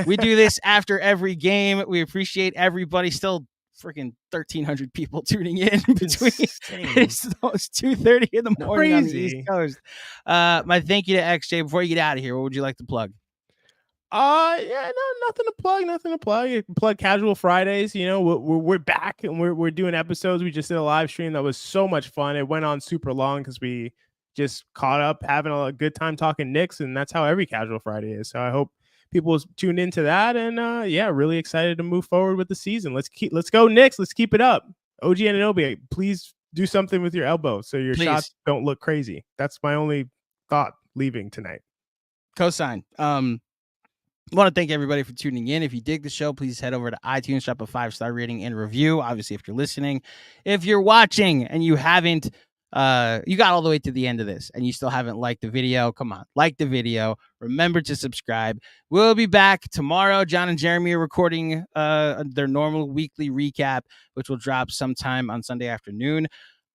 Speaker 1: We do this after every game. We appreciate everybody. Still freaking 1,300 people tuning in between. It's 2:30 in the morning on the East Coast. My thank you to XJ. Before you get out of here, what would you like to plug?
Speaker 2: Yeah, no, nothing to plug. You can plug Casual Fridays. You know, we're back and we're doing episodes. We just did a live stream that was so much fun. It went on super long because we just caught up having a good time talking Knicks, and that's how every Casual Friday is. So I hope people tune into that, and really excited to move forward with the season. Let's go Knicks. Let's keep it up. OG Anunoby, please do something with your elbow so your shots don't look crazy. That's my only thought leaving tonight.
Speaker 1: Cosign. I want to thank everybody for tuning in. If you dig the show, please head over to iTunes, drop a 5-star rating and review. Obviously, if you're listening, if you're watching and you haven't you got all the way to the end of this and you still haven't liked the video, come on, like the video. Remember to subscribe. We'll be back tomorrow. John and Jeremy are recording their normal weekly recap, which will drop sometime on Sunday afternoon.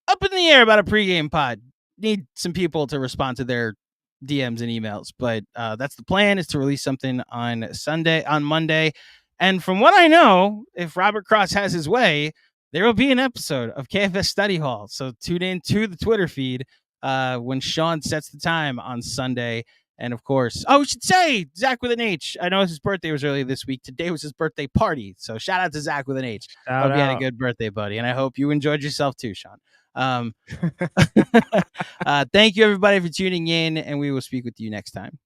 Speaker 1: Up in the air about a pregame pod. Need some people to respond to their DMs and emails, but that's the plan, is to release something on Monday. And from what I know, if Robert Cross has his way, there will be an episode of KFS Study Hall. So tune in to the Twitter feed when Sean sets the time on Sunday. And of course, we should say Zach with an H. I know his birthday was earlier this week. Today was his birthday party. So shout out to Zach with an H. Hope you had a good birthday, buddy. And I hope you enjoyed yourself too, Sean. Thank you, everybody, for tuning in. And we will speak with you next time.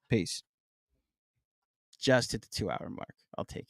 Speaker 1: Peace. Just hit the 2-hour mark. I'll take it.